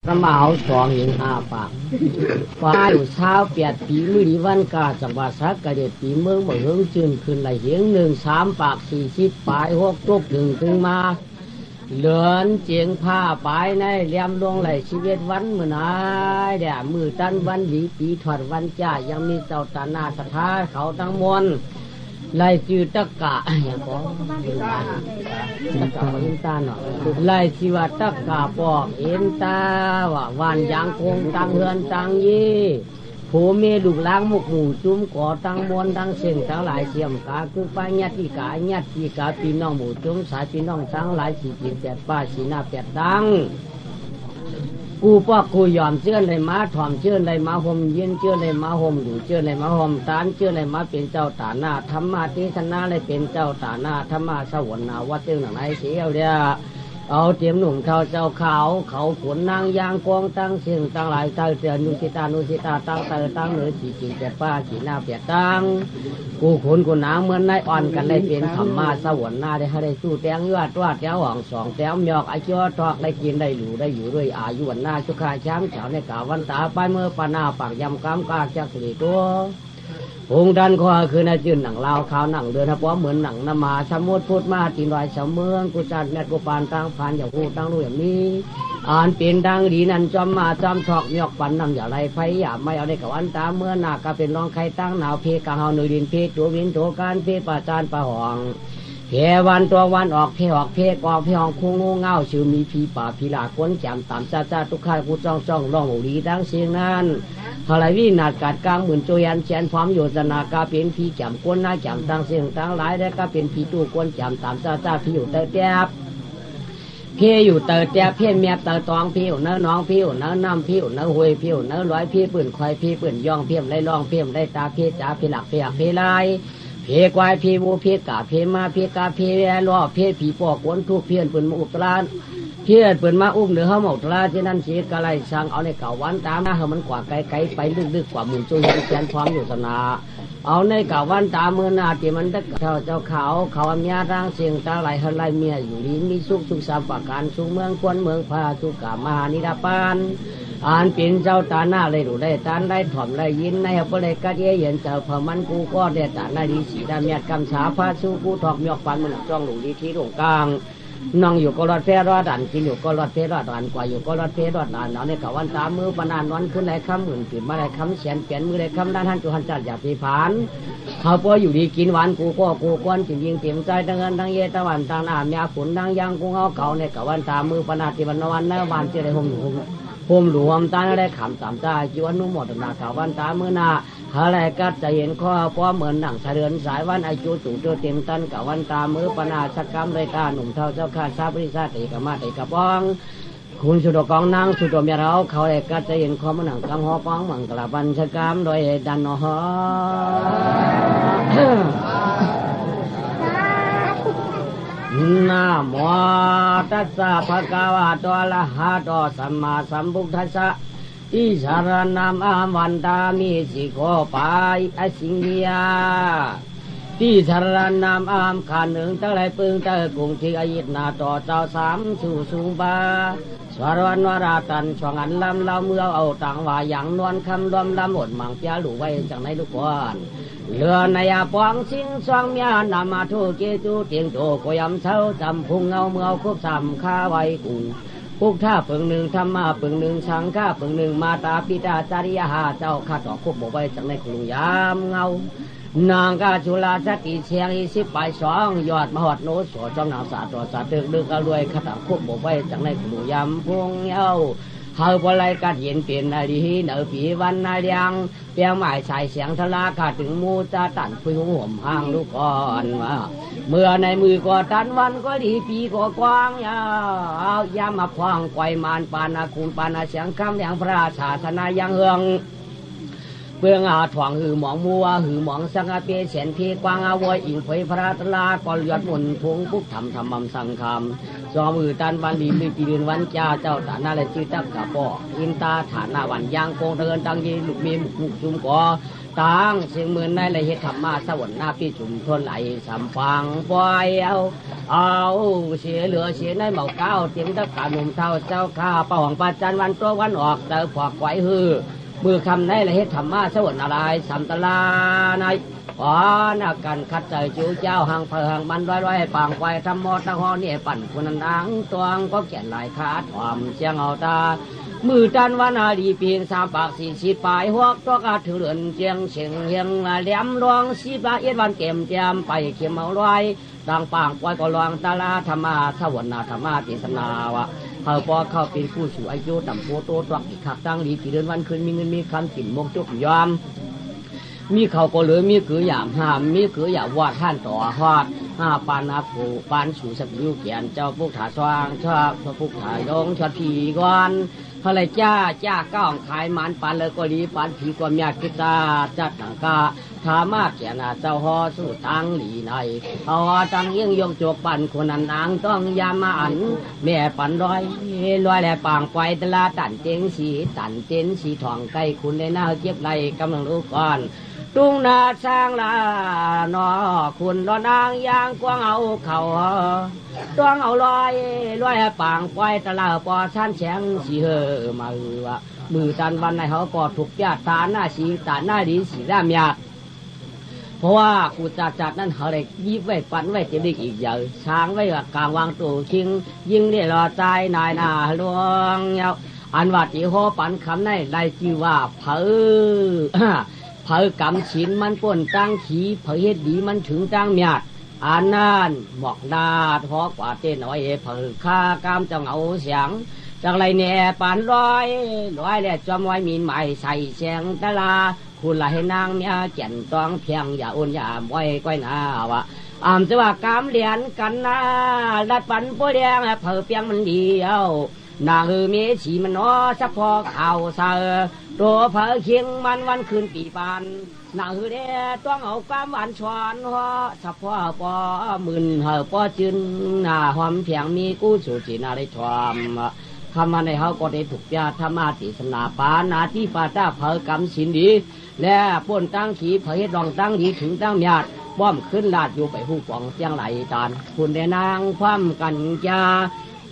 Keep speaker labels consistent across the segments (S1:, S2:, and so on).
S1: พระมหาสองเห็น5 ปากฝ่ายอยู่เช้า8 ปีมื้อดีวันกาจังหวัดสักกะเด็ดปีเมืองบ่เฮิงจื่นขึ้นไหลเหียง1 3 ปาก40 ปลาย6 จบถึงมาเหลือนเจียงผ้าปลายในเลี่ยมลงไหลชีวิตวันมื้อนายแด่มือตันวันดีปีถอดวันจ้ายังมีเจ้าตาหน้าศรัทธาเขาทั้งมวลไล่จือตะกะอย่างของตะกะเห็นตาเนาะไล่ชีวตะกะปอกเห็นตาว่าวันยางคงตังเฮือนตังยี่ผู้มีลูกล้างมุกหมู่จุ้มก่อตังมวลตังเส้นทั้งหลายเสียมกาคือป้าญาติกาพี่น้องหมู่จุ้มสายพี่น้องทั้งหลายสี่จิต8 ป้าสีหน้า8 ดังกูป้ากูยอมเชื่อเลยมาถ่อมเชื่อเลยมาห่มเย็นเชื่อเลยมาห่มอยู่เชื่อเลยมาห่มตานเชื่อเลยมาเป็นเจ้าตาหน้าธรรมะทิศนาเลยเป็นเจ้าตาหน้าธรรมะสวรรค์นาวัดเจ้าหนังไหนเสียวเดียเอาเตรียมหนุ่มเท่าเจ้าเขาขนนางยางกองตั้งเสียงตั้งหลายเต่าเตือนนุสิตาตั้งเตอตั้งเหนือสี่จิต8 ป้าสีหน้า8 ดังกูขนกูนางเหมือนนายอ่อนกันได้เป็นธรรมะสวรรค์นาได้ให้ได้สู้แตงยวดว่าแถวห่อง2 แถวหยอกไอเชื้อทอกได้กินได้อยู่ด้วยอายุวันหน้าชุกขาช้างเฉาในกาวันตาไปเมื่อปานาปากยำกำกากจากสุริตัวองค์ดันคอคือนาจืนหนังลาวขาวหนังเดือนเพราะเหมือนหนังนมาสมุดพูดมาจีนลอยเสมเมืองกุจัดแมทกุปานตั้งพันอย่างพูดตั้งรู้อย่างนี้อ่านเป็นดังดีนั่นจอมมาจอมถอกหยอกปันนำอย่างไรไฟอย่าไม่เอาได้กับวันตาเมื่อหนักก็เป็นรองใครตั้งหนาวเพกาเฮาหนุ่ยดินเพตัววินตัวการเพป่าจานป่าหองเพวันตัววันออกเพออกเพกองเพห้องคู่งูเงาชื่อมีพีป่าพีลาก้นแจมตามจ้าทุกข้ากูจ้องร้องหูดีดังเสียงนั้นฮาลาวีนาดกัดกลางหมื่นโจยันเชียนพร้อมโยธนากาเป็นพีแจมก้นหน้าแจมตั้งเสียงตั้งหลายได้ก็เป็นพีตู้ก้นแจมตามจ้าพี่อยู่เตอแทบเพียอยู่เตอแทบเพียเมียเตอตองพี่เนื้อน้องพี่เนื้อน้ำพี่เนื้อหวยพี่เนื้อร้อยพี่ปืนควายพี่ปืนย่องเพียมได้ล่องเพียมได้ตาพี่จ๋าพี่หลักพี่พี่ลายเพกวายเพวูเพกาเพมาเพกาเพแวล้อเพผีปอกวนทุกเพียนปืนมาอุตรานเพียนปืนมาอุ้มเนื้อเขาหมดละที่นั่นเสียกะไรสั่งเอาในเก่าวันตามนะเขามันกว่าไกลไปลึกกว่าหมุนจุยแขนพร้อมอยู่สนาเอาในเก่าวันตามเมื่อนาที่มันได้เท่าเจ้าเขาเมียร่างเสียงตาไหลเขาไหลเมียอยู่ดีมีสุขสามประการสุขเมืองควรเมืองพาสุกามหานิราปานอ่านเป็นเจ้าตาหน้าเลยดูได้ตานได้ถ่อมได้ยินในเขาเลยกัดเย็นเจ้าพมันกูก็ได้ตาหน้าดีสีดำเมียกำสาพาสู้กูถอกมีออกปันมันจ้องหลุดีที่ตรงกลางนั่งอยู่ก็รอดแพรอดดันกินอยู่ก็รอดแพรอดดันกว่าอยู่ก็รอดแพรอดดันเอาในกวันตามมือปนานวันขึ้นไรคำหมื่นขึ้นมาไรคำเสียนเปลี่ยนมือไรคำด้านท่านจุหันจัดอย่าปีผานเขาพออยู่ดีกินหวานกูก็กูกวนจริงเต็มใจทั้งเงินทั้งเยตะวันทั้งน้ำยาฝนทั้งยังกูเอาเขาในกวันตามมือปนาติวันวันในวันเจริญห่มหลวมตาอะไรขำตามใจจีวันนุ่มหมดนากวันตามือนาอะไรก็จะเห็นข้อเพราะเหมือนหนังสะเดือนสายวันอายุจู่ตัวเต็มตันกับวันตามือปนาสักกรรมเลยตาหนุ่มเท่าเจ้าข้าทราบริษัทเอกมาเอกปองคุณสุดกองนางสุดเมียเราเขาเอกก็จะเห็นข้อมันหนังกำหอปองมังกระบันสักกรรมโดยดันนอนะโมตัสสะภะคะวะโตอะระหะโตสัมมาสัมพุทธัสสะอิสารนามอาวันตามิสิโกปายอสิงเยาที่สารนามอามขันหนึ่งตั้งหลายปึงตั้งกรุงที่อายิตนาต่อเจ้าสามสู่สูบาสวรรค์วราตันช่วงอันลำเราเมื่อเอาต่างว่าอย่างนวลคำรวมลำอดมังเปียหลู่ไว้จากในลูกวันเรือในอาปองสิงสองเมียนามาทุเกจูเตียงโตกยำเช้าจำพุงเงาเมื่อคุบสามข้าไว้กูพุกท่าปึงหนึ่งธรรมะปึงหนึ่งสังฆาปึงหนึ่งมาตาปิตาจาริยาเจ้าข้าต่อคุบบอกไว้จากในกรุงยามเงานางกาจุลาสติเชียง20 ปลาย2ยอดมหอดโนสวจ้องนางสาตัวสาตึกดึกอรวยข้าต่อคุบบอกไว้จากในกรุงยามพวงเย้าเฮาบ่ไล่กัดเย็นเป็นนาดีเนอผีวันนาเลียงเปียงหมายสายเสียงทลาขาดถึงมูจะตันคุยห่วมห่างลูกก่อนว่าเมื่อในมือก็ตันวันก็ดีปีก็กว้างยาวยามาพวางไกวมานปานาคุณปานาเสียงคำอย่างพระราชาธนายังเฮืองเพื่องอาถ่วงหือหมองมัวหือหมองสังอาเปียเสียนพีกวางอาวอยอิงเผยพระตลากอลยอดมุนพงพุกธรรมมัมสังคำจอมือตันวันดีมือจีเดือนวันจ้าเจ้าตาหน้าและชื่อตักกะปออินตาฐานาวันยางโกงเดินตังยีลูกมีมุกจุ่มก่อ ต่างเสียงเหมือนในละเหตุธรรมะสวรรค์หน้าพี่จุ่มทนไหลสัมฟังปล่อยเอาเสียเหลือเสียในเหมาเก้าเตียงตะการหนุ่มเท่าเจ้าข้าป่องประจันวันตัววันออกเตอพอกไว้ฮือมือคำในละเหตุธรรมะสวรรค์อะไรสัมตลาในอ๋อนักกันคัดใจจูเจ้าหังเพิงมันร้อยปางไว้ทำหมดตะหอเนี่ยปั่นคนนังตวงก็เขียนลายคาถอมเชียงเอาตามือจันวนาดีเพียง3 ปาก4 สิบปลายหัวตัวกาถือเรือนเจียงเฉียงเฮียงแหลมรอง10 ละเอ็ดวันเก็มเจียมไปเข็มเอาร้อยดังปางปล่อยก็ลองตาลาธรรมะสวรรค์ธรรมะติสนาวะเขาพอเข้าเป็นผู้สูงอายุต่ำโพโตตัวอีกขับตั้งดีกี่เดือนวันคืนมีเงินมีคำกินมกจุกยอมมีเขาก็เหลือมีคืออย่างห้ามมีคืออย่างวาดท่านต่อฮอดปานาผูปานสู่สักยิ้วเขียนเจ้าพวกถาสว่างชอบพวกถายงชอบผีก่อนพระเจ้าก้าวขายมันปานเลยก็ดีปานผีก็มีกิจาจัดหนังกาธามาเขียนเจ้าฮอสู้ตังหลีในเอาตังยิ่งยงโจกปันคนนั้นนางต้องยามาอันแม่ปันร้อยแหล่ปางไปตลาตันเจงสีตันเจนสีทองใกล้คุณได้หน้าเก็บไรกำลังรู้ก่อนตุงนาสร้างลานอคุณรอนางยางกวางเอาเขาต้องเอาลอยปางไว้ตะลาปอชั้นแฉงสีเฮมามือจันวันในเขาก็ถูกญาติตาหน้าสีตาหน้าดีสีร่ามยาเพราะว่ากูจัดนั้นเขาได้ยิบไว้ปันไว้จะได้อีกอย่างช้างไว้กลางวางตัวชิงยิงได้รอใจนายนาหลวงเยาอันว่าจีโฮปันคำในได้ชื่อว่าเผอกำฉินมันป่นตั้งขีเผยเฮ็ดดีมันถึงตั้งเมียดอันนั้นหมอกนาทอกว่าเต้นน้อยเผอข้ากามจังเอาเสียงจากไรเนี่ยปานร้อยแล้วจอมไว้มีนใหม่ใส่เสียงตะลาคุณละให้นางเมียเจ็นต้องเพียงอย่าอุ่นอย่าไว้ก้อยหน้าวะจะว่ากามเหรียญกันนะดัดปันป่วยแดงเผอเพียงมันเดียวนางมีสีมันน้อสักพอข่าวเสือตัวเผอเคียงมันวันคืนปีปานนางเด้ต้องเอาความหวานชวนหัวสักพอปอมื่นเฮอปอจืนหน้าหอมเพียงมีกู้สุจีนาได้ชมทำมาในเขาก็ได้ถูกยาธรรมาติสนาปานาที่ปาตาเผอกำสินดีและป่นตั้งขีเผยรองตั้งดีถึงตั้งญาติป้อมขึ้นลาดอยู่ไปหู้ปองเสียงไหลตานคุณได้นางคว่ำกันยา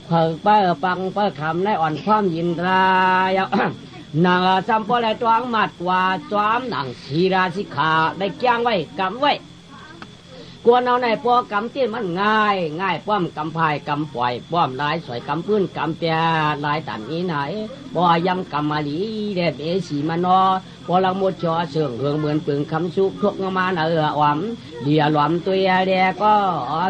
S1: เผอเป้อปังเป้อคำได้อ่อนความยินรายนางจำปอเลยตัวมัดกว่าจอมนางศีราสิขาได้แจ้งไว้กำไว้กวนเอาในปอกำเตี้ยมันง่ายป้อมกำพายกำปล่อยป้อมลายสวยกำพื้นกำเปียลายตันนี้ไหนบ่ยำกำมาลีเด็ดเอสีมานอพอลังมดจอเสื่องเฮืองเหมือนปึงคำชุกทุกมาเนื้อหวานเดียหลอมตัวเดียก็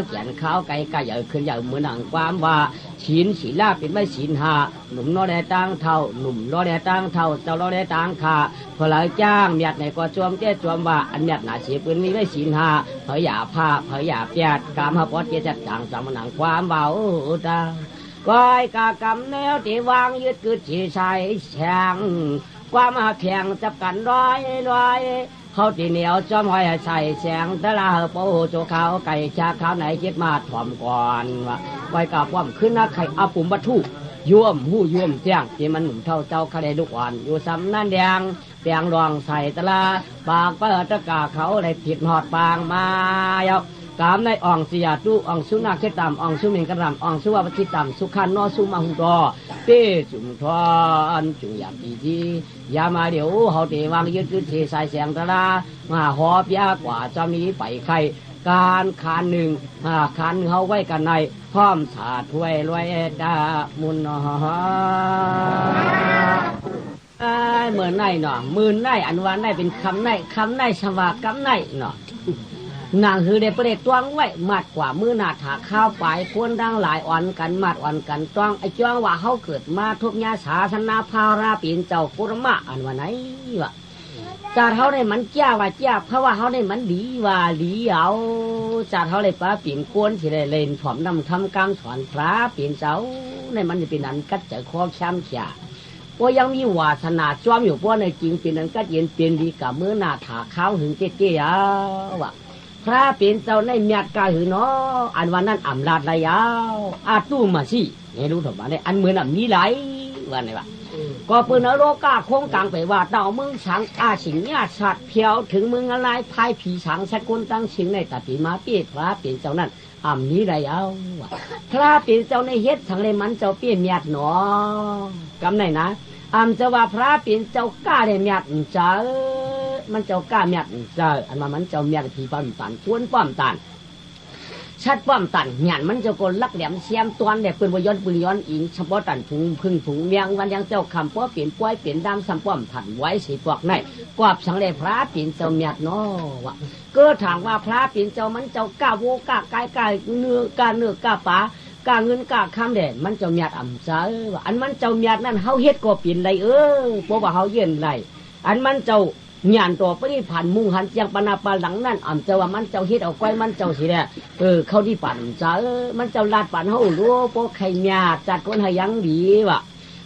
S1: เขียนข้าวไก่ใหญ่ขึ้นใหญ่เหมือนหนังความว่าศีลศีลาเป็นไม่ศีลหาหนุ่มน้อได้ตั้งเท่าหนุ่มน้อได้ตั้งเท่าเจ้าน้อได้ตั้งขาพอหลังจ้างเมียดในก็จวมจวมว่าอันเมียดหนาเสียปืนมีไม่ศีลหาเผยหยาผ้าเผยหยาเปียดกามหาปอดเจจัดต่างสามหนังความเบาตาก้อยกากำแนวที่วางยึดกึดจีใส่แฉงความมาแข่งจับกันร้อยเขาตีเหนียวจอมหอยใส่แสงตะลาโปโจเขาไก่ชาขาวไหนคิดมาถ่อมก่อนว่าไว้กับความขึ้นนะไข่อาปุ่มบัตุย่วมหู้ย่วมเสียงที่มันหนุ่มเท่าเจ้าคาเดดุกอ่อนอยู่ซ้ำนั่นแดงเปียงรองใส่ตะลาปากเปิดตะกาเขาได้ผิดหอดปางมาเยากามในอ่องเสียตู้อ่องสุนัขเขตต่ำอ่องสุเมงกระดำอ่องสุวาปฏิต่ำสุขันนอสุมาหุดอเต้จุ่มทอนจุ่มยาปีทียามาเดี๋ยวเขาเตวางยืดเทใส่แสงตะลามาหอบยากว่าจะมีไปใครการคานหนึ่งคันเขาไว้กันในพร้อมสาถ้วยรวยดามุนเหมือนในเนาะมือในอันวันในเป็นคำในสวากำในเนาะนางคือได้ประเด็จ้วงไว้มัดกว่ามือหนาถาข้าวไปควรดังหลายอ่อนกันมัดอ่อนกันจ้วงไอ้จ้วงว่าเขาเกิดมาทุกญาศาสนาภาราปีนเจ้ากุรมะอันวันไหนวะจากเขาได้มันเจ้าว่าเจ้าเพราะว่าเขาได้มันดีว่าดีเอาจากเขาได้ป้าปีนกวนที่ได้เล่นผอมนำทำการสอนพระปีนเจ้าในมันจะเป็นอันกัดเจอข้อช้ำเขียพวยังมีวาสนาจ้วมอยู่พวในจริงเป็นอันกัดเย็นเป็นดีกับมือหนาถาข้าวหึงเจ๊ๆวะพระเป็นเจ้าในเมียดกาหือเนาะอันวันนั้นอำลาดระยาวอาตู้มาสิให้รู้ถมมาได้อันเหมือนมีไหลว วันนี่วะก็เปิดนรกก้าโค้งกลางไปว่าดาวมึงฉังอาฉิงญาสัตว์เพียวถึงมึงอะไรพายผีฉังสกุลตั้งชิงในตาปีมาเปี้ยพระเป็นเจ้านั้นอ่ำนี้ไรเอาพระเป็นเจ้าในเฮ็ดทั้งเลยมันเจ้าเปี้ยเมียดหนอกำไหนนะอ่ำจะว่าพระเป็นเจ้าก้าเลยเมียดเจ้ามันเจ้าก้าเมียดเจ้าอันว่ามันเจ้าเมียดผีป้อมตันกวนป้อมตันชัดป้อมตันหยันมันเจ้าคนลักแหลมเสียมตัวเด็กปืนย้อนอิงเฉพาะตันถุงพึ่งถุงเมียงวันยังเจ้าคำป้อเปลี่ยนป้อยเปลี่ยนดำซ้ำป้อมถันไว้สีปวกในกวาบสังเลพระเปลี่ยนเจ้าเมียดน้อวะก็ถามว่าพระเปลี่ยนเจ้ามันเจ้าก้าโวก้ากายก้าเนื้อก้าป่ากาเงินกาคำเด่นมันเจ้าเมียดอ่ำเจ้าอันมันเจ้าเมียดนั่นเฮาเฮ็ดก็เปลี่ยนไรเพราะว่าเฮาเย็นไรอันมันเจ้าหยานตัวไปที่ผ่านมุงหันยังปนาปาหลังนั่นอ่ำเจ้าว่ามันเจ้าเฮ็ดเอาก้อยมันเจ้าสิแหละเข้าที่ปั่นเจ้ามันเจ้าลาดปั่นเฮารู้เพราะใครเมียจัดคนให้ยังดีวะ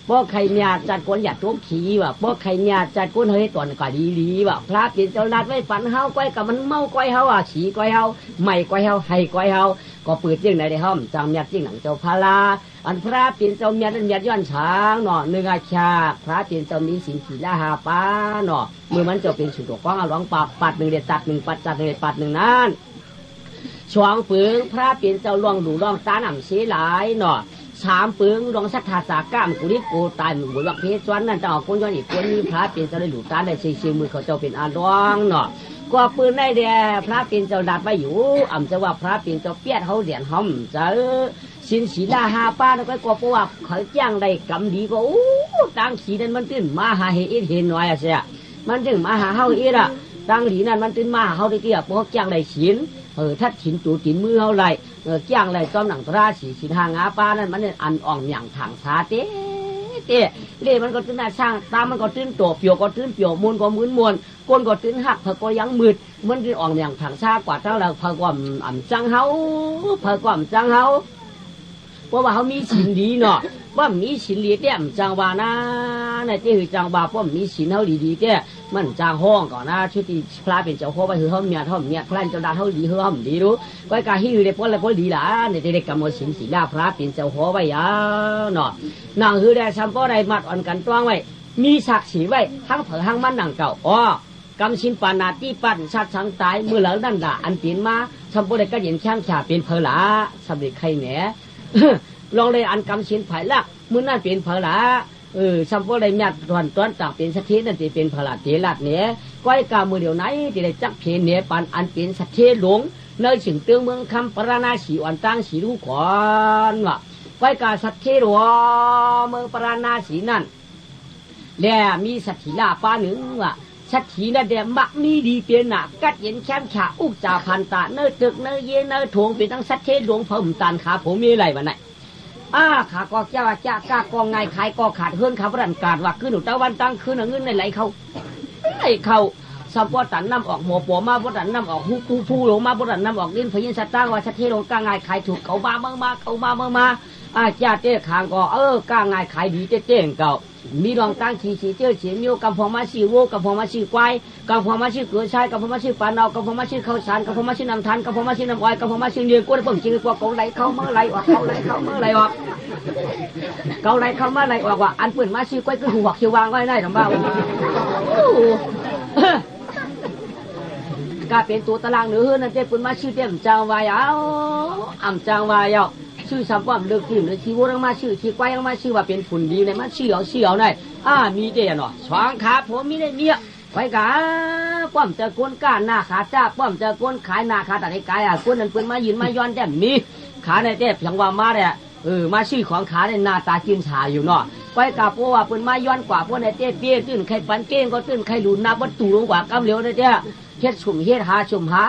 S1: เพราะใครเมียจัดคนอยากทุบขี้วะเพราะใครเมียจัดคนเฮ้ยตอนก็ดีวะพระเป็นเจ้าลาดไว้ปั่นเฮาก้อยกับมันเมาก้อยเฮาอ่ะฉีก้อยเฮาไม่ก้อยเฮาให้ก้อยเฮาก็เปิดเรื่องไหนได้ห้อมจังเมียจริงหนังเจ้าพาลาอันพระเป็นเจ้าเมียนั่นเมียย้อนช้างเนาะเนื้อชาพระเป็นเจ้ามีสินสีละหาป้าเนาะเมื่อมันจะเป็นสุดกว้างหลวงปัดหนึ่งเด็ดตัดหนึ่งปัดจัดหนึ่งเด็ดปัดหนึ่งนั้นช่วงปืนพระเป็นเจ้าล่วงดูล่วงตาหนำเสียหลายเนาะสามปืนล่วงสัทธาสากามกุลิกูตายหมู่บุญวักเพชรวันนั่นจะออกคนย้อนอีกคนนี้พระเป็นเจ้าได้หลุดตาได้เชี่ยวมือเขาเจ้าเป็นอาดองเนาะก็ปืนได้เดียพระเป็นเจ้าดัดไว้อยู่อ่ำจะว่าพระเป็นเจ้าเปียดเขาเหรียญห้อมเจ้าสินสีลาหาป้าแล้วก็เพราะว่าเขาจ้างได้กำดีก็โอ้ตั้งสีนั้นมันตื่นมาหาเห็นหน่อยอะเสียมันถึงมาหาเฮาอีละตั้งหลีนั้นมันตื่นมาหาเฮาได้เกี่ยวเพราะจ้างได้สินทัดสินตูตินมือเฮาไรจ้างได้จอมหนังตราสีสินหางาป้านั้นมันอันอ่องอย่างถังชาเต้เล่มันก็ตื่นหน้าช่างตามันก็ตื่นตัวเปียวก็ตื่นเปียวมูลก็มวนก้นก็ตื่นหักเผก็ยังมืดมันตื่นอ่องอย่างถังชากว่าเท่าเราเผก็อ่ำจังเฮาเผก็อ่ำจังเฮาเพราะว่าเขามีสินดีเนาะว่ามีสินดีเตี้ยมจังว่านะในที่คือจังว่าเพราะมีสินเขาดีเตี้ยมันจางห้องก่อนนะชุดที่พระเป็นเจ้าพ่อไปคือเขาเมียพระเจ้าดาเขาดีเขาดีรู้ก็การที่อยู่ในพวกอะไรพวกดีละในที่ได้กำหนดสินสีดาพระเป็นเจ้าพ่อไว้ยาเนาะนางคือได้ทำเพราะอะไรมัดอ่อนกันต้องไว้มีศักดิ์ศรีไว้ทั้งเผอทั้งมันหนังเก่าอ๋อกำชินปานาที่ปั้นชาติสังตายเมื่อหลังนั่นด่าอันเปลี่ยนมาทำเพราะอะไรก็เห็นช่างฉาเป็นเพลาสำเร็จใครแหนลองเลยอันกำชินไผ่ละมื้อนั่นเป็นเพลาสัมพอได้เมียตอนต่างเป็นสัตว์นั่นจะเป็นพลาเตลัดเนี่ยก้อยกามือเดียวไหนที่ได้จักเพนเนี่ยปันอันเป็นสัตว์หลงเนื้อถึงเตืองเมืองคำปราณาสีอ่อนตั้งสีลูกก่อนว่ะก้อยกาสัตว์หลวงเมืองปราณาสีนั่นแล้วมีสัตว์ลาป้าหนึ่งว่ะสัตว์นั่นเดียมักมีดีเปลี่ยนหนักกัดเย็นแคมขาอุกจ่าพันตาเนื้อตึกเนื้อเย็นเนื้อถงเป็นทั้งสัตว์หลวงเพิ่มตันขาผมมีอะไรบ้างไหนขาก็เจ้าจ้ากากองไงขายก็ขาดเฮือนขาบรันกาดว่าขึ้นหนูตะวันตั้งขึ้นเงินในไหลเขาสัมปตันน้ำออกหัวปัวมาปตันน้ำออกหูผู้ลงมาปตันน้ำออกดินพยินสัตตาว่าชัดเทลงกางไงขายถูกเขามาเมื่อมาเขามาจ้าเต้ขางก็กางไงขายดีเต้เก่ามีรองตั้งชีเจ้าเฉียนมิวกำพองมาชีโวกำพองมาชีควายกำพองมาชีเกลือชายกำพองมาชีปานเอากำพองมาชีข้าวสารกำพองมาชีน้ำทันกำพองมาชีน้ำอ้อยกำพองมาชีเนื้อกุ้งเปิ่งจริงกว่าเขาไหลเข้าเมื่อไหลออกเขาไหลเข้าเมื่อไหลออกเขาไหลเข้าเมื่อไหลออกว่าอันเปิ่นมาชีควายก็หัวเขียววางไว้ได้หรือเปล่าก็เป็นตัวตารางเนื้อนั่นเจ้าเปิ่นมาชีเต็มจางวายอ่ำจางวายชื่อสัมปวามเลือกที่หรือชีวรังมาชื่อชีควายยังมาชื่อว่าเป็นฝุ่นดีในมันชื่อเอาหน่อยมีเดียเนาะสองขาผมมีได้เมียไปกะป้อมจะก้นก้านหน้าขาจ้าป้อมจะก้นขายหน้าขาตัดในกายก้นนั่นเปิ้นมายืนมาย้อนแจ่มมีขาในเต้เพียงว่ามาเนี่ยมาชื่อของขาในหน้าตาจิ้มฉาอยู่เนาะไปกะเพราะว่าเปิ้นมาย้อนกว่าพวกในเต้เปี้ยตื้นใครปันเก้งก็ตื้นใครหลุนนับวัตถุลงกว่ากำเหลียวในเต้เฮ็ดชุ่มเฮ็ดหาชุ่มหา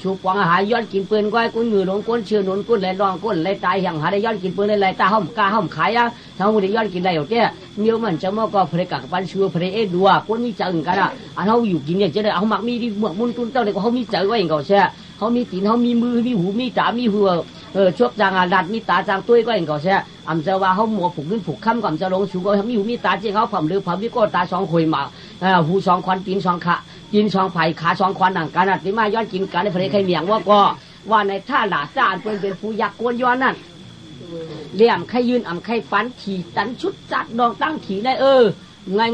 S1: ชูปองอาหารย้อนกินปืนก้อยกุ้งมือหลงก้นเชื่อหนุนก้นไหลรองก้นไหลตายอย่างหาได้ย้อนกินปืนไหลตาห้อมกาห้อมขายทั้งหมดได้ย้อนกินได้อยู่เจ้าเมียวมันจะมาก็เพลกักปันชัวเพลดัวก้นมีจังกันอันเขาอยู่กินเนี่ยจะได้เอาหมักมีดีเมื่อมุนตุนเต้าเลยก็เขามีใจไว้อย่างเก่าใช่เขามีตีนเขามีมือมีหูมีตามีหัวชอบจางดัดมีตาจางตุ้ยก็อย่างเก่าใช่อำจะว่าเขาหมัวผูกขึ้นผูกค้ำก่อนจะลงชูก็มีหูมีตาเจ้าเขาผมหรือผมวิโก้ตาสองคุยมาหูสองควันตีนสองขากินสองไผ่ขาสองควันหนังกันติมาย้อนกินกันในเพลใครเมียงว่าก็ว่าในท่าหลาจ้าเป็นผู้ยักษ์กวนย้อนนั่น เลี้ยมไข่ยืนอ่ำไข่ฟันถีตันชุดจัดดองตั้งถีได้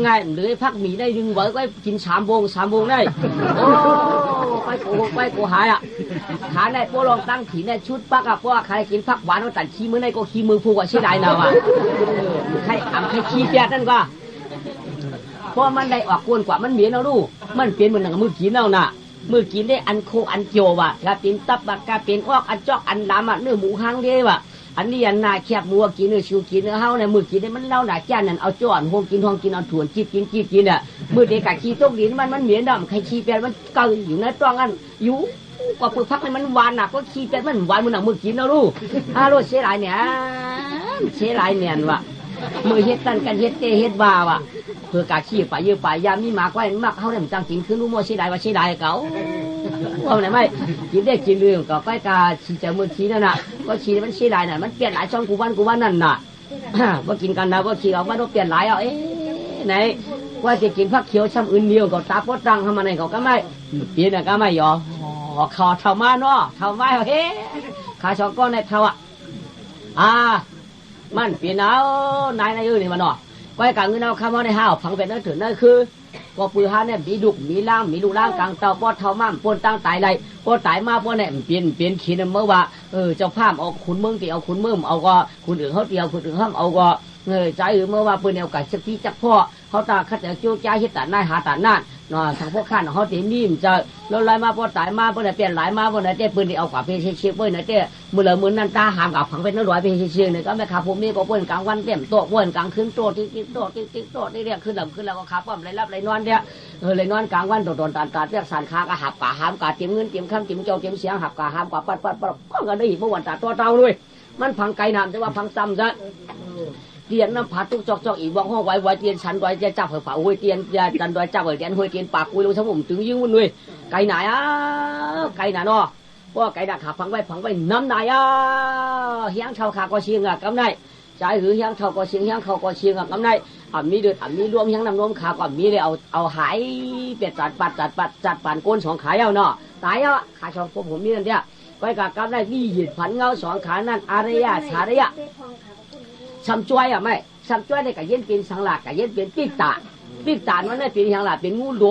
S1: ง่ายๆเลยพักมีได้ดึงไว้ก็กิน3 วงได้โอ้ไปโกหายขาได้พวกลองตั้งถีได้ชุดปักพวกใครกินผักหวานเอาตัดขี้มือได้ก็ขี้มือผูกว่าเสียดายนะใครอ่ำใครขี้เปียกนั่นก็เพราะมันได้ออกกวนกว่ามันเหม็นเอาดูมันเป็นเหมือนมือกินเอาน่ะมือกินได้อันโคอันโจถ้าเป็นตับบักกาเป็นออกอันจอกอันดำเนื้อหมูหางเดียวอันนี้อันนาแคบมัวกินเนื้อชิวกินเนื้อเฮาเนี่ยมือกินได้มันเล่าหนาแก่นั่นเอาจ้อนห้องกินเอาถ่วนจีบกินเนี่ยมือเด็กกะขี้ตกดินมันเหม็นดำใครขี้แปดมันเกาอยู่ในตรองอันอยู่กว่าปืนพักให้มันหวานหนักก็ขี้แปดมันหวานมือหนักมือกินเอาลูกโรดเสียหลายเนี่ยว่ะมือเฮ็ดกันเฮ็ดเตเฮ็ดบ้าว่ะเพื่อกะขี้ไปเยอะไปยามมีหมากไว้มักเฮาได้มันจังกินคือรู้มั่วเสียดายว่าเสียดายเก่าว่าไหนไม่กินได้กินเรื่องก็ไปกาขี้จะมือขี้นั่นน่ะก็ขี้มันเสียดายน่ะมันเปลี่ยนหลายช่องกูวันนั่นน่ะว่ากินกันนะว่าขี้ออกมาต้องเปลี่ยนหลายไหนว่าจะกินผักเขียวช้ำอื่นเดียวก็ตาปดตังทำมาไหนเขาก็ไม่เปลี่ยนก็ไม่ยอมขอเท่ามาเนาะเท่าไม่เฮ้ขาช่องก้อนในเท่ามันเปลี่ยนเอานายนี่มาเนาะไว้การเงินเอาคำว่าในห้าวพังเป็นนั่นถึงนั่นคือพอปืนฮาเนี่ยมีดุมีล่างมีลูกล่างกลางเตาปอดเท่ามั่มปนตั้งตายไรปอดตายมาปอดเนี่ยเปลี่ยนขีดเมื่อว่าเจ้าภาพเอาขุนเมืองตีเอาขุนเมืองเอาก็ขุนอื่นเขาเตียวขุนอื่นห้ามเอาก็ใจเมื่อว่าปืนแนวกัดสักทีจักพ่อเขาตาขัดแต่โจ้ใจเฮ็ดตาหน้าหาตาหน้าเนาะทางพวกข้านเขาตีนิ่มจะแล้วไล่มาปอดตายมาปอดเนี่ยเปลี่ยนหลายมาปอดเนี่ยเจ้ปืนที่เอากว่าเพชรเชี่ยวเว้ยเนี่ยเจ้มือนั่นตาหามกับผังเป็นน้อยเพชรเชี่ยวเนี่ยก็แม่ขาผมนี่ก็เปิ้นกลางวันเต็มโต๊ะเปิ้นกลางคืนโต๊ะติ๊กโต๊ะนี่เรียกขึ้นแล้วก็ขับว่าไรรับไรนอนเนี่ยเลยนอนกลางวันโดนตาเรียกสารคาก็หับกะหามกะเตรียมเงินเตรียมคำเตรียมเจ้าเตรียมเสียงหับกะหามกะปัดก็กันได้อีกเมื่อวันตาตัวเตาด้วยมันพังไกลน้ำแต่ว่าพังซ้ำซะเตียนน้ำผัดตุกจอกอีกวางห้องไว้เตียนฉันไว้จะจับเผาห้วยเตียนจันไว้จับเตียนห้วยเตียนปากคุยลงสมองถึงยิ่งวุ่นด้วยไกลไหนไกลไหนเนาะเพราะไกลหนักขาพังไว้น้ำไหนเฮียงเท่าขาก็เชียงกำได้ใจหรือเฮียงเท่าก็เชียงเฮียงเขาก็เชียงกำได้มีเดือดมีรวมเฮียงน้ำรวมขาก็มีเลยเอาหายเป็ดจัดปั่นก้น2 ขาเอาเนาะตายขาช่องผมมีนั่นเดียวไปกับกำได้มีหยิบผันเงา2 ขานั่นอารยะชาระยะซ้ำจ้วยไม่ซ้ำจ้วยในกะเย็นเป็นสังหลักกะเย็นเป็นปีกตามันได้เป็นสังหลักเป็นงูหล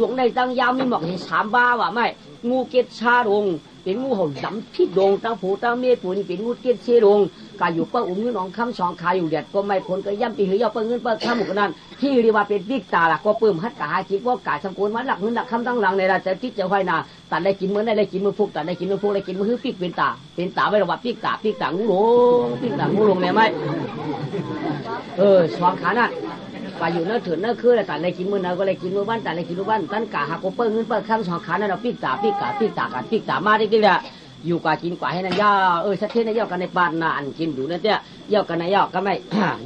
S1: วงในตั้งยาวมีหมอกเห็น3 บ้าว่ะไม่งูเกศชาดงเป็นงูเห่าดำพิษดงตั้งผูตั้งเมียปูนี่เป็นงูเกศเชดงกาอยู่เปิ้ลเงิน2 คำ2 ขาอยู่เด็ดก็ไม่พ้นก็ย่ำปีหือยาเปิ้ลเงินเปิ้ลข้ามหมกนั้นที่เรียกว่าเป็นปีกตาล่ะก็เพิ่มฮัดกะหาคิดว่ากาสังโกนมันหลักเงินหลักคำตั้งหลังในราชทิศเจ้าไฟนาตัดได้กินเหมือนได้กินมือฟุกตัดได้กินมือฟุกได้กินมือปีกเป็นตาไว้ระว่าปีกตางูหลงเนี่ยไม่2 ขานั่นไปอยู่นั่นถือนั่นคือแต่ในกินมือนั่นก็เลยกินมือบ้านแต่ในกินมือบ้านตั้งกะหักก็เปิ้ลเงินเปิ้ลข้าม2 ขานั่นเราปีกตามาได้กี่เดียอยู่กว่ากินกว่าให้นั่นย่าชัดเจนนะย่ากันในบ้านนานกินอยู่นั่นเนี่ยย่ากันในย่าก็ไม่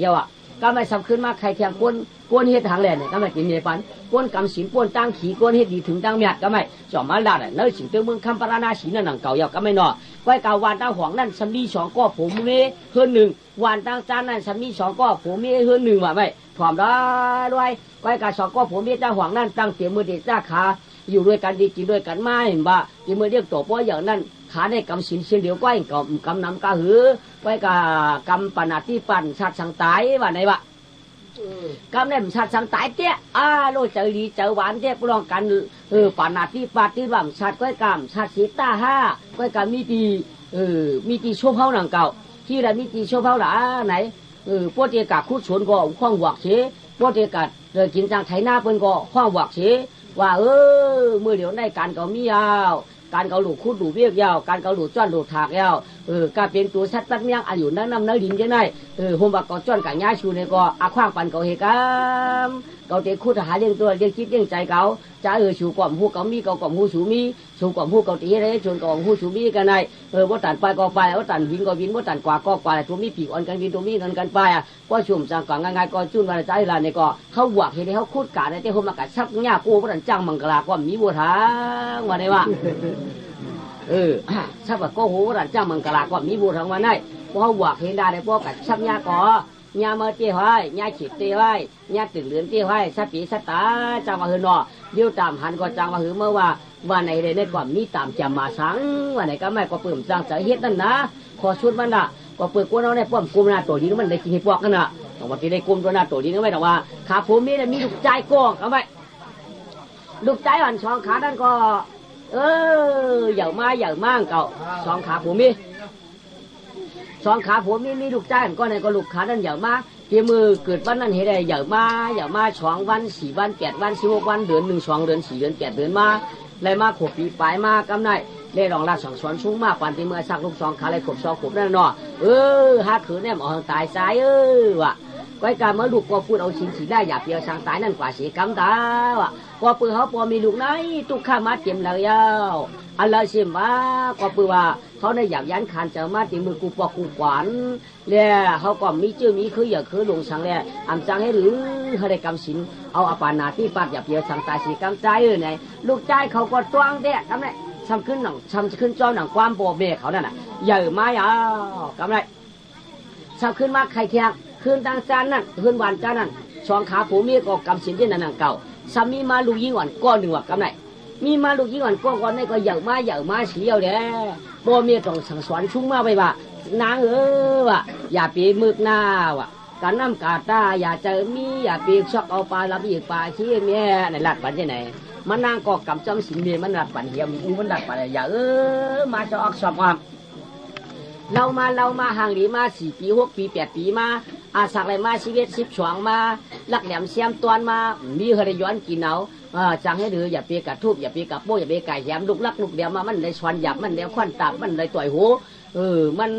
S1: ย่าก็ไม่สำคัญมากใครเทียงก้นเฮ็ดทางแหล่เนี่ยก็ไม่กินเนื้อปันก้นกำสินก้นตั้งขี่ก้นเฮ็ดดีถึงตั้งเมียก็ไม่จอมมาลาดเนื้อสิงเตือเมืองคำปราณาศีนั่นหนังเก่าย่าก็ไม่นอไว้กาวานตั้งหวงนั่นสำลี2 ก็ผมเม่เฮือน1วันตั้งจานนั่นสำลี2 ก็ผมเม่เฮือน1ว่าไม่พร้อมได้ด้วยไว้กา2 ก็ผมเม่ตั้งหวงนั่นตั้งเตียมือเด็ดจ้าขาอยู่ด้วยกันดีกินด้วยกันไม่เห็นบ่เตียมือเรียกตัวป้ออย่างนั้นขาในกำสินเชียงเดียวก้อยกำนำกะหือไว้กำปนาที่ปั่นชาติสังตายว่าไหนวะกำเนี่ยชาติสังตายเตี้ยโลเจอดีเจอหวานเตี้ยปลองกันปนาที่ปาที่ว่าชาติก้อยกำชาติสีตา5ก้อยกำมีตีโชว์เผาหนังเก่าที่ไรมีตีโชว์เผาหล่ะไหนพวกเดียกาคุดชนก็ข้องหวักเชพวกเดียกากินจังไถนาเปิ้นก็ข้องหวักเชว่ามือเดี๋ยวในการก็มียาวการเกาหลูคุดหลูเวียกยาวการเกาหลูจ้อนหลูถากยาวการเป็นตัวชัดตั้งยังอายุนั่งน้ำเนื้อดินยังไงโฮมบักก็จ้อนกับย่าชูเนี่ยก็อาขว้างปันเกาเหกัมเกาเตะคุดหาเลี้ยงตัวเลี้ยงจิตเลี้ยงใจเกาจะชูกล่อมหูเกามีเกาก่อมหูชูมีชูกล่อมหูเกาตีอะไรชนก่อมหูชูมีกันไงว่าตันไปก็ไปว่าตันวินก็วินว่าตันกว่าก็กว่าตัวมีปีกอ่อนกันวินตัวมีกันไปก็ชุ่มจังก่อนง่ายๆก็จุนวันใจลานเนี่ยก็เขาหวักเห็นเขาคุดกาในเตะโฮมบักกัดชักย่ากูว่าตันจังมังกรก็มีบัวทางวันนี้ว่าถ้าว่าก็โหรันจ้ามังกรก็มีบูทางวันได้พวกเขาหวักเห็นได้เลยพวกกัดชับยาก่อยาเมื่อเตี้ยไว้ยาขีดเตี้ยไว้ยาตื่นเหลือนเตี้ยไว้สัปีสัตตาจังว่าหือนอเดี๋ยวตามหันก็จังว่าหือเมื่อว่าวันไหนได้ในก่อนมีตามจำมาสังวันไหนก็ไม่ก็เปิ่มจังใจเฮ็ดนั่นนะขอชุดมันละ ก็เปิดกวนเอาในป้อมกุมหน้าตัวดีนู้มันได้กินให้พวกกันน่ะต้องมาตีได้กุมตัวหน้าตัวดีนู้ไม่แต่ว่าขาผมมีมีลูกใจกองเอาไว้ลูกใจอ่อนสองขานั่นก็เหย่ามาเก่าสองขาผมมีสองขาผมมีลูกใจก็ในก็ลูกขานั่นเหย่ามาเกี่ยมือเกิดวันนั้นเห็นได้เหย่ามา2 วัน4 วัน8 วัน16 วันเดือน1 2 เดือน4 เดือน8 เดือนมาเลยมาขบปีปลายมากำไรได้รองราชสังสอนสูงมากกว่าที่เมื่อสักลูกสองขาเลยขบ2 ขบนั่นเนาะหาขืนเนี่ยมองตายสายว่ะก้อยการมาลูกก็พูดเอาชิงสีได้อย่าเปียวช่างตายนั่นกว่าสีกำตาว่ะก็ปืนเขาพอมีลูกไหนตุกข้ามาเต็มเลยอะไรสิมาก็ปืนว่าเขาในอยากยันขันจะมาตีมือกูปอกกูขวานเนี่ยเขาก็มีชื่อมีคืออย่าคือลงสังเนี่ยอ่ำจังให้หรือเขาได้กำสินเอาอปานาที่ปัดอย่าเปียวช่างตายสีกำใจไหนลูกใจเขาก็ตวงเด็กทำไงทำขึ้นหนังทำขึ้นจอหนังความโบเบเขานั่นน่ะใหญ่มากกำไรทำขึ้นมาใครเทียงคืนทางจานนั่นคืนวันจานนั่นสองขาผมมีก็กำสินที่นั่นเก่าสามีมาลูกยิงอ่อนก้อนหนึ่งว่ากำไรมีมาลูกยิงอ่อนก้อนนี่ก็ใหญ่มาเสียวเด้พ่อเมียต้องสั่งสอนชุ่มมาไปว่านางว่ะอย่าปีมึกหน้าว่ะการน้ำกาตาอย่าเจอมีอย่าปีชอกเอาปลาลับอีกปลาชี้เมียในหลัดปันที่ไหนมันนางก็กำจำสินเมียมันหลัดปันเหี่ยวมีมันหลัดปันอย่ามาจะออกสอบอ่ะเรามาห่างหลีมา4 ปี6 ปี8 ปีมาอาสักไรมาชีวิต12มาลักแหลมเสียมตวนมามีเฮรย้อนกินเอาจังให้ดื้ออย่าเปียกกระทุบอย่าเปียกกระโป้อย่าเปียกไก่แหมลูกลักลูกเดียวมามันเลยชวนหยับมันเลยควันตับมันเลยต่อยหูมัน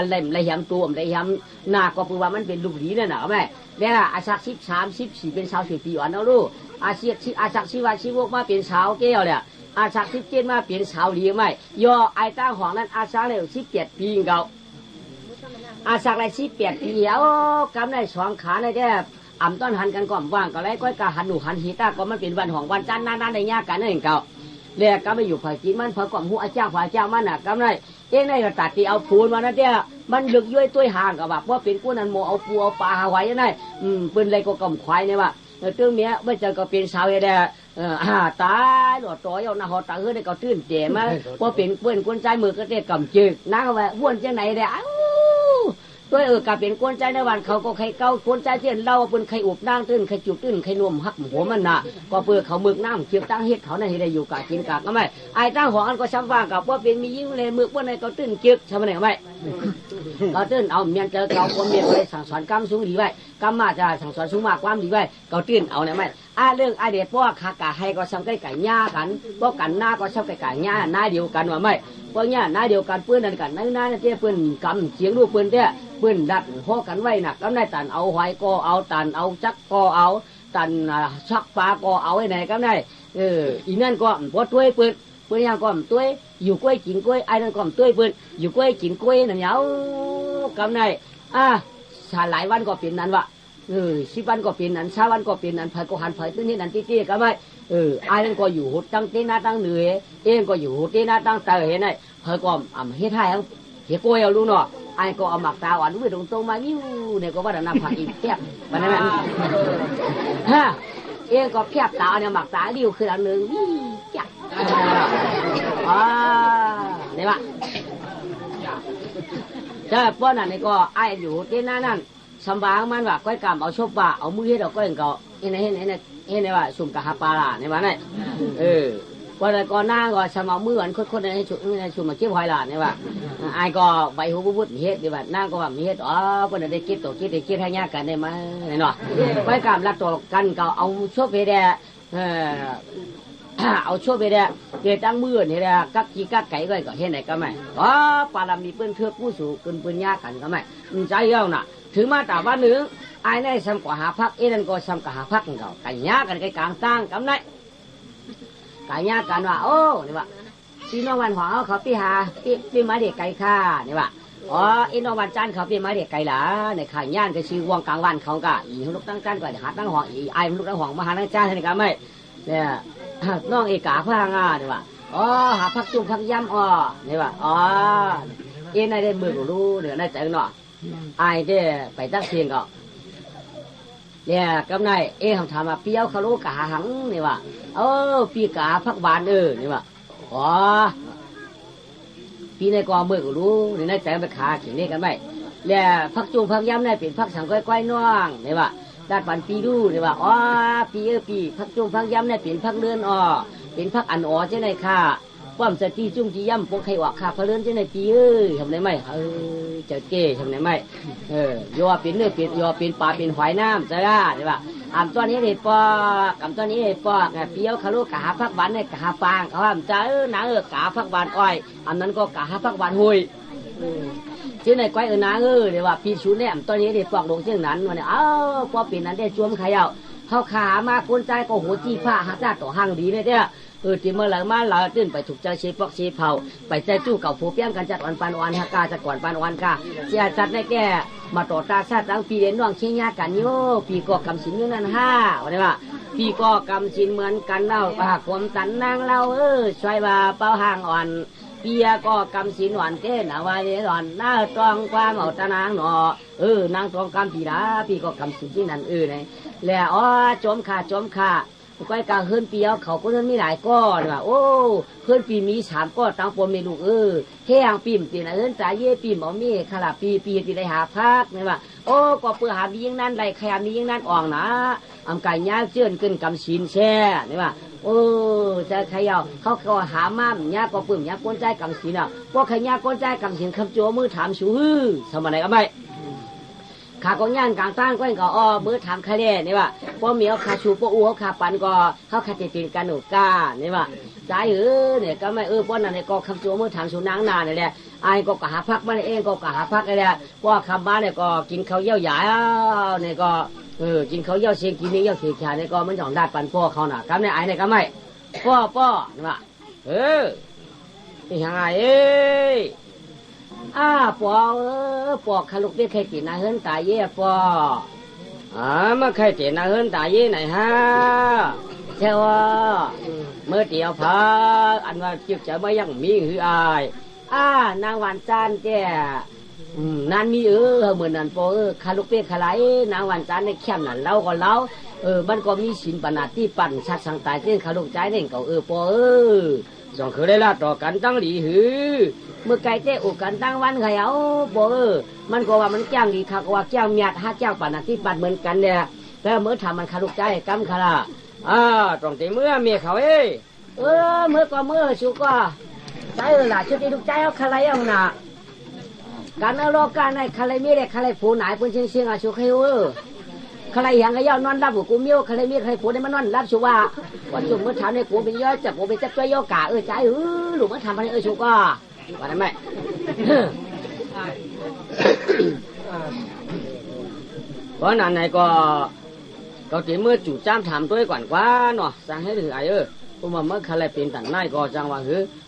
S1: เล่มเลยแหมตัวมันเลยแหมหน้าก็คือว่ามันเป็นลูกดีนั่นน่ะแม่เนี่ยอาสัก13 14เป็น20 ปีอ่อนเอาลูกอาสัก16มาเป็นสาวแก้วเนี่ยอาสัก17มาเป็นสาวเหลียงไหมย่อไอ้ตั้งห้องนั้นอาสักเลย17 ปีเก่าอาสักเลย18 ปีกำในสองขาในแก่อ่ำต้นหันกันก่อนว่างก็เลยก้อยกะหันหนูหันหีตาก็มันเป็นวันของวันจันทร์นานๆในยากกันนั่นเองเก่าเรียกก็ไม่อยู่ฝ่ายจีนมันเผอก่อนหัวอาจ้างฝ่ายเจ้ามันน่ะกำในเองในกระตัดที่เอาปูนมานั่นเด้อมันลึกย้อยตัวห่างกับว่าเป็นกู้นันโมเอาปูเอาปลาไว้ยังไงเป็นอะไรก็กำควายเนี่ยว่าตื้อเมียไม่เจอก็เป็นสาวเด้อตายหลอดต่อยเอาหน้าหอตาเฮือได้ก็ตื่นเจ๋มาพอเป็นเพื่อนคนใจมือก็เตะกำจึกนั่งว่าวนจังไหนเด้อตัวกับเป็นกวนใจในวันเขาก็ใครเก้ากวนใจเที่ยนเล่าเป็นใครอุบนั่งตื้นใครจุบตื้นใครนวมหักหัวมันน่ะก็เพื่อเขามึกน้ำเกี่ยวตั้งเฮ็ดเขาในที่ได้อยู่กะกินกะก็ไม่ไอ้ตั้งหัวอันก็ช้ำว่างกับว่าเป็นมียิ่งเลยมึกว่าในก็ตื้นเกี่ยวใช่ไหมเนี่ยไม่ก็ตื้นเอาเมียนเจอเก่าคนเมียนไปสั่งสอนกำสูงดีไว้กำมาจะสั่งสอนสูงมากความดีไว้ก็ตื้นเอาเนี่ยไม่เรื่องเด็กพวกขากะให้ก็ช้ำใกล้ไก่ย่ากันพวกกันหน้าก็ช้ำใกล้ไก่ย่าหน้าเดียวกันว่าไม่พวกเนี้ยหน้าเดียวกันเพื่อนนั่นกันนั่นนั่นเจ้าเพื่อนกำเสียงลูกเพื่อนเจ้าเพื่อนดัดห่อกันไว้หนักก็ได้ตันเอาหอยก็เอาตันเอาจักก็เอาตันชักปลาก็เอาไว้ไหนก็ได้อีนั่นก็พอตัวเพื่อนยังก็ตัวอยู่กล้วยกินกล้วยไอ้นั่นก็ตัวเพื่อนอยู่กล้วยกินกล้วยนั่นเหนียวก็ได้หลายวันก็เป็นนั้นวะ10 วันก็เป็นนั้น20 วันก็เป็นนั้นเผยก็หันเผยตื้นนี่นั่นตี้ก็ไม่ไอ้นั่นก็อยู่ตั้งเต้นหน้าตั้งเหนื่อยเองก็อยู่เต้นหน้าตั้งเตยเห็นไหมเผยก็เฮ็ดให้เหี้ยกล้วยเอาลูกเนาะไอ้ก็เอาหมักตาหวานด้วยตรงๆมายิ้วเนี่ยก็ว่าแต่น้ำผักอีกแคบวันนั้นเองก็แคบตาเนี่ยหมักตาดิ้วคืออันหนึ่งจักเนี่ยว่ะเจ้าป้อนนั่นนี่ก็ไอ้อยู่ที่นั่นนั่นสบายมันว่าก้อยกำเอาชบว่าเอามือให้เราก้อยก็เห็นว่าสุ่มกะฮาปลาล่ะเนี่ยว่าเนี่ยวันนั้นก็นั่งก็สมามืออันคนในชุ่มมาเก็บหอยหลานเนี่ยว่าไอ้ก็ใบหูบุบเฮ็ดดีว่านั่งก็ว่ามีเฮ็ดคนได้เก็บตัวเก็บได้เก็บให้ยากกันได้ไหมเนาะไว้กำลัดตัวกันก็เอาชบไปแด่เอาชบไปแด่เดี๋ยวตั้งมือเนี่ยกักกี้กักไก่ก็เห็นไหนก็ไม่ปลาดำมีเปิ้นเทือกผู้สูงเปิ้นยากกันก็ไม่ใจเย้าน่ะถึงมาแต่ว่าหนึ่งไอ้ในซ้ำกว่าหาพักเอ็นั่นก็ซ้ำกว่าหาพักกันไก่ยากกันไก่กลางตั้งกำไนไก่ยากกันว่าโอ้นี่ว่าพี่น้องวันหัวเขาพี่มาเด็กไก่ข้านี่ว่าอีน้องวันจันเขาพี่มาเด็กไก่หล่ะในข่ายย่านก็ชื่อวงกลางวันเขาก็อีลูกตั้งจันก็หาตั้งหัวอีไอ้ลูกตั้งหัวมาหาตั้งจันนี่ก็ไม่เนี่ยน้องเอกาพังนี่ว่าหาพักจุ่มพักย่ำนี่ว่าเอ็นได้มือรู้เดี๋ยวได้ใจเนาะไอ้เด้ไปตั้งเสียงก็เนี่ยกำไนทำมาเปี้ยวเขาลูกกะหังนี่ว่าปีกาพักบานนี่ว่าปีในกอมือก็รู้นี่ในใจไปขาขิงนี่กันไหม แล้วพักจูพักย้ำได้เป็นพักสังก้อยๆน้องเนี่ยว่าด้านปันปีดูเนี่ยว่าอ๋อปีพักจูพักย้ำได้เป็นพักเลื่อนอ๋อเป็นพักอันอ๋อใช่ไหมค่ะป้อมสติจุ่มจีย่ำปงไข่ออกค่ะพะเลื่อนใช่ไหมปีทำได้ไหมเจ้าเก้ทำได้ไหมยอเป็นเนื้อเป็นยอเป็นปลาเป็นหอยน้ำจะได้เนี่ยว่าอ่ำตัวนี้เลยปอกอ่ำตัวนี้เลยปอกเปี้ยวคารุกะหาพักหวานเนี่ยกะหาฟางเขาว่าจะหนังกะพักหวานอ้อยอันนั้นก็กะหาพักหวานหุยชื่อในก้อยนางเดี๋ยวว่าปีชูเนี่ยตอนนี้เดี๋ยวปอกลงเช่นนั้นวันนี้พอปีนั้นได้จวมขยาวเขาขามาคนใจก็หัวจีผ้าหาจ้าต่อห้างดีเนี่ยที่เมื่อหลังมาเราตื่นไปถูกใจเชฟปอกเชฟเผาไปใจจู้เก่าผูเปี้ยงกันจัดวันปันวันฮักกาจัดก่อนปันวันกาเสียจัดในแก่มาต่อตาชาติตั้งปีเด่นน้องเชียงยากันโย่ปีก็กำสินอยู่นั่นวันนี้ว่าปีก็กำสินเหมือนกันเล่าปากความตันนางเราช่วยมาเป้าห่างอ่อนเปียก็กำสินหวานเต้นเอาไว้หล่อนหน้าตรองความเอาตานางหนอนางตรองกำปีละปีก็กำสินที่นั่นเนี่ยแล้วจมขาก้อยกาเฮิรนปีเอาเขาก็เฮิรนมีหลายก้อนว่ะโอ้เฮิรนปีมี3ก้อนตั้งปมมีลูกแห้งปีมตีนะเฮิรนจ่ายเย่ปีมเอามีขลาปีตีได้หาพักเนี่ยว่ะโอ้ก็เปื่อหามียิ่งนั่นไรใครมียิ่งนั่นอ่องนะอำไก่ย่างเจื้อนขึ้นกำชินแช่เนี่ยว่ะโอ้จะใครเอาเขาก็หาม้ามย่าก็ปื้มย่าก้นใจกำชินพวกใครย่าก้นใจกำชินคำจัวมือถามชูสมัยไหนก็ไม่ขาก็ย่างกลางต้านก็ยังก็มือถามใครเนี่ยว่าพวกเมียขาชูพวกอ้วขาปันก็เขาขาจะเป็นกันหนูก้าเนี่ยว่าใจเนี่ยก็ไม่พวกนั้นเนี่ยก็คำจัวมือถามชูนางนาเนี่ยแหละไอ้ก็กะหาพักมันเองก็กะหาพักเลยแหละพวกคำบ้านเนี่ยก็กินข้าวเยี่ยวใหญ่เนี่ยก็กินข้าวเยี่ยวเชียงกินนี่เยี่ยวเขียดเนี่ยก็มันหย่อนได้ปันพ่อเขาน่ะครับเนี่ยไอ้เนี่ยก็ไม่พ่อเนี่ยว่ายังไงปอขลุกได้ใครตีนาเฮินตายเย่ปอมาใครตีนาเฮินตายเย่ไหนฮะใช่ว่าเมื่อเดียวพาอันว่าจิบจะไม่ยังมีหืออายนางวันจันแกนั่นมีเหมือนนั่นปอขลุกเป็ดขลายนางวันจันในเข้มนั่นเล่าก็เล่ามันก็มีสินปนาที่ปั่นชัดสังตายเส้นขลุกใจเน่งก็ปอสองคือได้ละต่อกันตั้งหลีหือเมื่อไก่เจ้ากันตั้งวันไงเอาบ่มันก็ว่ามันแจ้งดีค่ะก็ว่าแจ้งเมียด5แจ้งป่านที่ปัดเหมือนกันเนี่ยแล้วเมื่อทำมันขาลูกใจกำขลาตรงที่เมื่อเมียเขาเมื่อก็เมื่อชูก็ใจล่ะชุดที่ลูกใจเอาขลายเอาหนาการเอาโลกการในขลายมีได้ขลายผู้ไหนผู้เชียงชูเขาใครอย่างก็ย่อนอนรับกูเมียวใครมีใครผัวได้มานอนรับชัววันจุ่มเมื่อเช้าเนี่ยกูเป็นย่อยจับกูเป็นจับตัวย่อกะใจหลุมมาทำอะไรชัวก็ว่าได้ไหมเพราะนั้นไหนก็ที่เมื่อจู่จ้ามถามตัวก่อนกว่าเนาะสั่งให้ถึงไอ้กูมาเมื่อใครเป็นตันนายก็จังว่า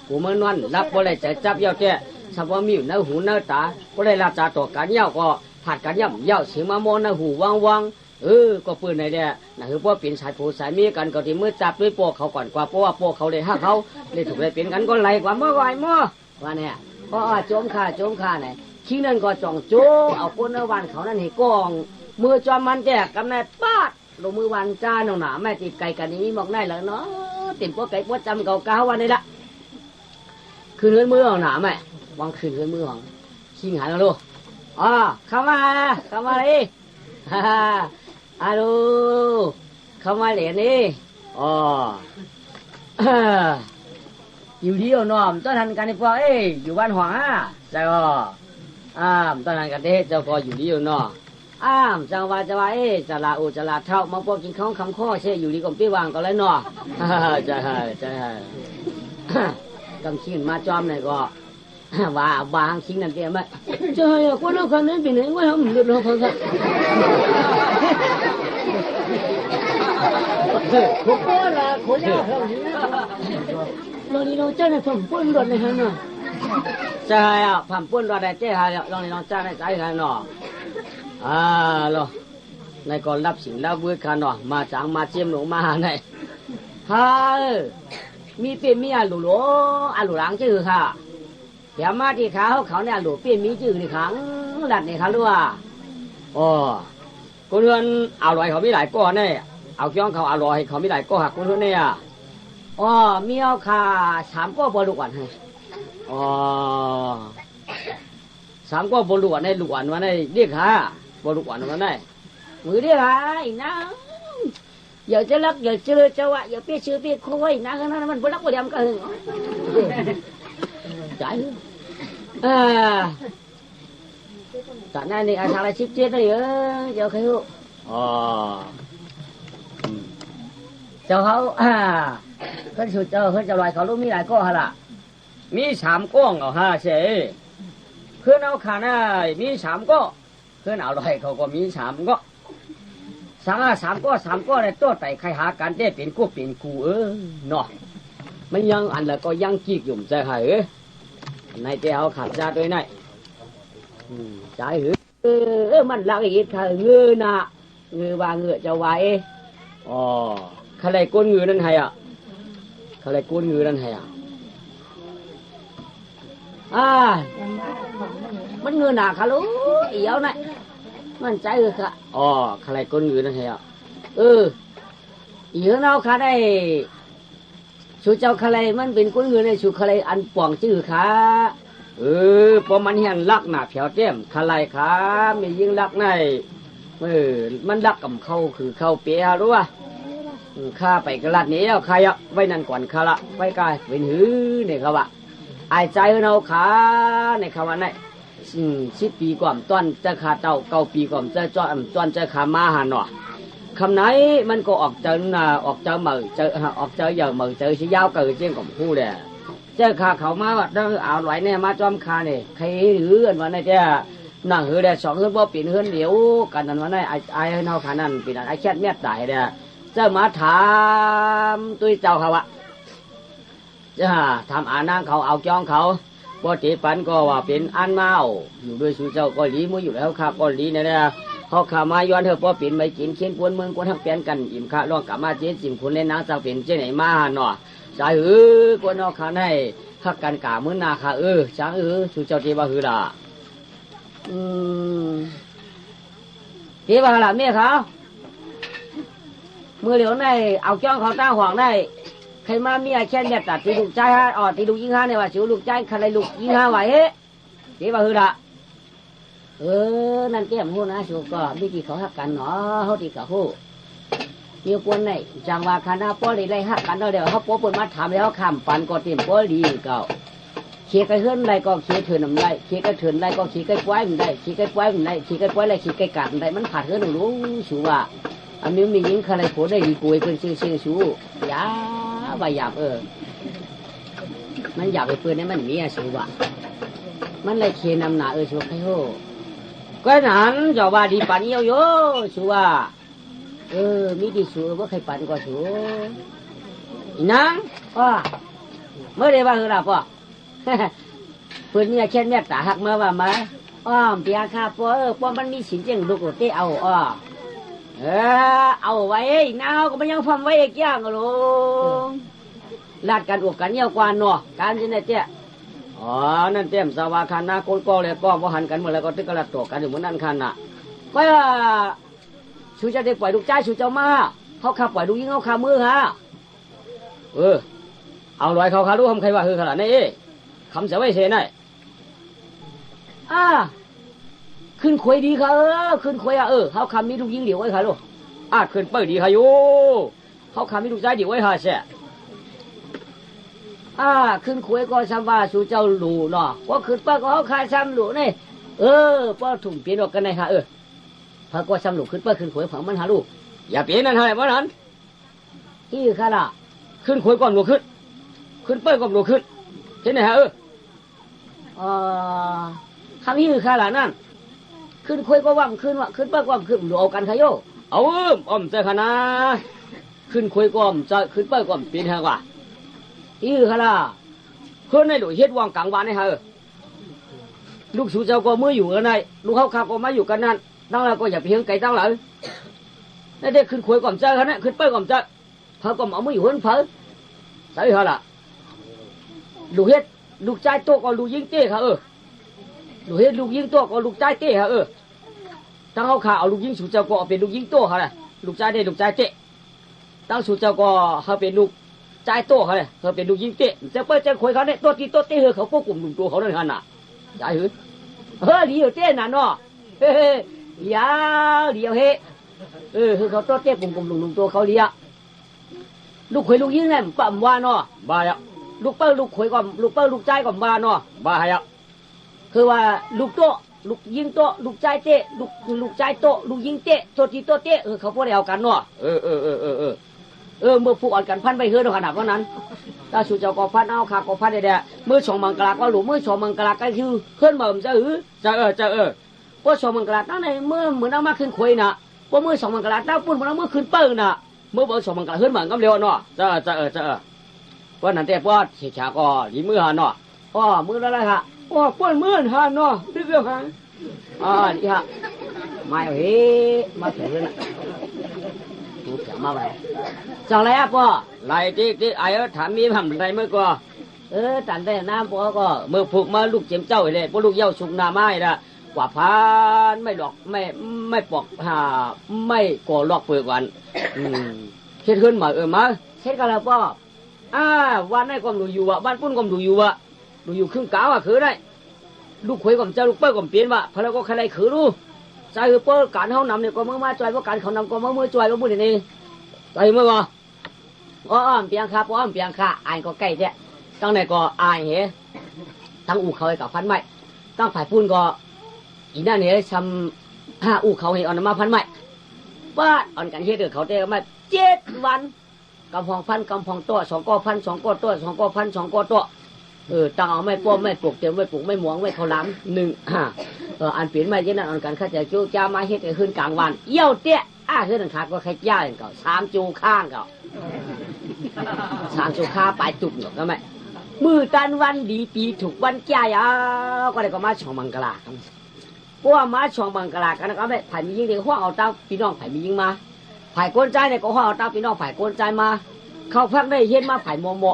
S1: กูเมื่อนอนรับบ่ได้ใจจับย่อแก่สับว่ามีเนื้อหูเนื้อตาบ่ได้รับจากตัวการย่อก็ผัดกันย่ำเสียงมามอนะหูวังก็ปืนในเนี่ยนะคือพวกเป็นสายผู้สายมีกันก็ที่มือจับด้วยพวกเขาก่อนกว่าเพราะว่าพวกเขาเลยห้าเขาเลยถูกเลยเป็นกันก็ไล่กว่าเมื่อไหร่ว่าเนี่ยก็โจมข่าไหนขี้นั่นก็จ่องโจเอาคนในวันเขานั่นให้กองมือจอมมันแจกกำนัดป้าลงมือวันจ้าหนาแม่ติดไก่กันนี้มองได้แล้วเนาะติดพวกไก่พวกจำเก่าวันนี้ละคืนเงินมือหนาแม่วางคืนเงินมือของขี้หายแล้วลูกเข้ามาเลยฮัลโหลเข้ามาเหรียญนี่อยู่ที่เอาหน่อมต้นทันกันนี่พออยู่บ้านหวังใช่ป่ะต้นทันกันเจ้าพออยู่ที่เอาหน่อจังว่าจะลาเท่ามาพวกกินข้าวคำข้อเช่อยู่ดีกว่าพี่วางก็เลยหน่อใช่กำชิ้นมาจอมหน่อยก็ว่าบางชิ้นนั่นเองไหมเจ้าคนเราคนนั้นเป็นไหนว่าเราหลุดเราคนสักผมก็ละคนยากเรานี่เราเจ้าในผมป้นรถในฮันน่ะใช่ผมป้นรถในเจ้าเรานี่เราเจ้าในใจฮันน่ะเราในก่อนรับสิ่งรับเวทกันน่ะมาจังมาเจียมหลงมาไหนมีเป็นมีอาลูหลังชื่อค่ะเดี๋ยวมาที่เขาเนี่ยหลูเป็นมีจืดในขังหลัดในเขาด้วยคนเรือนอร่อยเขาไม่หลายก้อนเนี่ยเอาจ้องเขาอร่อยเขาไม่หลายก้อนหักคนเรือนเนี่ยมีเอาขา3ก้อนบอลูกวันให้ สามก็บหลวนในหลวนมาในเรียกหาบหลวนมาในมือเรียกหาไอ้นางอย่าจะรักอย่าเจอจะวะอย่าเปี้ยชื่อเปี้ยคุยนางนั้นมันบ่รักบ่เดียมกันจ่ายตอนนั้นนี่อาชาละชิบเจ็ดเลยเจ้าใครรู้อ๋อเจ้าเขาเขาสุดเจ้าเขาจะลอยเขาลูกมีหลายก้อฮะล่ะมีสามก้องเอา5เสเพื่อนเอาขาได้มี3ก้อเพื่อนเอาลอยเขาก็มี3ก้อ3ก้อในตัวไต่ใครหากันได้เป็นกู้เป็นกูเนาะมันยังอันละก็ยังจีกยุ่มใจหายในเจ้าขัดยาด้วยนายใจมันลักอีกค่ะเงือน่ะเงือว่าเงือจะไหวอ๋อใครก้นเงือนั่นไงอ่ะใครก้นเงือนั่นไงอ่ะมันเงือหนาค่ะลูกเอียวน่ะมันใจค่ะอ๋อใครก้นเงือนั่นไงอ่ะอีเนาค่ะได้ชูเจ้าใครมันเป็นก้นเงือในชูใครอันป่องจื้อค่ะพอมันเห็นลักหนาเผียวเต็มขลายขาไม่ยิ่งลักในมันลักกับเขาคือเขาเปียรู้ป่ะข้าไปกระลัดนี้แล้วใครอ่ะไว้นั่นก่อนข้าละไว้กายเป็นหื้อเนี่ยเขาว่าไอ้ใจเราขาในเขาว่าใน10 ปีก่อนต้นจะขาเต่า9 ปีก่อนจะจ้อนจะขามาหันหนอคำไหนมันก็ออกเจอออกเจอเหมือเจอออกเจอเหมือเจอชี้ยาวเกิดเจ้าของผู้เด้เจ้าขาเขามาว่าเอาไหลเนี่ยมาจอมคาเนี่ยใครหื้อกันวันนี้เจ้านั่งหื้อได้2 หื้อบ่ปีนหื้อเดียวกันนั้นวันนี้ไอ้เฮาขานั่นปีนั้นไอ้แค่เมียตายเด้เจ้ามาถามตุ้ยเจ้าเขาอะจะทำนางเขาเอาจ้องเขาพอตีปันก็ว่าเป็นอันเมาอยู่ด้วยสู่เจ้าก็หลีมืออยู่แล้วครับก็หลีเนี่ยเขาขามาย้อนเถอะพอเป็นไม่กินเขียนกวนเมืองกวนทั้งเปลี่ยนกันอิ่มข้าล่องกลับมาเจ๊จิมคุณเล่นนางเจ้าเป็นเจ้าไหนมาหน่อสายกวนเอาขาให้ฮักกันกามื้อนาขาช้างสู่เจ้าที่ว่าล่ะที่ว่าล่ะเมียเขามือเหลียวในเอาจ้องเขาตั้งห่วงได้ใครมามีไอ้แค่เนี่ยตัดตีลูกใจฮะตีลูกยิงฮะเนี่ยว่าชิวลูกใจใครลูกยิงฮะไหวที่ว่าล่ะนั่นแก้มหูนะชิวก็ไม่กี่เขาฮักกันเนาะเขาตีกับหูเกี่ยวกันไหนจังว่าคณะป้อลีได้ฮักกันเดี๋ยวเขาป้อปนมาถามแล้วคำปันก็เต็มป้อลีเก่าเขี่ยกันเฮือนไรก็เขี่ยเถื่อนไรเขี่ยกันเถื่อนไรก็เขี่ยกันไว้มันได้เขี่ยกันไว้มันได้เขี่ยกันไว้ไรเขี่ยกันกัดมันได้มันขาดเฮือนหนูรู้ชิวว่าอันนี้มียิงใครผลได้ดีกุยเป็นชื่อชูยาใบหยาบมันหยาบไปเปืนนี่มันมีอะชูว่ามันเลยเคียนำหนาชูใครโหก็นั้นจะว่าดีปันเยอะชูว่ามีดีชูว่าใครปันก็ชูนังเมื่อไรว่าคือเราป่ะเพื่อนเนี่ยเช่นเนี่ยตาหักเมื่อว่ามาเปียข้าป่ะมันมีสินเจงลูกเตะเอาเอาไว้น้าก็มันยังฟังไว้อีกอย่างลุงลาดกันอวกกันเยี่ยวกว่าเนาะการที่ไหนเจ้านั่นเต็มสวาคันนะโกนก็เลยก็พอหันกันเมื่อไรก็ตึกกระตัวกันอยู่เหมือนนั่นคันน่ะก็ชูจะได้ปล่อยลูกใจชูเจ้ามาเขาขับปล่อยลูกยิงเขาขามือฮะเอาลอยเขาขาลูกทำใครว่าคือขนาดนี้คำเสียไว้เสียหน่อยขึ้นคุยดีค่ะขึ้นคุยเขาคำมีลูกยิงเดี่ยวไว้ค่ะลูกขึ้นเปิดดีค่ะโยเขาคำมีลูกใจเดี่ยวไว้ค่ะเสียขึ้นคุยก็ซ้ำว่าสู่เจ้าหลูเนาะว่าขึ้นเปิดก็เขาคาซ้ำหลูนี่ป้อถุงเปลี่ยนออกกันไหนค่ะพระก็ซ้ำหลูขึ้นเปิดขึ้นคุยผังมันหาลูกอย่าเปลี่ยนนั่นเท่าไหร่เพราะนั้นที่ค่ะล่ะขึ้นคุยก่อนหลูขึ้นเปิดก่อนหลูขึ้นเห็นไหมฮะคำนี้คือค่ะล่ะนั่นขึ้นคุยก็ว่างขึ้นว่าขึ้นเปิ้ลก็ว่างขึ้นดูเอากันขยโยเอาใจขนาขึ้นคุยก็จะขึ้นเปิ้ลก็ปีนแหงว่าอีขนาขึ้นในหลุยเฮ็ดวางกลางวันนี่ฮะลูกสูเจ้าก็มืออยู่กันไหนลูกเขาขับก็มาอยู่กันนั่นตั้งแล้วก็อย่าเพียงไก่ตั้งเลยนั่นเด็กขึ้นคุยก่อนใจขนาขึ้นเปิ้ลก่อนใจเขาก็เอามืออยู่คนเผลอใช่เหรอล่ะลูกเฮ็ดลูกใจโตก็ลูกยิงเต้ค่ะลูกเฮ็ดลูกยิงตัวก็ลูกใจเต้ฮะตั้งเขาขาเอาลูกยิงสู่เจ้าก็เป็นลูกยิงตัวเขาเลยลูกใจได้ลูกใจเต้ตั้งสู่เจ้าก็เขาเป็นลูกใจตัวเขาเลยเขาเป็นลูกยิงเต้จะเปิดจะคุยเขาเนี่ยตัวตีตัวเต้เขาพวกกลุ่มหนุ่มตัวเขาเนี่ยขนาดใจหื้อ เหลียวเต้น่ะเนาะเฮ้เหลียวเฮ้คือเขาโตเต้ปุ่มลุงตัวเขาเลียลูกขวยลูกยิงเนี่ยปั๊มว่าเนาะบ้าอะลูกเปิ้ลลูกขวยก่อนลูกเปิ้ลลูกใจก่อนบ้าเนาะบ้าอะคือว่าลูกโตลูกยิงโตลูกใจเตะลูกใจโตลูกยิงเตะโตทีโตเตะเขาพวกเดียวกันเนาะเมื่อผูกอ่อนกันพันไปเฮือขนาดว่านั้นถ้าสู่เจ้าก็พันเอาขาก็พันได้เมื่อสองมังกรก็หลุมเมื่อสองมังกรก็คือเพื่อนเหมือนจะเพราะสองมังกรตั้งในเมื่อเหมือนเอามาขึ้นขวยน่ะเพราะเมื่อสองมังกรตั้งปุ่นเหมือนเอามาขึ้นเปิ้ลน่ะเมื่อเบอร์สองมังกรเฮือนเหมือนกับเร็วเนาะเพราะนั่นแต่เพราะเสียฉาก็ดีมือหันเนาะมืออะไรฮะป้นมือหันเนาะเรื่องฮะนี่ฮะมาเฮ้มาถึงแล้วนะถูกมาไปจังไรอ่ะพ่อไรที่ไอ้ถามมีทำไรเมื่อก่อตันได้น้ำพ่อก็เมื่อผูกมาลูกเจียมเจ้าเลยพวกลูกเย้าชุกนาไม้ละกว่าพานไม่หลอกไม่ปอกไม่ก่อลอกเปลือกวันเช็ดขึ้นมามาเช็ดกันแล้วพ่อวันนี้ก็ดูอยู่อ่ะบ้านปุ้นก็ดูอยู่อ่ะดูอยู่ครึ่งกาวอ่ะคือได้ลูกขวยกับเจ้าลูกเปิ้ลกับเปลี่ยนว่ะพอแล้วก็ใครไรคือรู้ใจคือเปิ้ลการเขานำเนี่ยก็เมื่อมาจอยเพราะการเขานำก็เมื่อจอยว่าบุญนี่ใจเมื่อวะเปียงค่ะเปียงค่ะอ่านก็ใกล้แท้ตั้งไหนก็อ่านเหรตั้งอู่เขาให้กับพันไม้ตั้งฝ่ายปุ้นก็อีนั่นเนี่ยทำอู่เขาให้อ่อนมาพันไม้ว่าอ่อนกันเฮ็ดเดือดเขาเตะมา7 วันกำพองพันกำพองตัว2 ก้อพัน2 ก้อตัว2 ก้อพัน2 ก้อตัวตั้งเอาไม่ป้อมไม่ปลูกเต็มไม่ปลูกไม่หมวงไม่เขาล้ำ1อันเปลี่ยนไม่เยอะนั่นอ่อนกันข้าจะจูจ้ามาเฮ็ดให้ขึ้นกลางวันเยี่ยวเตะขึ้นขาก็ใครย่าอย่างเก่า3 จูข้างเก่า3 จูข้าปลายจุกเนาะก็ไม่มือตันวันดีปีถูกวันแก่ก็ได้ก็มาช่องมังกรครับเพราะว่ามาช่องมังกรกันก็ไม่ไผ่มียิงเด็กห้องเอาเต้าพี่น้องไผ่มียิงมาไผ่ก้นใจเนี่ยก็ห้องเอาเต้าพี่น้องไผ่ก้นใจมาเข้าพักได้เฮ็ดมาไผ่โมโม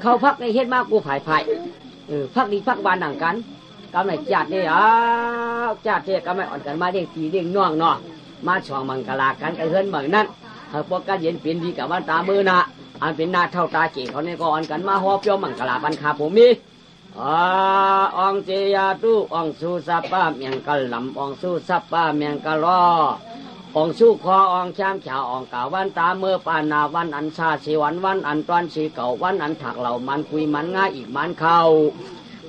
S1: เข้าพักได้เฮ็ดมากูไผ่พักดีพักบานหนังกันก็ไม่จัดเนี่ยจัดเนี่ยก็ไม่อ่อนกันมาเด็กตีเด็กน้องเนาะมาช่องมังกรกันกันเฮือนเหมือนนั้นพวกกันเย็นเปลี่ยนดีกับวันตามือนะอันเป็นหน้าเท่าตาเก๋เขาเนี่ยก็อ่อนกันมาหอบเปียวมังกรปันคาผมมีองเจียตุองสุสัปปะเมียงกะลำองสุสัปปะเมียงกะลอองสุคอองช้างเฉาองกาวันตาเมื่อปานาวันอันชาสีวันอันตอนสีเก่าวันอันถักเหล่ามันคุยมันง่ายอีกมันเข้า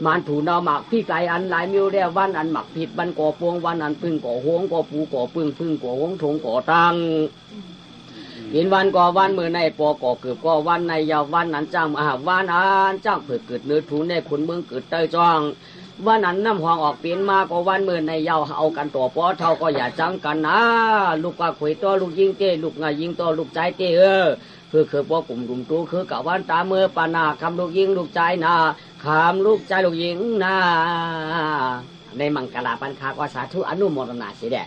S1: มันถูนเอาหมักพี่ไก่อันหลายมิวเรียวันอันหมักผิดบันก่อพวงวันอันพึ่งก่อหวงก่อปูก่อพึ่งก่อหวงถงก่อตังเห็นวันก่อวันมือในปอก่อเกือบก่อวันในยาววันนั้นจ้างวันอันจ้างเผือกเกิดเนื้อถูในขุนเมืองเกิดเตยจ้องวันนั้นน้ำหองออกเปลี่ยนมาก็วันมือในยาวเอากันตัวปอเท่าก็อย่าจังกันนะลูกก็ขุยตัวลูกยิงเต้ลูกงายิงตัวลูกใจเต้คือปอกลุ่มตัวคือกับวันตาเมื่อปานาคำลูกยิงลูกใจนะคำลูกใจลูกยิงนะในมังกรปันคาก็สาธุอนุโมทนาสิเด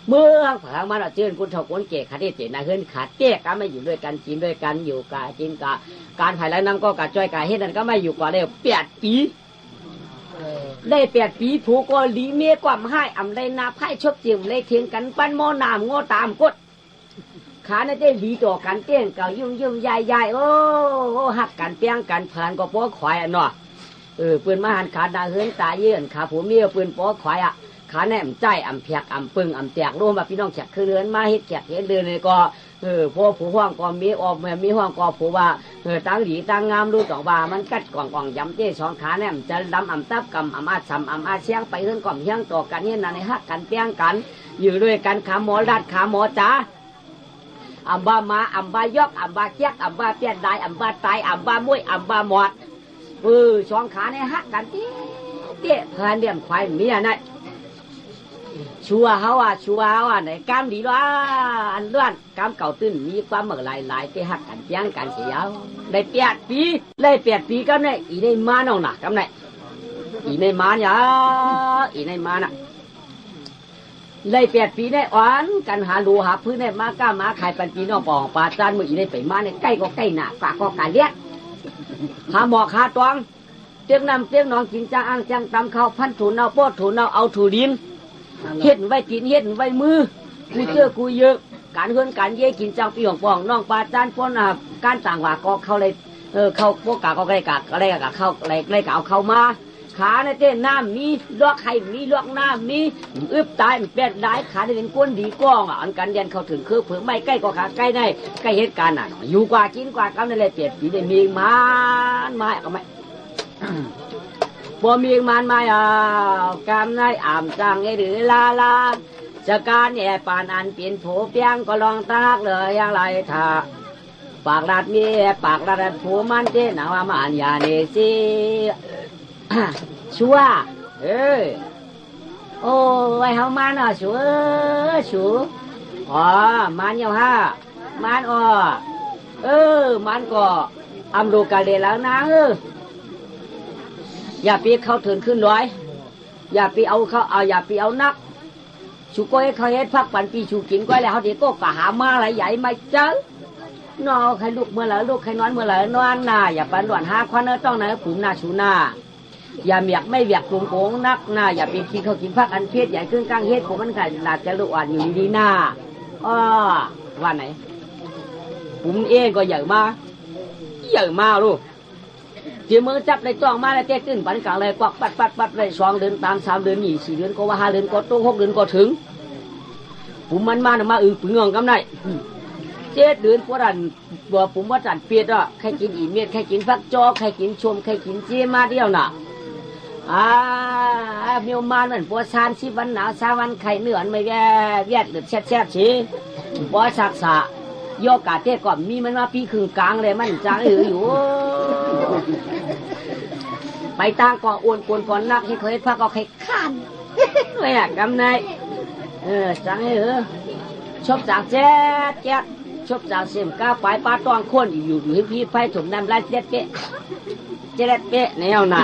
S1: เมื่อผังมาเจือนคุณเท่าคนเก๋ขาดเจนะเฮือนขาดเจ๊ก็ไม่อยู่ด้วยกันกินด้วยกันอยู่กะกินกะการภายหลังนั้นก็กะจ้อยกะเฮ็ดนั่นก็ไม่อยู่กว่าได้8 ปีได้8 ปีผูกก็ลีเมียความให้อำได้นาไพ่ชบเจียมเลยเทียงกันปั้นหม้อน้ำงอตามกดขาในเต้ดีต่อกันเตี้ยงเก่ายุ่มใหญ่โอ้หักกันเตี้ยงกันผ่านก็ป้อควายเนาะปืนมาหันขาดาเฮือนตาเยื่อนขาผัวเมียปืนป้อควายขาแหนมใจอ่ำเพียกอ่ำปึงอ่ำแตกร่วมแบบพี่น้องแขกคือเรือนมาเฮ็ดแขกเฮ็ดเรือนเลยก็พอผู้ห้องก็มีออกมีห้องก็ผู้ว่าตั้งดีตั้งงามรู้ต่อว่ามันกัดกล่องย้ำเจ้2 ขาแหนมจะดำอ่ำตับกำอ่ำอาช้ำอ่ำอาเชียงไปเฮือนก่อมเฮียงต่อกันเนี่ยนั่นในฮักกันเตี้ยงกันอยู่ด้วยกันขาหมอรัดขาหมอจ๋าอัมบามาอัมบายอกอัมบาเกียกอัมบาเปียนได้อัมบาตายอัมบามวยอัมบาหมด2 ขาเนี่ยฮักกันเตี้ยเพลินเดี่ยมควายเมียนั่นชัวเขาไหนกามดีว่าอันล้วนกามเก่าตื้นมีความเหมือนหลายที่หักกันเพียงกันเสียได้8 ปีได้8 ปีกันเนี่ยอีในมาเนาะนะกันเนี่ยอีในมาเนี่ยอีในมาน่ะได้8 ปีได้อ่อนกันหาดูหาพื้นได้มาก้ามาขายปันปีนอกปองปลาจานมืออีในไปมาเนี่ยใกล้ก็ใกล้หนาฝากก็การเลี้ยงหาหมอกหาตวงเตียงน้ำเตียงนองกินจังอ่างจังตำข้าวพันถูนเอาโป๊ดถูนเอาถูดินเฮ็ดไว้กินเฮ็ดไว้มือกูเจอกูเยอะการเฮือนการเย่กินจังปีของปองน้องปลาจานป้นการต่างว่าก็เข้าเลยเข้าพวกกะก็ได้กะเข้าอะไรกะเอาเข้ามา ขาในเต้นน้ำมีลอกไข่มีลอกน้ำมีอึบตายเป็ดได้ขาได้เป็นก้นดีก้องอันกันยันเขาถึงคือเผือไม่ใกล้ก็ขาใกล้ได้ใกล้เหตุการณ์น่ะอยู่กว่ากินกว่ากำนั่นเลยเปลี่ยนปีได้มีมันมาก็ไม่พอมีมันมากำในอ่ำจังหรือลาจะการแย่ปานอันเปลี่ยนโผเปียงก็ลองตักเลยอย่างไรถ้าปากรัดมีปากรัดผูมันเจนว่ามันยาเนซีชัวโอ้ไว้เฮามันอ่ะชัวอ๋อมันยาวฮะมันมันก็อำดูกาเลแล้วนะอย่าปีเขาถึงขึ้นร้อยอย่าปีเอาเขาอย่าปีเอานักชูก้อยเขาเฮ็ดพักปันปีชูกินก้อยแล้วเขาเด็กก็กะหามาอะไรใหญ่ไม่เจอนอใครลูกเมื่อไหร่ลูกใครนอนเมื่อไหร่นอนน่ะอย่าปันด่วนหาควันเนื้อต้องนะผมหน้าชูหน้าอย่าเมียกไม่เวียกกลุ่มโกงนักน่ะอย่าเป็นขี้เขากินพักอันเพศใหญ่ขึ้นกลางเฮ็ดผมมันขนาดจะลูกอ่อนอยู่ดีหน้าว่าไหนผมเองก็ใหญ่มาลูกเจี๋ยมือจับในจ้องมาแล้วเจ๊ขึ้นปันกลางเลยกวักปัดเลย2 เดือนตาม3 เดือน4 เดือนก็ว่า5 เดือนก็โต6 เดือนก็ถึงผมมันมาปึงงองกำไร7 เดือนพวกนั้นบัวผมว่าจันเปียดใครกินอีเม็ดใครกินฟักจอใครกินชมใครกินเจี๋ยมาเดียวน่ะมีมันเหมือนพวกชานชีวันหนาว3 วันไข่เนื้อไม่แย่หรือแช่ชีพวกศักษะโยกาเต้ก่อนมีมันมาปีครึ่งกลางเลยมันจังอยู่ไปตั้งก่ออ้วนกวนก่อนนักให้เคยพักก็ให้ขันไม่อยากกำในจังชอบจากแจ๊ดชอบจากเสียมก้าวไปป้าต้องคนอยู่ให้พี่ไฟถมน้ำลายเจ๊ดเป๊ะแนวน่ะ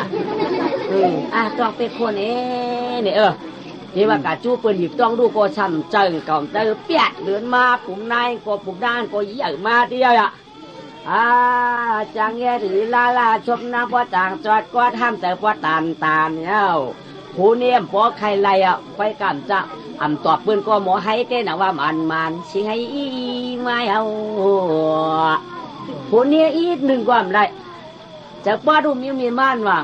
S1: ต้องเป็นคนเนี่ยที่ว่ากาจู้เปิดหยิบต้องดูก็ช้ำเจิงก่อนเจอเปียดเดินมาปุ่มนายก็ปุ่มด้านก็ใหญ่มาเดียวจังแย่หรือลาชมน้ำพอต่างจอดก็ทำแต่พอตานเนี่ยผู้เนี่ยพอใครไรไปกันจะตอบเพื่อนก็หมอให้เต้นว่ามันสิให้ไม่เอาผู้เนี่ยอีก1 ความไรจะป้าดูมีมันว่า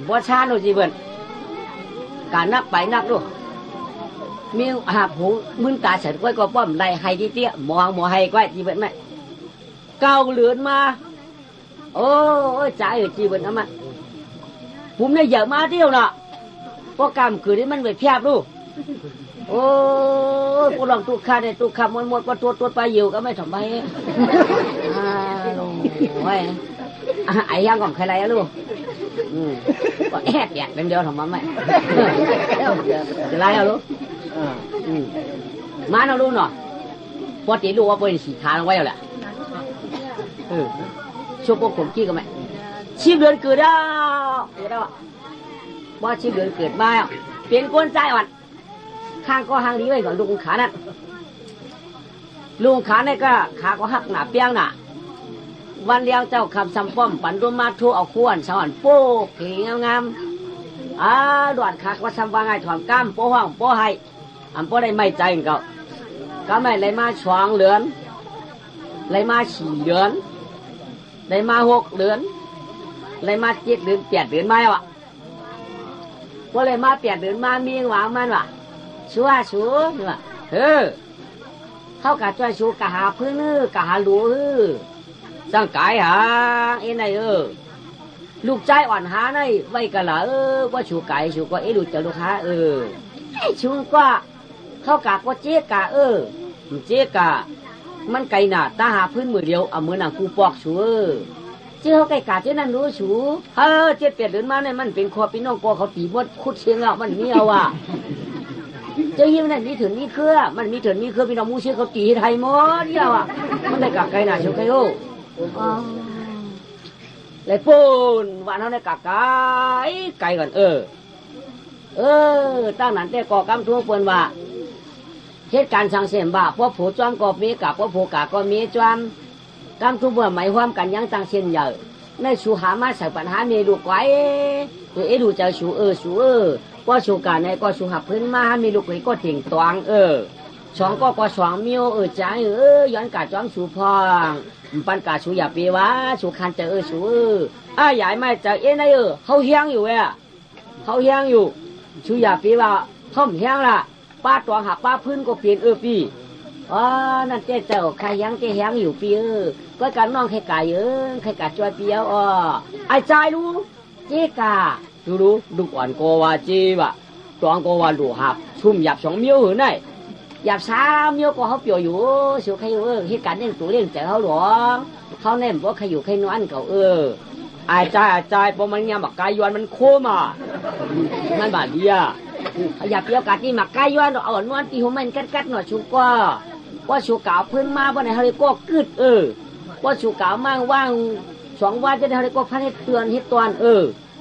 S1: บ่ชาโนจีเบิร์นการนักไปนักดูมีหาผู้มึงตาเสร็จไว้ก็ป้อมไรให้ที่เตี้ยหมอให้ไว้จีเบิร์นไหมเก่าเหลือนมาโอ้จ่ายจีเบิร์นเอามาผมเนี่ยเยอะมาเที่ยวน่ะพวกกรรมคือที่มันไปเพียบดูโอ้พวกลองตุกขาเนี่ยตุกขามหมดก็ตัวไปอยู่ก็ไม่ทำไมโอ้ยไอ้ยังก่อนใครไรลูกก็แอบอยากเป็นเดียวทำมาไหมจะไล่เอาลูกมาเอาลูกหน่อยพอตีลูกว่าเป็นสีขาลงไว้แล้วช่วงพวกผมขี้กันไหมชีพเดือนเกิดแล้วว่าชีพเดือนเกิดมาเปลี่ยนก้นใจอ่อนข้างก็ห่างดีไว้ก่อนลุงขานั่นลุงขาเนี่ยก็ขาก็หักหนาเปียงน่ะวันเลี้ยงเจ้าคำซ้ำป้อมปั่นรวมมาทั่วเอาขวนสวรรค์โป๊กเก่งงามดวดขาว่าซ้ำว่าไงถอนก้ามโป๊ห้องโป๊ให้โป๊ได้ไม่ใจก็ไม่เลยมาช่วงเหลือนเลยมา4 เดือนเลยมา6 เดือนเลยมา7 เดือน8 เดือนไม่ว่าเลยมา8 เดือนมามีหวังมันว่ะชัวว่ะเขากะช่วยชูกะหาพื้นกะหาหลูสังกายหาไหนลูกใจอ่อนหาไหนไว้กันละว่าชูไก่ชูก็ดูเจอลูกค้าชูก็เขากะก็เจ๊กะเจ๊กะมันไก่หนาตาหาพื้นมือเดียวมือหนังกูปอกชูเจ้าไก่กะเจ้านั่นรู้ชู7 8 เดือนมาเนี่ยมันเป็นคอพี่น้องกอเขาตีบดคุดเชียงแล้วมันมีเอาเจ้ายิ้มนั่นมีถึงมีเครือมันมีถึงมีเครือพี่น้องมูเชื่อเขาตีไทยหมดเดียวมันได้กะไก่หนาชูไก่เลยปูนวันเขาได้กะไก่ก่อนตั้งนั้นแต่ก่อกำทั่วเปิ้นว่าเหตุการณ์สังเสมบ่าเพราะผู้จ้อมก็มีกับเพราะผู้กะก็มีจ้อมกำทั่วเมื่อหมายความกันยังตั้งเช่นใหญ่ในชูหามาใส่ปัญหาเมดูไว้ตัวดูจะชูว่าชูการในก็ชูหับพื้นมามีลูกก็เถียงตวงช่องก็ช่องมิวจ้าย้อนกะจ้อมชูพองปันกะชูอย่าปีวะชูคันเจอชูใหญ่ไม่เจอไหนเขาเฮียงอยู่ เขาแห้งอยู่ชูอย่าปีว่าท่อมแห้งละป้าตัวหักป้าพื้นก็เปลี่ยนปีนั่นเจ๊เจ้าใครแห้งเจ๊แห้งอยู่ปีก็การน้องใครกายใครกาจอยเปียวไอ้ใจรู้เจ๊กาดูดูก่อนก็ว่าเจ๊ว่ะตัวก็ว่าดูหักชุ่มหยับสองเมียวหือไงหยับสามเมียวก็เขาเปียวอยู่สิวใครเหตุการณ์เรื่องตัวเรื่องแต่เขาหลวงเขาแน่บอกใครอยู่ใครนอนเขาไอ้ใจพอมันเงี้ยบักกายย้อนมันโค้มามันบาดเดียอย่าเปียวกัดที่หมักกายย้อนเอานวลตีหัวมันกัดหน่อยชุกว่าชูกาวพื้นมาบ่ในเขาเลยก็กึดว่าชูกาวมั่งว่าง2 วันจะได้เขาเลยก็พันให้เตือนให้ตอน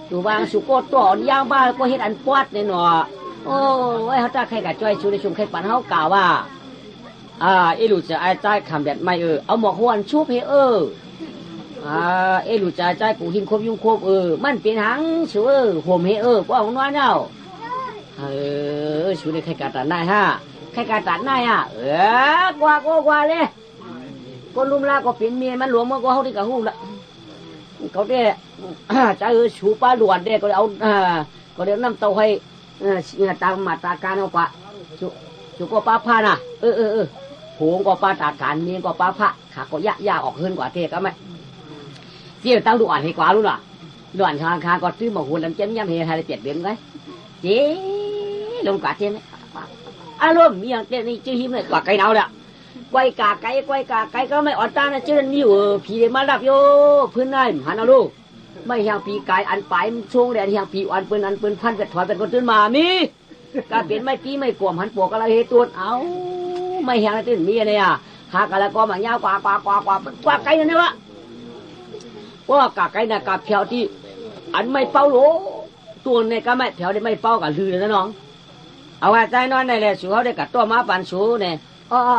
S1: ดูวางชูก็ต่อยางบ้าก็เฮ็ดอันปวดในหนอโอ้ยเขาจะใครกับจ้อยชูในชุมใครปั่นเขากล่าวว่าเอลูจะไอ้ใจคำเด็ดไม่เอาหมอกหวนชุบให้เอลูจะใจกูหินคบยุ่งคบมันเป็นหังชูห่มให้ว่าของน้อยเนาชูในใครกัดตัดได้ฮะใครกัดตัดได้กว่าเลยคนลุมลาก็เป็นเมียมันหลวมมันก็เขาที่กระหูละเขาเด้ใจชูปลาหลวนเด้ก็เอาก็เดี๋ยวน้ำเต้าให้ตามมาตาการเอากว่าชูก็ปลาผ้าน่ะโหงก็ปลาตาการเมียก็ปลาผ้าขาก็ยะออกขึ้นกว่าเทก็ไหมเสี่ยตั้งดูอ่านให้กว่ารู้ล่ะดูอ่านคาก็ซื้อมาหุ่นลำเจ้มย่ำเฮให้เปลี่ยนเบี้ยไงเจ๊ลงกว่าเจ๊ไหมอารมณ์มีอย่างเจ๊นี่ชื่อหิมเลยกว่าไก่เน่าเด้อไก่กาไก่ก็ไม่อ่อนตานะเจ๊นี่อยู่ผีมาดับโยพื้นได้หันเอาลูกไม่เฮียงผีไก่อันปลายช่วงแดดเฮียงผีอันปืนพันเป็ดถอยเป็ดคนตื่นมามีการเปลี่ยนไม่ตีไม่กลวมหันปวกอะไรเหตุตัวเอาไม่เฮียงอะไรตื่นมีอะไรหากอะไรก็มันยาวกว่าไก่นั่นวะว่ากาไก่น่ะกาเพียวที่อันไม่เป้าโหลตัวเนี่ยก็ไม่เพียวได้ไม่เป้ากับลือนะน้องเอาใจนอนในเลยสูเขาได้กัดตัวมาปันสูเนี่ย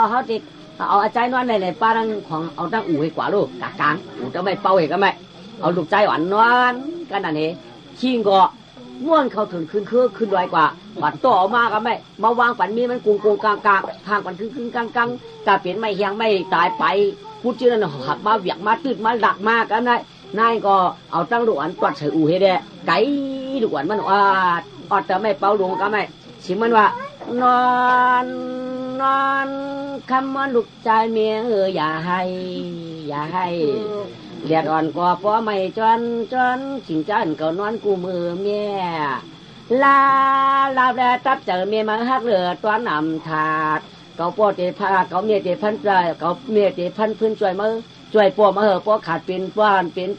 S1: เขาติดเอาใจนอนในป้าดังของเอาตั้งอู่ให้กว่าลูกกากลางอู่จะไม่เป้าเองก็ไม่เอาลูกใจอ่อนนอนกันนั่นเองชิงก็ม้วนเขาถึงขึ้นไวกว่าปัดต่อมาก็ไม่มาวางปันมีมันกงกลางทางปันขึ้นกลางกาเปลี่ยนไม่เฮียงไม่ตายไปพูดชื่อนั่นหักมาเวียกมาตืดมาดักมากันได้นายก็เอาตั้งลูกอันตัดใส่อู่ให้ได้ไก่ลูกอันมันอดแต่ไม่เป้าลงก็ไม่ชิมันว่านอนคำว่าลูกใจเมียอย่าให้เลียดอ่อนก็พอไม่จนสิงจันก็นอนกูมือเมียลาแดดตับเจอเมียมาฮักเหลือตัวน้ำถาดเขาปอเจพาเขาเมียเจพันใจเขาเมียเจพันพื้นช่วยมือช่วยปอมาปอขาดเป็นตั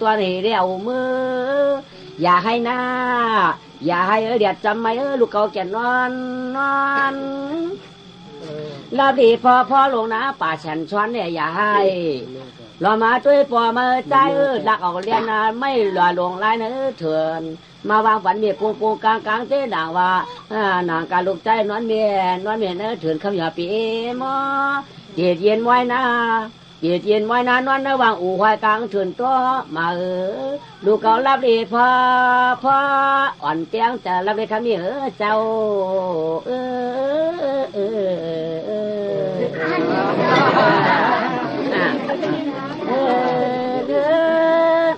S1: วนี่เดียวมืออย่าให้หน้าอย่าให้เดียดจำไม่ลูกเขาแก่นอนลาดีพอลงนะป่าฉันช้อนเนี่ยอย่าให้เรามาช่วยปอมาใจดักออกเรียนไม่หล่อลงไรเนื้อเถื่อนมาวางฝันเมียกงกลางเต้ด่างว่านางการลูกใจนอนเมียเนื้อเถื่อนคำหยาปีมอเย็นไว้นะเย็นไว้นานวันระหว่างอู่ควายกลางเถื่อนตัวมาลูกเขารับดีพออ่อนเตียงจะรับดีคำนี้เจ้า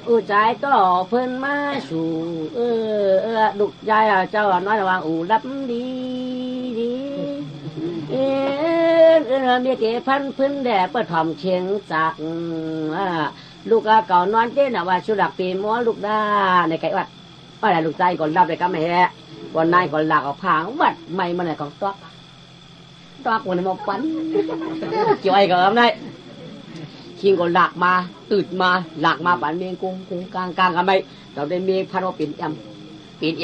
S1: อู่ใจต่อเพิ่นมาสู่ดุกใจเจ้าน้อยระหว่างอู่รับดีเมียเจพันพื้นแดดเปิดถ่อมเชียงจักลูกเก่านอนเต้นว่าชุดักปีม้วนลูกได้ในไก่วัดว่าแต่ลูกใจก่อนรับเลยก็ไม่แห่ก่อนนายก่อนหลักเอาผางวัดไม่มาไหนของต๊อกวันนี้มาฟันเกี่ยวไอ้กับอะไรชิงก่อนหลักมาตื่นมาหลักมาปั่นเมียงกุ้งกลางกันไม่เราได้เมียพันว่าปิดย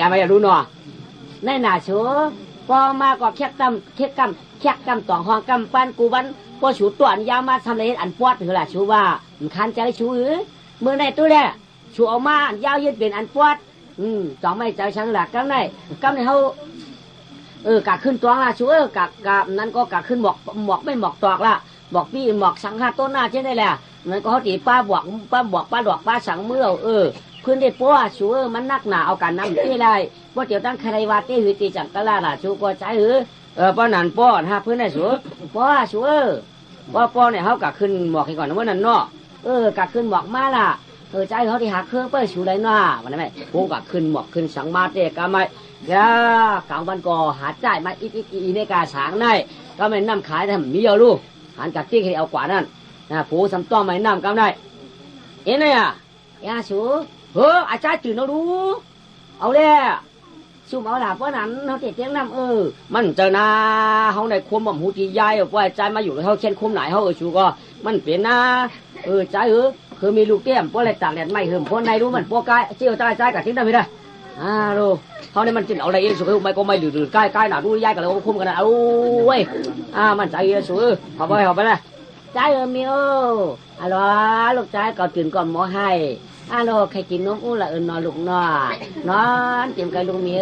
S1: ำไม่รู้เนาะในหน้าชัวพอมาก็แคกกำต่องห้องกำปั้นกูวันพอชูตัวอันยาวมาทำอะไรอันปวดถือละชูว่ามันคันใจชูเมื่อในตัวแรกชูออกมาอันยาวยืดเป็นอันปวดจองไม่ใจช่างหลักกำในเขากะขึ้นตัวละชูกะนั้นก็กะขึ้นหมอกไม่หมอกตอกละบอกพี่หมอกสังหาต้นหน้าเช่นได้แหละมันก็เขาตีป้าบอกป้าดอกป้าสังเมื่อพื้นได้ป้าชูมันนักหนาเอาการนำที่ได้ป้าเดี๋ยวตั้งใครวาตีหือตีจังกะลาล่ะชูก็ใช้ป้านันป้อฮะพื้นได้ชูป้าเนี่ยเขากะขึ้นหมอกให้ก่อนนะว่านั่นเนาะกะขึ้นหมอกมาล่ะใจเขาที่หาเครื่องเปิ้ลชูไรเนาะวันนั้นไหมพวกกะขึ้นหมอกขึ้นสังมาเตะกะไม่ ย่ากลางวันก็หาจ่ายมาอีในกาสางได้ก็ไม่นำขายทำมีเยอะลูกหันกับที่ให้เอากว่านั่นนะผู้สำต้องไม่นำก็ได้เอ็นเนี่ยยาสูอาจารย์จืดเราดูเอาเลยซุ่มเอาหลับว่านั้นเขาเตียงน้ำมันเจอนาเขาในคุมบ่มหูจีใหญ่ว่าใจมาอยู่เขาเช่นคุมไหนเขาชูก็มันเปลี่ยนนะใจคือมีลูกแก้มพวกอะไรต่างแดดไม่เหิมคนในรู้มันพวกกายเชี่ยวใจกับทิ้งได้ไม่ได้ดูเขาเนี่ยมันจินเอาอะไรเองสุดไม่ก็ไม่ดื้อใกล้หนาดูใหญ่กับเราคุมกันนะเอาเว้ยมันใจเยอะสุดเอาไปเลยใจมีฮัลโหลลูกใจก่อนตื่นก่อนหมอให้ฮัลโหลใครกินนมอู้ละนอนลูกนอนจิ้มไก่ลูกมี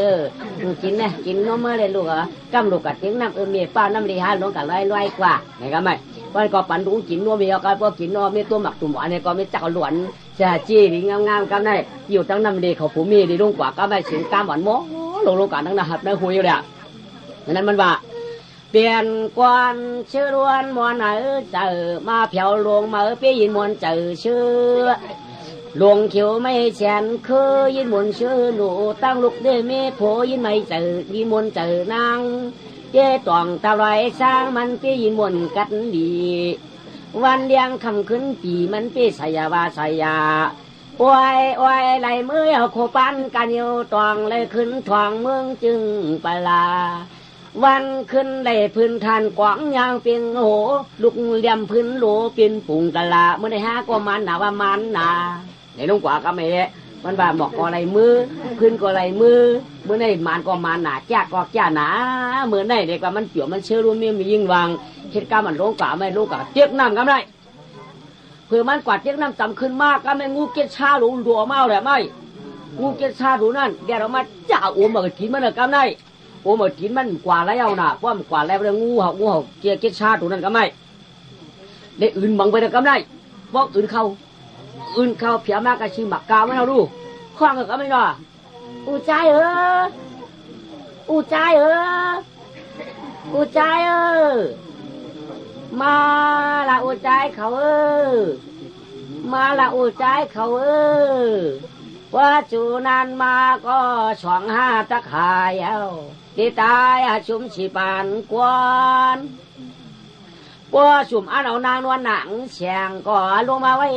S1: กินนะกินนมเมื่อไรลูกกำลูกกัดทิ้งน้ำมีป้าน้ำดีฮะลงกัดลอยกว่าไหนก็ไม่วันก็ปั่นดูกินนมมีเอาก็กินนมมีตัวหมักตุ่มอันนี้ก็มีจักรหลวนจะจี้ดีงามกันได้อยู่ตั้งน้ำดีเขาผู้มีดีลุงกว่าก็ไม่ถึงกามหวานโมลงกันตั้งนะครับได้คุยอยู่เนี่ยนั้นมันว่าเปลี่ยนกวนชื่อล้วนมวนเจอมาเผาลงมาเปี้ยยินมวนเจอชื่อลงเขียวไม่แฉนคือยินมวนชื่อหนูตั้งลูกเดมีโผยินไม่เจอยินมวนเจอนางเจ้ตองตะไลสร้างมันเปี้ยยินมวนกันดีวันเลี้ยงคำขึ้นปีมันเปี้ยสยาวาสยาโอ้ยไหลมือเอาโคปันกันอยู่ตองเลยขึ้นทองเมืองจึงปลาวันขึ้นได้พื้นทานกว้างยางเปียงโหลุกเลี่ยมพื้นโหลเป็นปุ่งตะลาเมื่อได้หาก็มันหนาว่ามันหนาในลงกว่าก็ไม่มันว่าหมอกก็ไรมือพื้นก็ไรมือเมื่อได้มันก็มันหนาจ้าก็จ้าหนาเมื่อได้เด็กว่ามันเกี่ยวมันเชื่อรุ่นมียิ่งวางเหตุการณ์มันลงกว่าไม่ลงกว่าเจี๊ยบน้ำกันได้เพื่อมันกว่าเจี๊ยบน้ำจำขึ้นมากก็ไม่งูเกล็ดชาหลูดัวเมาเลยไม่งูเกล็ดชาหลูนั่นเดี๋ยวเรามาจ้าอุ้มมากินมันเลยกันได้โอ้มากินมันกว่าแล้วนะเพราะมันกว่าแล้วเรื่องงูเห่าเจี๊ยบชาตัวนั้นก็ไม่ได้อื่นบังไปเลยก็ได้เพราะอื่นเข้าเพียมากระชิมบักกาวไม่เอาดูคว้างก็ไม่รออูใจมาละอูใจเขามาละอูใจเขาว่าจูนันมาก็ช่องห้าตะขายเอาตีตายชุมชีปานกวนปัวชุมอันเอานางนวลหนังเชียงก็ลงมาไว้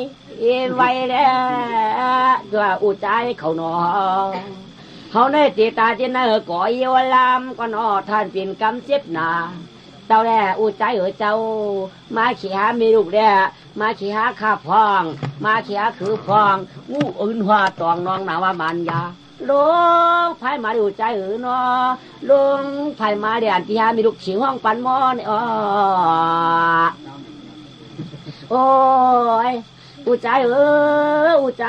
S1: แล้วตัวอุจใจเขาหนอเขาในตีตาที่นั่นก่อเยวลามก็นอท่านเป็นกำเจ็บหนาเต่าแร่อุจใจเจ้ามาขี้หามีลูกแร่มาขี้หาข้าพองมาขี้หาคือพองงูอื่นหัวตองน้องนาว่ามันยาลงไผ่มาดูใจเนาะลงไผ่มาเดี๋ยวที่หามีลูกฉิงห้องปันมอนี่โอ้ยอูใจอูใจ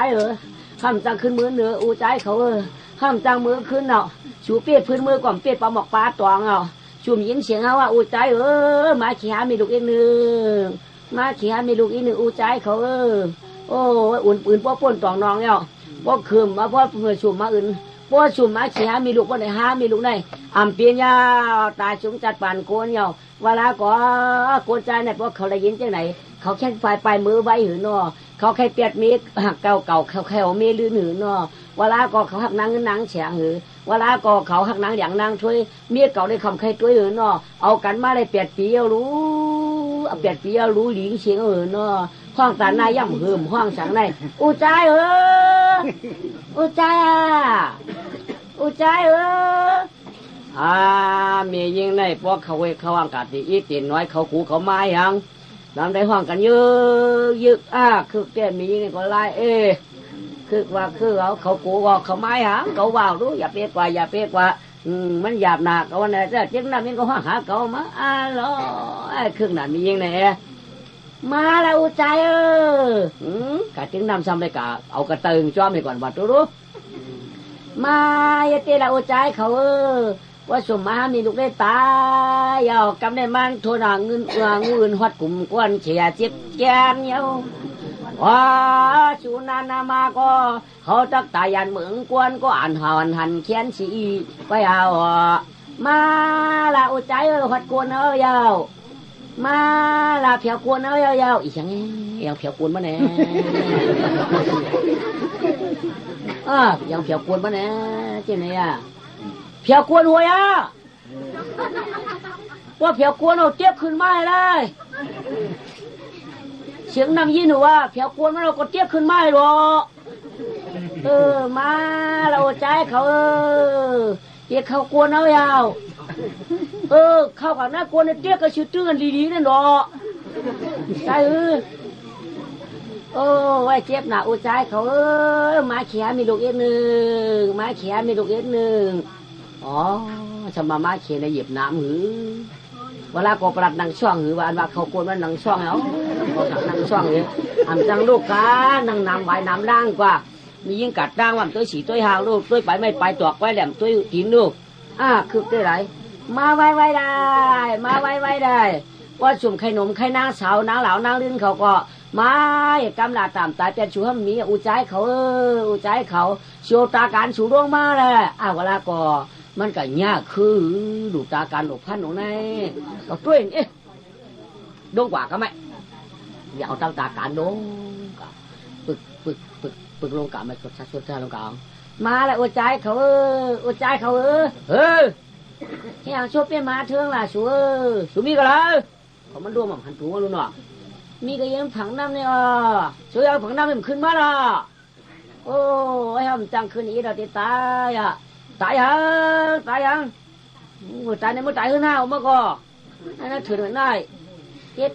S1: ห้ามจังขึ้นมือเหนืออูใจเขาห้ามจังมือขึ้นเนาะชูเปียพื้นมือก่อนเปียปลาหมอกปลาตองเนาะชุมยินเสียงเขาว่าอูใจมาขี้หามีลูกอีกหนึ่งมาขี้หามีลูกอีกหนึ่งอูใจเขาโอ้อุ่นปืนป้อป่นตองนองเนี่ยป้อคืมมาป้อเมื่อชุมมาอื่นป้อชุมมาขี้หามีลูกป้อไหนหามีลูกไหนอ่ำเปียนยาตาชุมจัดปั่นโกนเนี่ยเวลาก็โกนใจเนี่ยป้อเขาได้ยินจังไหนเขาแค่ปลายมือไว้หือเนาะเขาแค่เปียดมีหักเก่าเขาแค่มีลื่นหือเนาะเวลาก็เขาหักนางเฉียงหือเวลาก็เขาหักนางอย่างนางช่วยเมียเก่าได้คำใครตัวหือเนาะเอากันมาได้เปียดปีเอารู้เปียดปีเอารู้หลิงเฉียงหือเนาะห้องตาหน้าย่ำหืมห้องสังในอูใจอูใจอูใจมียิงในพวกเขาเขาอังกาศอีตีนน้อยเขาขู่เขาไม้ยังลำได้ห้องกันเยอะคือแกมียิงนี่ก็ไล่คือว่าคือเขาขู่เขาไม้ยังเขาว่าวรู้อย่าเปียกว่ามันหยาบหนักวันไหนจะเจ๊งน้ำมันก็ห้องหาเขามาล้อเครื่องนั้นมียิงไหนมาแล้วใจกะจึงนำซ้ำเลยกะเอากระตึงจ้อมไปก่อนวัดรู้มาอย่าเตะละใจเขาว่าสมมามีลูกได้ตายเอากำได้มันโทนาเงินหัดกลุ่มกวนเฉียเจ็บแกนเยาว่าชูนานามาก็เขาตักตายันเหมืองกวนก็อ่านหันเขียนสีไปเอามาละใจหัดกวนยาวมาลาเพียวกวนยาวอีกยังเพียวกวนมาแน่ยังเพียวกวนมาแน่เจ้าเนี่ย เพียวกวนหัวยว่าเพียวกวนเอาเจ็บขึ้นมาเลยเสียงนั่งยินหนูว่าเพียวกวนมันเราก็เจ็บขึ้นมาหรอมาเราใจเขาเตี้ยเขากวนเอายาวเข้ากับหน้ากวนเตี้ยก็ชื่อตื้นดีๆนั่นหรอใจไว้เจ็บหนาอุจใจเขาไม้เขียมีลูกเอ็ดหนึ่งไม้เขียมีลูกเอ็ดหนึ่งอ๋อจะมาไม้เขียในหยิบน้ำหือเวลาก็ประดับนังช่วงหือว่าอันว่าเขาโกนว่านังช่วงเหรอเขาถักนังช่วงเลยอันจังลูกค้านังน้ำใบน้ำด่างกว่ามียิ่งกัดด่างว่าตัวสีตัวหางลูกตัวไปไม่ไปตอกไว้แหลมตัวกินลูกคือได้ไรมาไว้ได้มาไว้ได้ว่าสุ่มไข่นมไข่นางสาวนางเหลานางลื่นเขาก็ไม่กำลาตามตายแต่ชูให้มีอุจใจเขาอุจใจเขาชูตาการชูดวงมาเลยเวลาก็มันก็ยากคือดูตาการหลบพันหนูในก็ตัวเอ๊ะดงกว่าก็ไม่อย่าเอาตาการดงปึกลงกะไม่กดชัดลงกะมาแล้วอุจใจเขาอุจใจเขาที่อย่างชอบเป็นมาเทืองล่ะชูมีก็เลยเขามันรวมหันถุงมาลุ้นว่ะมีก็ยังผังน้ำเนี่ยช่วยเอาผังน้ำมันขึ้นมาล่ะโอ้ยทำจังคืนนี้เราจะตายตายยังตายในมือตายขึ้นหน้าออกมาก็ให้นั่นถือหน่อยได้เย็ด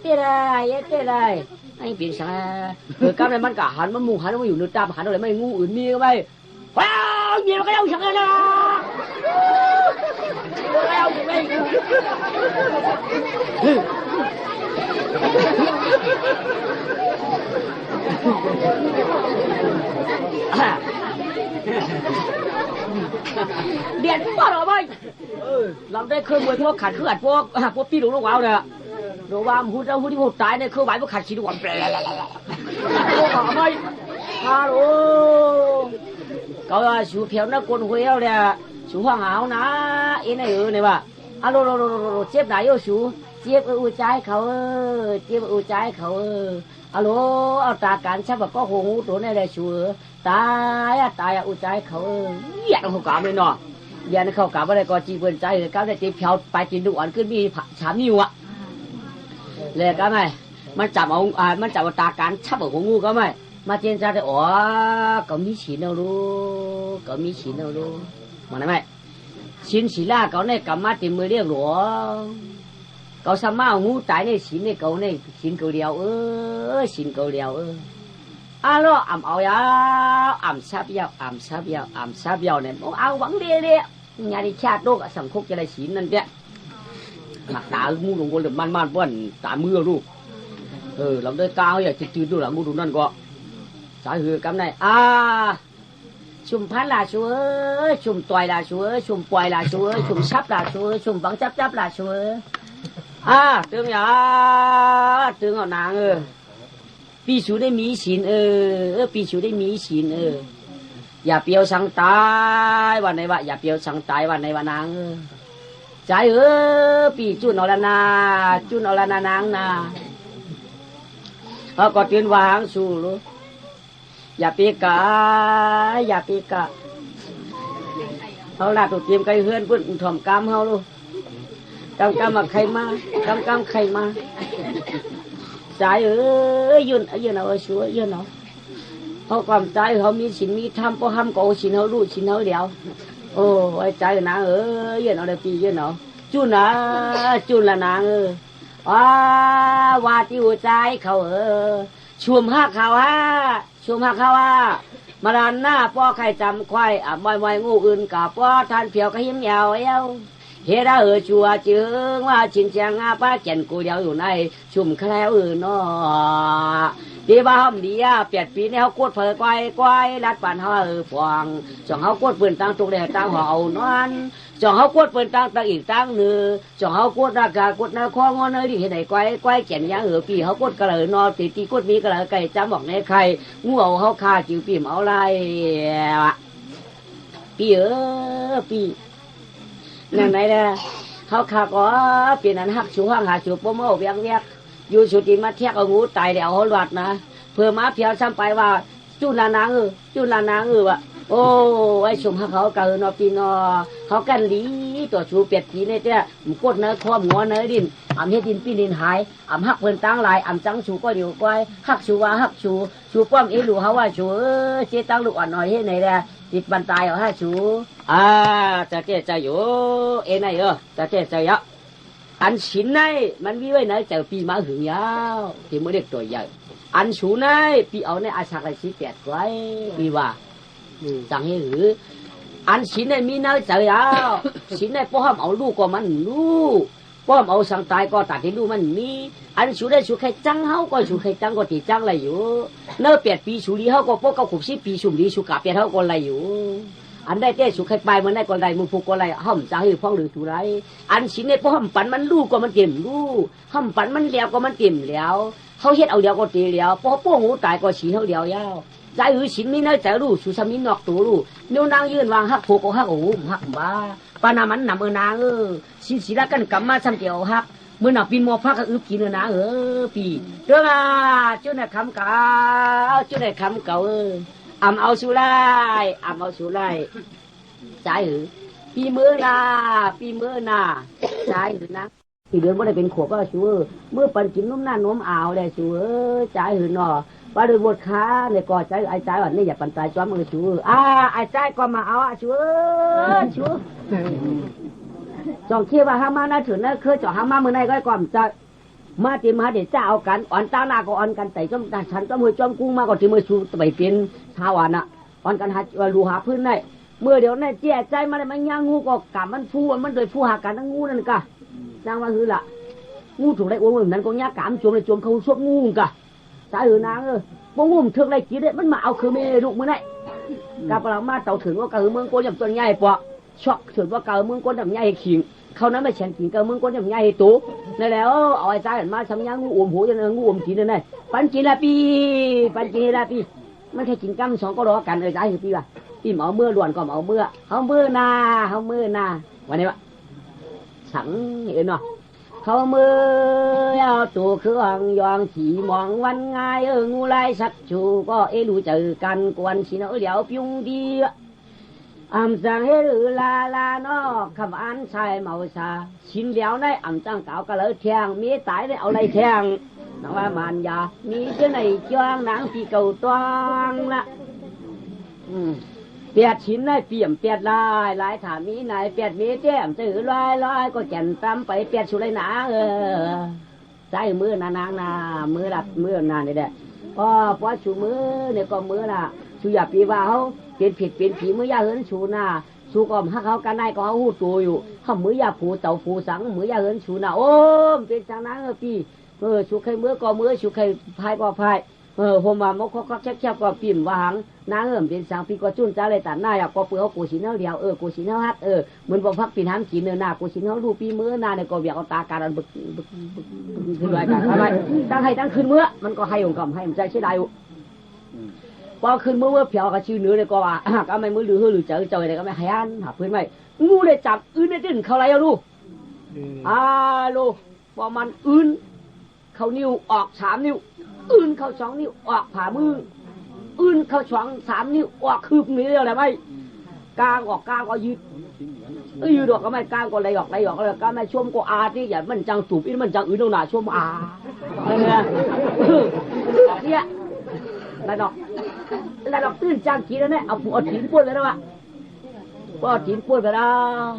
S1: ได้ไอ้เปลี่ยนชาก้าวในมันกะหันมันมุงหันมันอยู่ในตาหันอะไรไม่งูอื่นมีก็ไม่ว้าวมีมันก็เอาฉันเลยนะเอาไปเดียนป้าหรอไปเราได้เคยมวยพวกขัดพวกปีหลงลูกว้าวเนี่ยโดนว่าพูดที่พูดตายเนี่ยคือไหวพวกขัดขี้ดวงเปล่าพวกอะไรฮัลโหลก็ชูเพียวนักกวนหัวเนี่ยชูห้องเอานะเอ็นไอ้เนี่ยว่าโลเจ็บไหนโยชูเจ็บอุจใจเขาเจ็บอุจใจเขาเอาตาการชับก็หงตัวนี่เลยชูตายอุจใจเขาเหยียดเขากำเลยเนาะเหยียดเขากำอะไรก็จีบเปินใจเลยก้าวได้จีบเพียวไปจีนดูอ่อนขึ้นมีฉามนิ้วเลยก็ไม่มันจับเอาตาการชับของงูก็ไม่มาเจนใจได้ก็มีฉีนเอาลูกก็มีฉีนเอาลูกมาไหมชินสีล่าเขาเนี่ยกำมาตีมือเรียกหลวงเขาสมางูตายเนี่ยชินเนี่ยเขาเนี่ยชินเขาเดียวชินเขาเดียวล้อเอายาซับยาวเนี่ยเอาหวังเดียงานที่ชาติโลกสังคมจะได้ชินนั่นเนี่ยหนักตางูหลงวนมันป้วนตามือลูกเราได้ก้าวอย่าจืดดูหลังงูดูนั่นก็สายหือกำไหนชุมพันล่ะชัวชุมต่อยล่ะชัวชุมปล่อยล่ะชัวชุมชับล่ะชัวชุมบังจับล่ะชัวตึงตึงเอานางปีชูได้มีศีลปีชูได้มีศีลอย่าเปียวสังตายวันไหนวะอย่าเปียวสังตายวันไหนวะนางใจปีจุนเอาละนา นางนาก็ตื่นวางสู้ลูกอย่าปีกะเขาลาตัวเตรียมไก่เฮือนเพื่อนถ่อมกำเขาลูกกำมาใครมากำใครมาใจยืนเอาชัวยืนเอาเขาความใจเขามีศีลมีธรรมพอทำก็ศีลเขารู้ศีลเขาเดียวโอ้ไอ้ใจนางยืนเอาเลยปียืนเอาจุนละนางว่าที่หัวใจเขาชุมหักเขามาดานหน้าป้อไข่จำควายไม่งูอื่นกับป้อท่านเพียวก็หิมยาวเฮดาชัวจึงว่าชินเชียงป้าเจนกูเดียวอยู่ในชุมแคล้วเนาะดีบ้าหอมดีเปียดปีนี้เขากดเผยควายรัดปั่นเขาฟองจ่องเขากดปืนตั้งตรงเดียตั้งห่อเอานอนจ่องเขากดปืนตั้งอีกตั้งเนื้อจ่องเขากดรากากดนาคองอนดิเห็นไหนควายเจนยังปีเขากดกระเลยนอนตีกดมีกระเลยไก่จำบอกในใครงูเอาเขาคาจิ๋วปีมเอาไรปีปีนั่นไหนเด้อเขาขาก็เปลี่ยนอันหักชูห้างหาชูป้อมเอาเวียงอยู่สุดีมาเทียกเอางูตายเดี๋ยวเขาหวัดนะเพื่อมาเพียวซ้ำไปว่าจุนละนางวะ โอ้ไอ้ชมเขาเกินอปีนอเขากันหลีตัวชูเป็ดผีเนี่ยเจ้ากดเนื้อคอมหัวเนื้อดินอ่ำเฮ็ดดินปีดินหายอ่ำหักเพิ่นตั้งหลายอ่ำจังชูก็เดียวก้อยหักชูว่าหักชูป้อมเอหลูเขาว่าชูเจ๊ตั้งลูกอ่อนหน่อยเฮ็ดไหนแหละจิตบันตายเอาให้ชูจะเจ๊ใจอยู่เอ็นไหนจะเจ๊ใจยะอันฉินไหนมันวิไว้ไหนเจอปีมาหึงยาวที่มือเด็กตัวใหญ่อันชูไหนปีเอาในอาชากันสิ8ไว้ปีว่าจังให้หรืออันฉินในมีน้อยเจอยาวฉินในป้อมเอาลูกก็มันลูกป้อมเอาสังตายก็ตัดที่ลูกมันมีอันชูได้ชูใครจังเฮาก็ชูใครจังก็ตีจังอะไรอยู่เนื้อ8ปีชูลีเฮาก็ป้อก็60ปีชูลีชูกะ8เฮาก็อะไรอยู่อันได้เต้ชูใครไปมันได้ก็ไรมึงผูกก็ไรห้อมจะให้ฟ้องหรือถูไรอันฉินในป้อมปันมันลูกก็มันเต็มลูกห้อมปันมันเหลียวก็มันเต็มแล้วเขาเฮ็ดเอาเดียวก็ตีแล้วป้อหูตายก็ฉีเฮาเดียวยาวใจหือฉินมีน้อยใจลูกชูสามีนอกตัวลูกนิ้วนางยืนวางหักผูกก็หักโอ้หักบ้าปานามันนำนางสินศิลากันกำมาซ้ำเดียวหักเมื่อหนักปีนมอพักก็อึบกินนะปีเรื่องจุดไหนคำเก่าจุดไหนคำเก่าเอาสุไลเอาสุไลใจหือปีเมื่อนาใจหือนะที่เดือนเมื่อได้เป็นขวบก็ชัวเมื่อปันกินน้มหน้าน้มอ่าวได้ชัวใจหือหนอว่าโดยบทค้าในก่อใจไอ้ใจวันนี้อย่าปันตายจ้อมมือชัวไอ้ใจก็มาเอาชัวจองเชี่ยวว่าห้ามาหน้าถือหน้าเคยจ่อห้ามาเมื่อไหร่ก็ก่อนจะมาตีมาเดี๋ยวจะเอากันอ่อนตาหน้าก็อ่อนกันแต่จ้อมฉันจ้อมมือจ้อมกุ้งมาก็ที่มือชูไปเป็นชาวานอ่ะอ่อนกันหารูหาพื้นได้เมื่อเดี๋ยวนี่เจี๊ยใจมาเลยมันย่างงูก็กำมันฟูมันโดยฟูหากันทั้งงูนั่นกะนางว่าคือละงูถูกได้อ้วนนั้นก็ย่างกำจมเลยจมเขาชกงูกะใจนางพวกงูมันเถื่อนไรจีเด็มันมาเอาคือเมลูกมือไหนกับเรามาเต่าถึงว่าคือเมืองโกยำตัวใหญ่ปะช็อกถึงว่าเก่าเมืองก้นดำใหญ่ขิงเขานั้นไม่เฉียนขิงเก่าเมืองก้นดำใหญ่ตู้นั่นแล้วเอาไอ้ใจเห็นมาทำย่างงูอมหัวจนงูอมกินนั่นไงปันกินละปีมันแค่กินกั้ม2ก็รอกันใจคือปีว่าปีเอาเมื่อล้วนก็เอาเมื่อนาวันนี้วะสังเห็นเนาะเขาเมื่อเอาตัวเครื่องยองขี่มองวันง่ายงูไล่สักชูก็รู้เจอกันกวนชินเดี๋ยวพิ้งดีจังเฮรือลานอคำอันชายเมาชาชินแล้วได้จังเก่าก็เลยแทงมีตายได้เอาไรแทงนังว่ามันยามีเจ้าไหนจ้างนางปีเก่าตวงละเปียดชินได้เปี่ยมเปียดลายถามีไหนเปียดมีแจ่มจื้อลอยก็แก่นตำไปเปียดชุเลยนะใจมือนางนามือหลับมือนานนี่แหละพอชูมือเนี่ยก็มือน่ะชูอย่าปีว่าเขาเป็นผิดเป็นผีมือยาเหินชูน่ะชูก็หักเขากันได้ก็เขาหูตัวอยู่เขามือยาผูเต่าผูสังมือยาเหินชูน่ะโอ้เป็นจังนั้นปีชูใครมือก็มือชูใครพายก็พายผมว่ามกคอกแคบก็ปิ่มว่าหังนางเป็นสังปีก็จุนจ้าเลยตัดหน้าอยากก็เปลือกกูชินเขาเดียวกูชินเขาฮัดเหมือนบอกพักปีน้ำกินหน้ากูชินเขาดูปีมือหน้าเนี่ยก็เบียกเอาตาการันบึกขึ้นด้วยกันทำไมตั้งให้ตั้งขึ้นเมื่อมันก็ให้องค์กรให้มันใจใช่ได้พอขึ้นเมื่อเผียวกับชื่อเนื้อเลยก็ว่าก็ไม่มือหรือเจอเลยก็ไม่ให้อันหาพื้นไม่งูเลยจับอื่นได้ดึงเขาอะไรเอาลูกลูกพอมันอื่นเขานิ้วออก3 นิ้วอื่นเขา2 นิ้วออกผ่ามืออื่นเขา3 นิ้วออกคืบนี้อะไรไม่กลางออกกลางก็ยืดยืดออกก็ไม่กลางก็ไหลออกแล้วก็ไม่ช่วมก็อาที่อย่ามันจังตูบอีมันจังอื่นเอาหนาช่วมอะไรเนี่ยเนี่ยอะไรดอกตื้นจังกีแล้วเนี่ยเอาถีนป่นเลยนะวะก็ถีนป่นไปแล้ว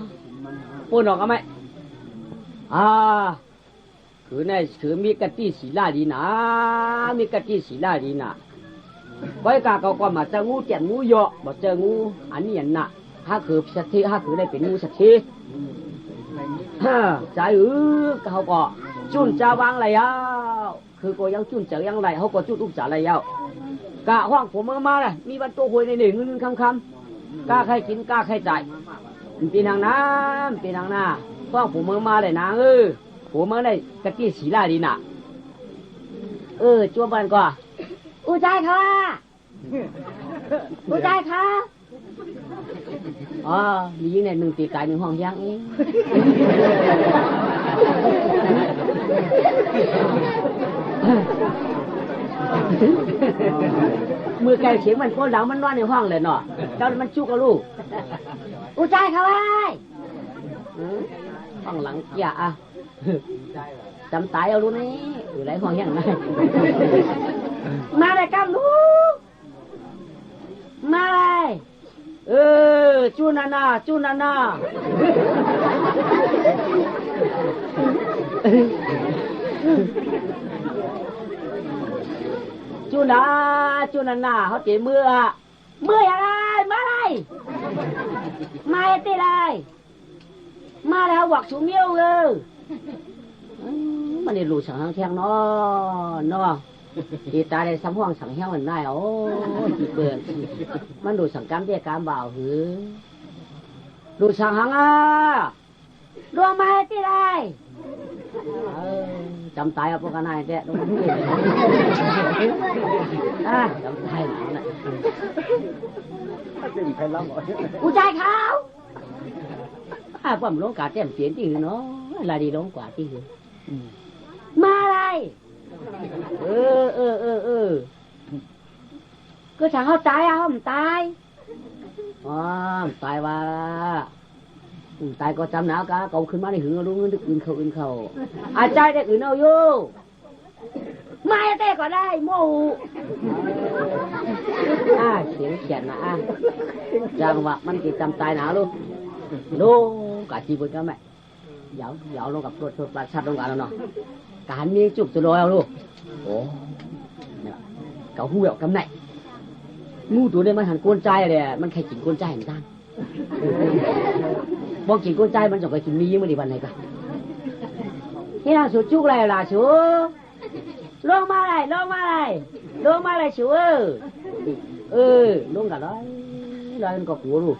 S1: ป่นออกก็ไม่คือในคือมีกติศีลาดีนะมีกติศีลาดีนะไว้กาเขาก็มาเจองูเจ็บงูเยอะบอกเจองูอันนี้อย่างน่ะถ้าคือสัตย์ถ้าคือได้เป็นงูสัตย์ใจเขาก็จุนจะวางอะไรคือก็ยังจุนเจอยังไรเขาก็จุดอุบจ่าอะไรกะห้องผมมาเลยมีบรรทุกหวยในหนึ่งเงินคำกาใครกินกาใครจ่ายปีนางน้ำปีนางหน้าห้องผมมาเลยนางผมมาได้กะตี้สีลาดีน่ะจัวบันก็อุจายค่ะมียิงใน1 ตีไก่1 ห้องยัง มือไก่เสียงมันก้นหลังมันนอนในห้องเลยเนาะเจ้ามันจุกกับลูกอุจายเขาไว้ห้องหลังเกียอ่ะจำตายเอาลูกนี่อยู่ไรห้องยังไงมาเลยกันลูกมาเลยจูนานาจูนานาจูนาจูนานาเขาเจ๋เมื่ออะไรมาอะไรมาตีอะไรมาแล้วหวักชูเมียวเลยมันได้รู้สังหางแทงเนาะตีตาได้สังห่วงสังเหี้ยวมันได้โอ้ตีเปิดมันดูสังกรรมเตี้ยกรรมบ่าวหือดูสังหางดวงมาตีไรจำตายเอาพวกกันนายเตี้ยดวงจำตายหนาวน่ะกูใจเขาผมลงกาเต็มเสียนที่หือเนาะลายดีลงกว่าที่หือมาอะไรก็ฉันเขาตายอ่ะผมตายตายว่าตายก็จำหนาวกะเก่าขึ้นมาในหือรู้เงินอื่นเขาอาใจได้อื่นเอาอยู่มาเต้ก็ได้โม่เสียงเขียนนะจังหวะมันกิจำตายหนาวลูกดูกะจีบกันไหมเหยาลงกับรถปลาชัดลงกันแล้วเนาะการมีจุกจะลอยเอาลูกโอ้เก่าหูเหยากำไหนงูตัวนี้มันหันก้นใจเลยมันใครกินก้นใจเหมือนกันบอกกินก้นใจมันจะไปกินมียิ่งมันดีวันไหนกันที่เราสูจุกอะไรล่ะสูลงมาเลยสูลงกันเลยมันก็หัวลูก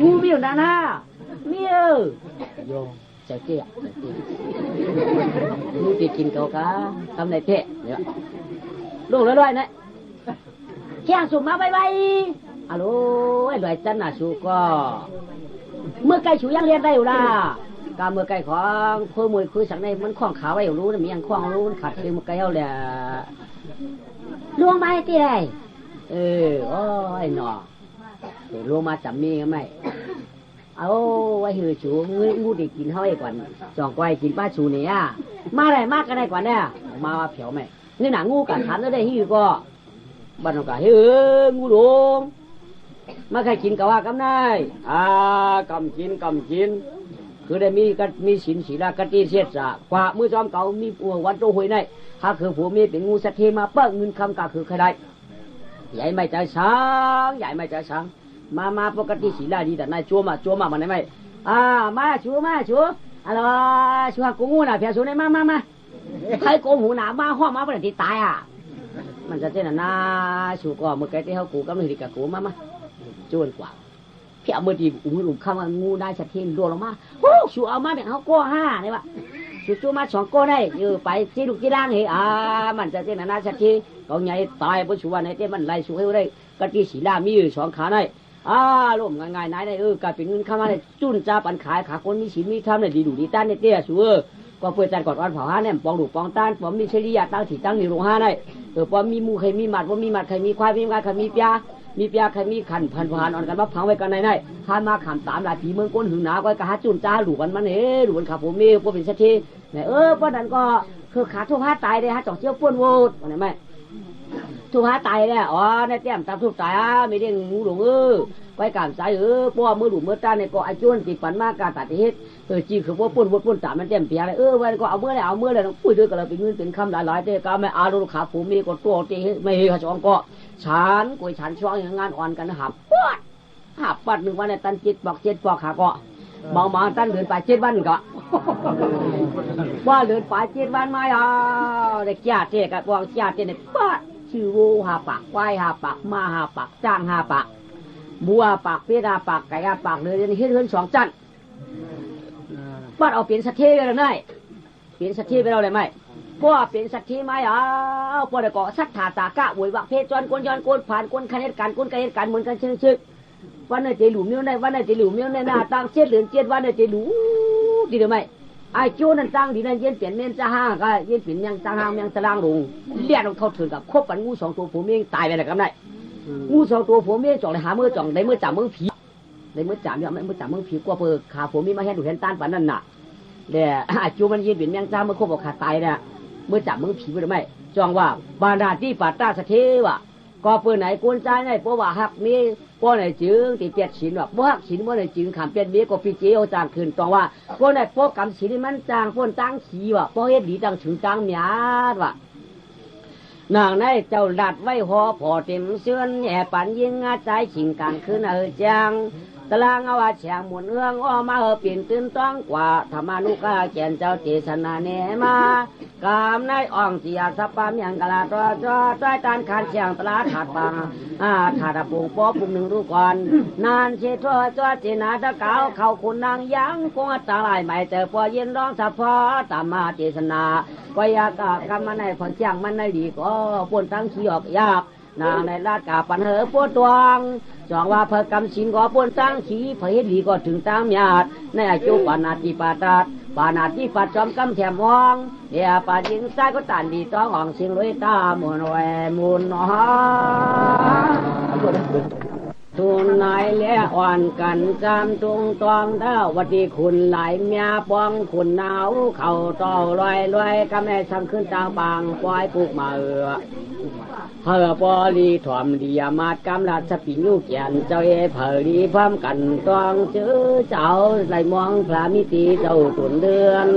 S1: งูมีอยู่นั่นนะมีโยใจเจี๊ยงูตีกินเกากะทำในเทะเนี่ยลูกแล้วด้วยนะเที่ยงสุกมาไปฮัลโหลไอ้ด้วยจันน่ะสูก็เมื่อไก่สูยังเรียนได้อยู่ล่ะการเมื่อไก่ของเพื่อมวยคุยสังในมันคล้องขาไว้อยู่รู้นะมียังคล้องรู้ขัดคือเมื่อไก่เอาแหละลวงมาที่ไหนโอ้ยหนอลวงมาจับมีกันไหมเอาไว้หือชูงูได้กินเท่าไอ้ก่อนจองก้อยกินป้าชูเนี่ยมาอะไรมากกันได้ก่อนเนี่ยมาเผียวไหมนี่หนังงูกัดขันแล้วได้หือก็บ้านเราก็งูหลงมาใครกินก็ว่ากำได้กำกินคือได้มีศีลศีลากติเสียสะกว่ามือจอมเก่ามีวัดโตหวยในถ้าคือผัวมีเป็นงูสัตว์เทมาเปิ้งเงินคำก็คือใครได้ใหญ่ไม่ใจช้างมาปกติศีลาดีแต่นายจัวมามันได้ไหมมาชัวอะไรชัวกูงูน่ะเพียชัวได้มาใครโกงหูหนามาห้องมาเป็นที่ตายมันจะเจ้าหน้าชัวก็เมื่อกี้ที่เขากูก็ไม่ดีกับกูมาจวนกว่าเพียเมื่อดีหลุมข้ามงูได้ชัดเจนรัวลงมาโอ้ชัวเอามาแบบเขาโก้5เนี่ยวะชัวมา2โก้ได้อยู่ไปที่ลูกที่ล่างเฮ้มันจะเจ้าหน้าชัดเจนเขาใหญ่ตายเพราะชัวในเจ้ามันไล่ชัวให้ได้กติศีลามีอยู่2ขาได้ร่วมง่ายๆนายได้กลายเป็นเงินเข้ามาได้จุนจ้าปันขายขาคนมีศีลมีธรรมได้ดีดูดีต้านได้เตี้ยชัวก็เปิดจันกอดวันเผา5เนี่ยปองดูปองต้านปองมีเชลียาตั้งถี่ตั้งในโรง5ได้ปองมีมูใครมีหมัดว่ามีหมัดใครมีควายมีงานใครมีเปียใครมีขันพันอ่อนกันว่าพังไว้กันในทานมาขำ3หลายปีเมืองก้นหึงหนาก็กระหาจุนจ้าหลูกันมันหลูกันขับผมมีพวกเป็นสักทีเนี่ยเพราะนั้นก็คือขาทุบผ้าตายเลยจ่อเชี่ยวป้วนโวดอะไรไหมทุบผ้าตายเนี่ยในเตี้ยมตามทุบตายไม่ได้งูหลงไว้กามใจป้อมือหลุมมือตาเนี่ยก็ไอจวนติดฝันมากการตัดเหตุจีคือว่าป้วนตามันเต็มเปียเลยวันก็เอาเมื่อไรต้องปุ้ยด้วยกันเลยเป็นเงินเป็นคำหลายเจ้าก็ไม่เอาลูกขาผมมีก็ตัวตีไม่เฮขจรก็ฉันกุยฉันช่วงอย่างงานอ่อนกันหับปัด1 วันในตัน7 ปอกขาก็มาตันเดินไป7 วันก็ว่าเดินไป7 วันมาได้แก่เจ๊กับวางแก่เจ๊เนี่ยปัดชื่อวัว5 ปากควาย5 ปากม้า5 ปากจ้าง5 ปากบัวปากเพชรปากไก่ปากเลยเฮ็ดเฮือน2 จันปัดเอาเปลี่ยนสัตว์เทไปแล้วได้เปลี่ยนสัตว์เทไปแล้วได้ไหมพวกเป็นสัตว์ที่ไม่พวกเด็กก็สัตถาตากะหวยวักเพศจอนก้นย้อนก้นผ่านก้นคะแนนการก้นคะแนนการเหมือนกันชึกวันไหนจะหลุมเนี้ยได้วันไหนจะหลุมเนี้ยได้หน้าตั้ง7 เหรียญ7 วันไหนจะหลุมดีหรือไม่ ไอ้จูนั่นตั้งดีนั่นเย็นเปลี่ยนเน้นจะห้าก็เย็นเปลี่ยนยังจ้างห้างยังตารางลงเลี้ยนเข้าถึงกับคบกันงูสองตัวผัวเมียตายไปไหนกันได้งูสองตัวผัวเมียจ่องเลยหาเมื่อจ่องได้เมื่อจ่าเมื่อผีได้เมื่อจ่าเนี่ยเมื่อจ่าเมื่อผีกว่าเปิดขาผัวเมียมาเห็นดูเห็นต้านปันนั่นน่ะเดี๋ยไอ้จูมันเย็นเปลี่ยนยังจ้างเมื่อคบกับขาตายเนี่ยเมื่อจ่าเมื่อผีไปหรือไม่จองว่าบาดาที่ปัตตาสเทวะก็เปิดไหนกวนใจไหนเพราะว่าหักมีป้อนไหนจึงติเปียดฉินว่าบ่หักฉินบ่ไหนจึงขามเปียดเบี้ยก็ปีเจียวจางคืนตองว่าป้อนไหนป้อกำฉินมันจางป้อนตั้งขีว่ะป้อเฮ็ดดีจังถึงจางหยาดว่ะนางในเจ้าดัดไว้หอพอเต็มเสื้อนแย่ปันยิงอาใจชิงกันคืนจังตะลางเอาว่าแฉงหมุนเอื้องอ้อมาเปลี่ยนตื่นต้องกว่าธรรมานุกาเขียนเจ้าเจษนาเนมากามในอ่องเสียสัปปะเมียงกะลาตัวจ้อใต้ตานคานเชียงตลาดถาดบางถาดปุงป้อปุงหนึ่งรู้ก่อนนานเชทัวจ้อเจนาตะเกาเข้าคุณนางยังคงตาลายใหม่เจอพอเย็นร้องสะพอตามมาเจษนาก็ยากกำมันในผลเชียงมันในดีก็ปนตั้งขี้ออกยากนางในลาดกาปันเหอปวดตวงจองว่าเพอกำสินก็ปนตั้งขี้เพอเฮ็ดดีก็ถึงตามญาติในอายุปานาติปาตาปานาติปัดจอมกำแถมห้องเดียปาจิงใจก็ตันดีต้องอ่องสิงลุยตามุนแวมุนหอทุนนายเลี้ยอ่อนกันจำตุงตองเท้าวัดีคุณไหลเมียปองคุณหนาวเข่าต่อลอยก็แม่ช่างขึ้นตางบางปล่อยปลูกมาเฮอปอลีถ่อมดีมาดกำลัดสปิญญูเกียนเจ้าเอเผอดีพร้อมกันตองเจื้อเจ้าไหลมองพระมิตีเจ้าตุนเดือน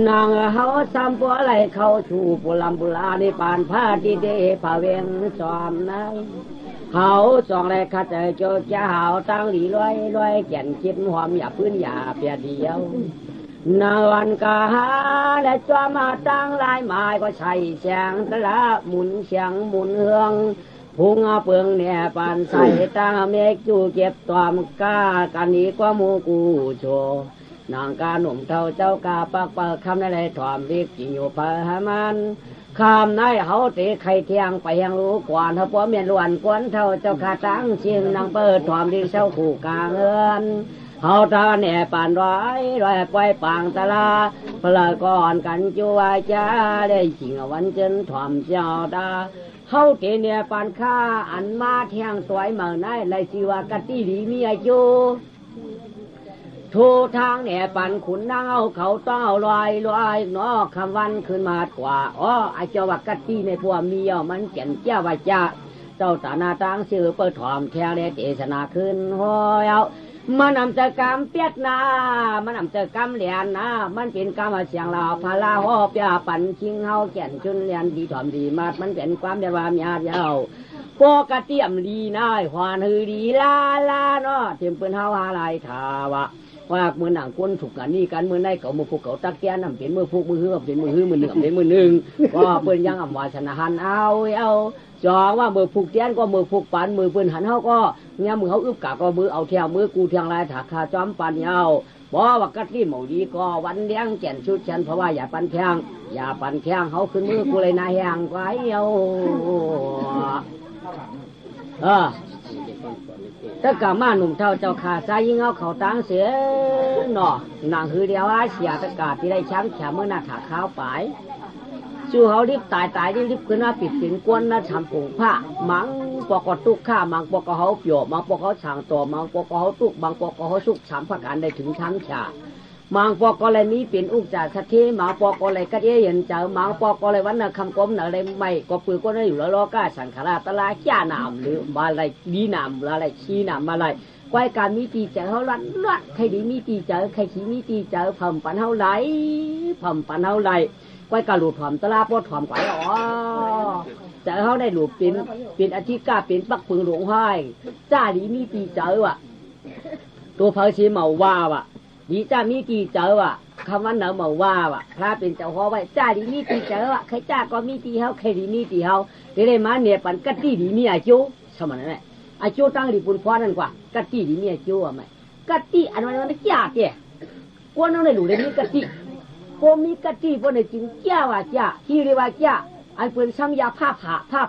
S1: นางเฮาซ้ำปัวไหลเข้าชูปุลำปุลาในปานผ้าดีเดผาเวงจอมนายเขาสองเลยข้าเจอโจจะหาวตั้งหลีลอยแก่นคิดหอมอย่าพื้นอย่าเปียเดียวนวันกาหาและจอมาตั้งลายไม้ก็ใช่เสียงตะละหมุนเสียงหมุนเฮืองพุงเปิงเนี่ยปานใส่ตั้งเมฆจูเก็บตอมกากันนี้ก็มูกูโชนางกาหนุ่มเท่าเจ้ากาปักเปิดคำอะไรถอมรีบกินอยู่พหามันคำนายเขาเตะไข่เทียงไปยังรู้กวนเขาป้อเมียนล้วนกวนเท่าเจ้าขาตั้งเชียงนางเปิดถอมรีเช้าขู่กาเงินเขาตาแหน่ปานร้อยปล่อยปางตะลาเพลก่อนกันจัวจ้าได้ชิงวันเจนถอมเจ้าดาเขาเตะเนี่ยปานข้าอันมาเทียงสวยเมืองนายไรสิวากะตีดีมีอายุทูทางเนี่ยปั่นขุนนางเอาเขาต้องเอาลอยนอคำวันขึ้นมากว่าไอเจ้าวักกะตีในพวกมีเอามันเก่นเจ้าว่าจ้าเจ้าตาหน้าตั้งชื่อเปิดถอมแค่เลเจษนาขึ้นห้อยเอามันนำเจอกรรมเปียกนามันนำเจอกรรมเหลียนนะมันเป็นกรรมเสียงลาพาลาหอบยาปั่นชิงเฮาแก่นชุนเลียนดีถอมดีมาดมันเป็นความเดือดร้อนยาเย้าปกติยมดีนายหวานฮือดีลาเนาะเต็มเปิ้นเฮาหาลายทาวะว่ามือหนังก้นถูกกันนี่กันมือในเก่ามือผูกเก่าตักแก่นำเป็นมือผูกมือหื้อเป็นมือหื้อมือหนึ่งเป็นมือหนึ่งก็เปิ้นยังอำวาสนาหันเอาจองว่ามือผูกแก่นก็มือผูกปันมือเปิ้นหันเฮาก็เนี่ยมือเฮาอึบกะก็มือเอาเที่ยวมือกูเที่ยงลายถักขาจอมปันเอาบ่ว่ากัดที่หมู่ดีก็วันเลี้ยงแก่นชุดฉันเพราะว่าอย่าปันแข้งเฮาขึ้นมือกูเลยนายแหงไว้เอาถ้ากามาหนุ่มเท่าเจ้าขาใจยิ่งเอาเขาตั้งเสียหน่อนางคือเดียวอาเสียตะกาที่ได้ช้ำแฉเมื่อหน้าขาข้าวไปจู่เขารีบตายรีบขึ้นมาปิดสินกวนนะทำผงผ้ามังปอกตุกข้ามังปอกเขาเปียวมังปอกเขาฉางตัวมังปอกเขาตุกมังปอกเขาสุกฉามผักการได้ถึงช้ำฉามังปอกอะไรมีเป็นอุกจ่าสักทีมังปอกอะไรก็เย็นเจอมังปอกอะไรวันน่ะคำกลมน่ะอะไรไม่ก็ปืนก็ได้อยู่แล้วล้อก้าสังขารตะลาจ้าหนามหรือมาอะไรดีหนามอะไรชี้หนามอะไรควายการมีตีเจอเขาลัดใครดีมีตีเจอใครขี้มีตีเจอผ่มปันเท่าไรควายการหลุดถอมตะลาปอดถอมไก่เจอเขาได้หลุดเป็นอาทิตย์ก้าเป็นปักพึงหลวงห้อยจ้าดีมีตีเจอว่ะตัวเพอชีเมาว่าว่ะดีจ้ามีตีเจอว่ะคำว่าเนอเมาว่าว่ะพระเป็นเจ้าพ่อไว้จ้าดีมีตีเจอว่ะใครจ้าก็มีตีเฮาใครดีมีตีเฮาได้มาเนี่ยปันกัดตีดีมีอายุสมัยนั้นแหละอายุตั้งดีปุ่นฟ้านั่นกว่ากัดตีดีมีอายุอ่ะไหมกัดตีอันนั้นจ้าเจ้กวนน้องได้หลุดเลยมีกัดตีพอมีกัดตีพอในจริงจ้าว่าจ้าที่เรียกว่าจ้าอันเป็นช่างยาผ้า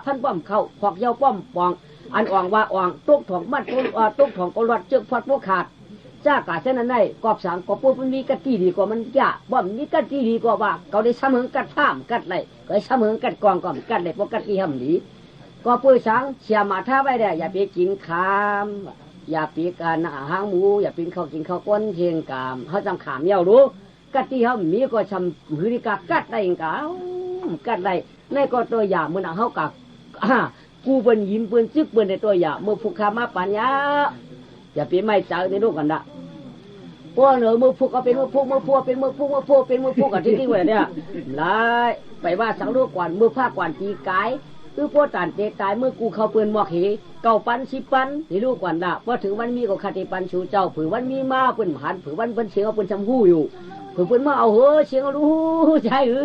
S1: พันป้อมเข้าขอกยาวป้อมปองอันอ่องว่าอ่องตุกถ่องมัดตุกถ่องกลอดเจือกพอดพวกขาด
S2: จ้ากาเช่นนั้นได้กอบสังกอบปุ๊บมันมีกะตีดีกว่ามันยากบ่มมีกะตีดีกว่าว่าเขาได้เสมอกัดท่ามกัดไหลก็เสมอกัดกองก่อมกัดไหลเพราะกัดที่หำหลีก็ปุ้ยสังเชียมาท่าไว้ได้อย่าไปกินขามอย่าปีกันหางหมูอย่าปีนข้าวกินข้าวก้นเทียงกามเขาจำขามเย้ารู้กัดที่หำมีก็ชำหือดิกากัดได้เองกากัดได้ในก็ตัวอย่างมันเอาเขากักกูเป็นยิ้มเป็นซึกเป็นในตัวอย่างเมื่อผูกขามาปัญญาอย่าไปไม่เจอในโลกกันละพวกเหนือมือผูกก็เป็นมือผูกมือผูกเป็นมือผูกมือผูกเป็นมือผูกกันที่ไว้เนี่ยไล่ไปว่าสังลูกก่อนมือผ้าก่อนตีกายคือพวกตันเตะตายเมื่อกูเข้าปืนหมอกเหเก่าปันสิปันในลูกก่อนละว่าถึงวันมีก็คติปันชูเจ้าผือวันมีมาเปิ่นหันผือวันเปิ่นเชียงเอาเปิ่นชำหู้อยู่ผือเปิ่นมาเอาเฮ้เชียงเอารู้ใช่หรือ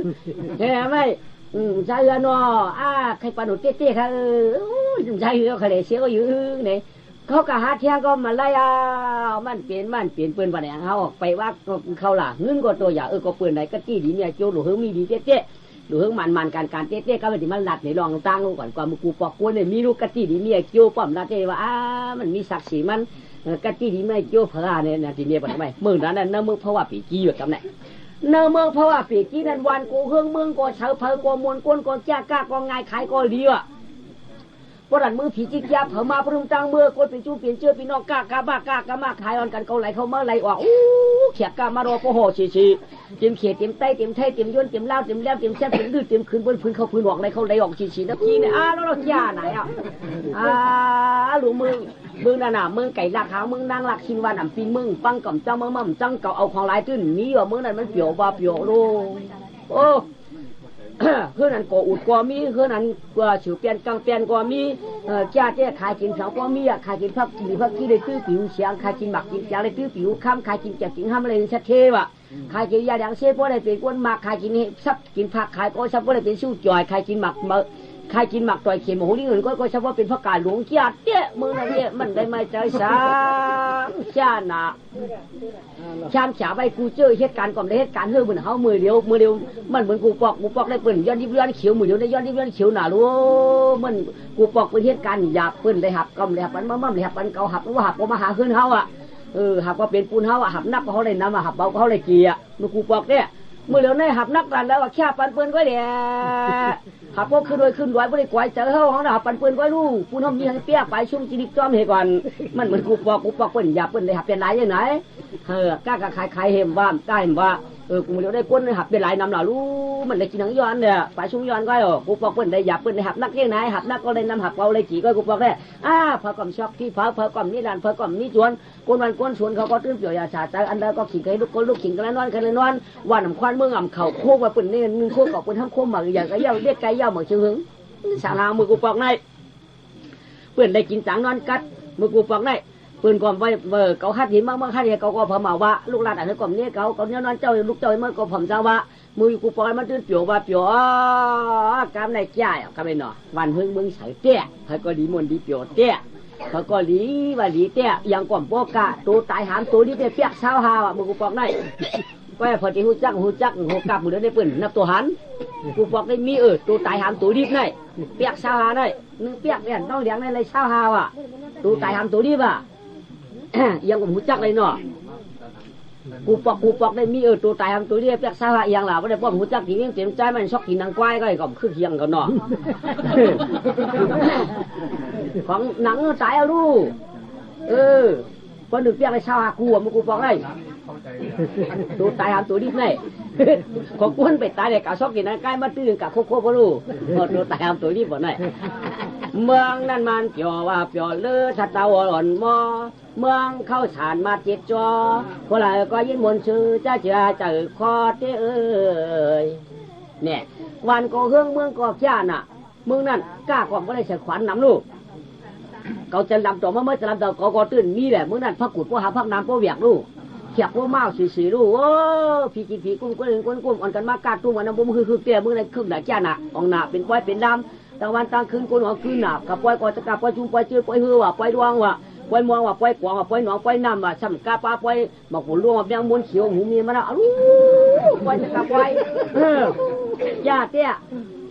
S2: ใช่ไหมใช่เนาะใครปันหนุเตี้ยๆค่ะใช่หรือเขาเลยเชียงก็อยู่เนี่ยเขากะหาเที่ยงก็มาไล่มันเปลี่ยนเปืนวันไหนเขาไปว่าเขาล่ะเงินก็ตัวอย่าก็เปืนไหนก็จี้ดีเนี่ยโจหรือเฮงมีดีเจ๊หรือเฮงมันการเจ๊ก็ไม่ถึงมันหลัดในรองตั้งก่อนกว่ามึงกูปอกกวนเนี่ยมีลูกกะจี้ดีเนี่ยโจป้อมละเจ๊ว่ามันมีศักดิ์ศรีมันกะจี้ดีไม่โจพระเนี่ยทีเนี่ยปทำไมเมืองนั้นเมืองเพราะว่าปีกี้แบบไหนเมืองเพราะว่าปีกี้นั้นวันกูเฮงเมืองก็เช่าเพลก็มวนก้นก็แจ้ก้าก็ง่ายขายก็ดีอ่ะพอดันมือผีจิกยาเผามาพรุ่งตังเมื่อคนเป็นจูเปลี่ยนเชื่อพี่น้องกากาบ้ากากามาขายออนกันเขาไหลเขามาไหลออกเขียกามารอโปโหชีเต็มเขียดเต็มไตเต็มไทยเต็มย้อนเต็มเล่าเต็มแล้วเต็มแซ่บเต็มดื้อเต็มคืนบนพื้นเขาพื้นออกไหลเขาไหลออกชีนับทีเนี่ยแล้วเราย่าไหนหลูมึงนั่นน่ะมึงไก่ลักหางมึงนางลักชินวันอ่ำปีนมึงปังกับเจ้ามั่มจังเก่าเอาของไหลตื้นนี้ว่ามึงนั่นมันเปียวบ้าเปียวโลโอ้เพื่อนั้นก็อุดก็มีเพื่อนั้นก็ฉิวเปลี่ยนกลางเปลี่ยนก็มีแก่ขายกินสังก็มีขายกินพักกินได้ตื้อผิวเสียงขายกินหมักกินเสียงได้ตื้อผิวข้ามขายกินแจกกินห้ามอะไรชัดเทวะขายกินยาดังเช่เพราะอะไรเป็นก้นหมักขายกินซับกินผักขายก็ซับเพราะอะไรเป็นสู้จ่อยขายกินหมักใครกินหมักต่อยเข็มโหนี่อื่นก็เฉพาะเป็นพระกาหลวงเกียรติเนี่ยมึงนั่นเนี่ยมันได้มาใจสามชาหนาชามฉาใบกูเจอเหตุการณ์ก่อนได้เหตุการณ์เฮ้ยเหมือนเขามือเดียวมันเหมือนกูปอกได้เปิ่นย้อนย้อนเขียวมือเดียวได้ย้อนเขียวหนารู้มันกูปอกเป็นเหตุการณ์หยาบเปิ่นได้หับกำได้หับปันมั่มได้หับปันเกาหับว่าหับก็มาหาขึ้นเขาหับก็เป็นปูนเขาหับนักเขาเลยน้ำหับเบาเขาเลยเกียร์มึงกูปอกเนี่ยมือเดียวในหับนักกันแล้วแค่ปันเปิ่นก็เดี๋ยหับพวกขึ้นรวยไม่ได้กวาดเจอเขาหับปันเปิ่นก็รู้ปูนเขามีให้เปียกไปชุ่มจิริกจอมเหก่อนมันเหมือนกูปอกเปิ่นหยาบเปิ่นได้หับเป็นไรยังไงกล้าขายเห็มว่าได้เห็มว่ากูเดี๋ยวได้ก้นหับเป็นไรนำหล่ารู้มันได้กินหนังย้อนเนี่ยไปชุ่มย้อนก็กูปอกเปิ่นได้หยาบเปิ่นได้หับนักยังไงหับนักก็เลยนำหับเอาเลยจีก็กูปอกได้พอกำช็อกที่พอกำนี่ดันพอกำนี่จวนก้นวันก้นชวนเขาก็ตื้นเปี่ยวยาชาใจอันใดก็ขิงใครลูกขิงกันแล้วนอนกันเลยนอนวันน้ำควันเมื่ออ่ำเข่าโคกว่าเปิ่นนี่นึงโคกกับเปิ่นทั้งโคกหมักอย่างก็เย่าเรียกไก่เย่าเหมือนเชิงหึงสางหางมือกูปอกในเปิ่นได้กินสังนอนกัดมือกูปอกในปืนก่อนไว้เขาคาดหินมากคาดเห็นเขาก็พอมาว่าลูกหลานอะไรก่อนนี้เขาเนี่ยนอนเจ้าลูกเจ้าเมื่อก็ผมเจ้าว่ามือกูปล่อยมันตื้นเปียวว่าเปียวกำในแก่กำในหนอวันเพิ่งมึงใส่เตี้ยเขาก็ดีมนดีเปียวเตี้ยเขาก็ดีว่าดีเตี้ยยังก่อนพวกกะตัวตายหามตัวนี้เตี้ยเปียกเช้าหามือกูปอกได้ก็พอที่หูจักหัวกลับมือเดินได้ปืนนับตัวหันกูปอกได้มีตัวตายหามตัวนี้ได้เปียกเช้าหาได้นึกเปียกเนี่ยต้องเลี้ยงในเลยเช้าหาว่ะตัวตายหามตัวนี้ว่ะยังผมหูจักเลยเนาะกูปอกได้มีตัวตายทำตัวเรียบเปียกซาว่าอย่างหล่าไม่ได้ป้อมหูจักทีนี้เต็มใจมันช็อกกินนางควายก็ไอ้ก่อมคือเคียงกันเนาะของหนังตายเอาลูกคนหนึ่งเปียกไปซาว่ากูมึงกูปอกได้ตัวตายทำตัวรีบไงของกูไปตายเลยกะช็อกกินนางควายมาตื้นกะโคพอลูกตัวตายทำตัวรีบบ่ได้เมืองนั่นมันเปียวว่าเปียวเลือดตาอ่อนมอเมืองเข้าฐานมาเจ็ดจอคนไรก็ยินมนชื่อจะเจอคอเต้เนี่ยวันก็เฮืองเมืองก็แก่น่ะเมืองนั่นกล้าความก็ได้เสียขวัญน้ำลูกเขาจะลำตัวเมื่อจะลำตัวก็ตื่นมีแหละเมืองนั่นพักกุดพักน้ำพักเวียกลูกเขียบว่าเมาสีลูกโอ้ผีกินผีกุ้งก็เลยกุ้งอ่อนกันมากกาตุ้มวันนั้นบุ้มคือเตี้ยเมืองนั่นคือหนาแก่น่ะอองหนาเป็นป้อยเป็นดำตะวันตางคืนคนหัวคืนหนากับป้อยก็จะกับป้อยจุ่มป้อยเจือป้อยเหือว่ะป้อยดวงว่ะป้อยมองว่าป้อยกวางว่าป้อยหนองป้อยน้ำว่าช่ำกาปลาป้อยหมอกหัวล่วงว่ายังม้วนเขียวหูมีมาแล้วป้อยจะกับป้อยย่าเตี้ย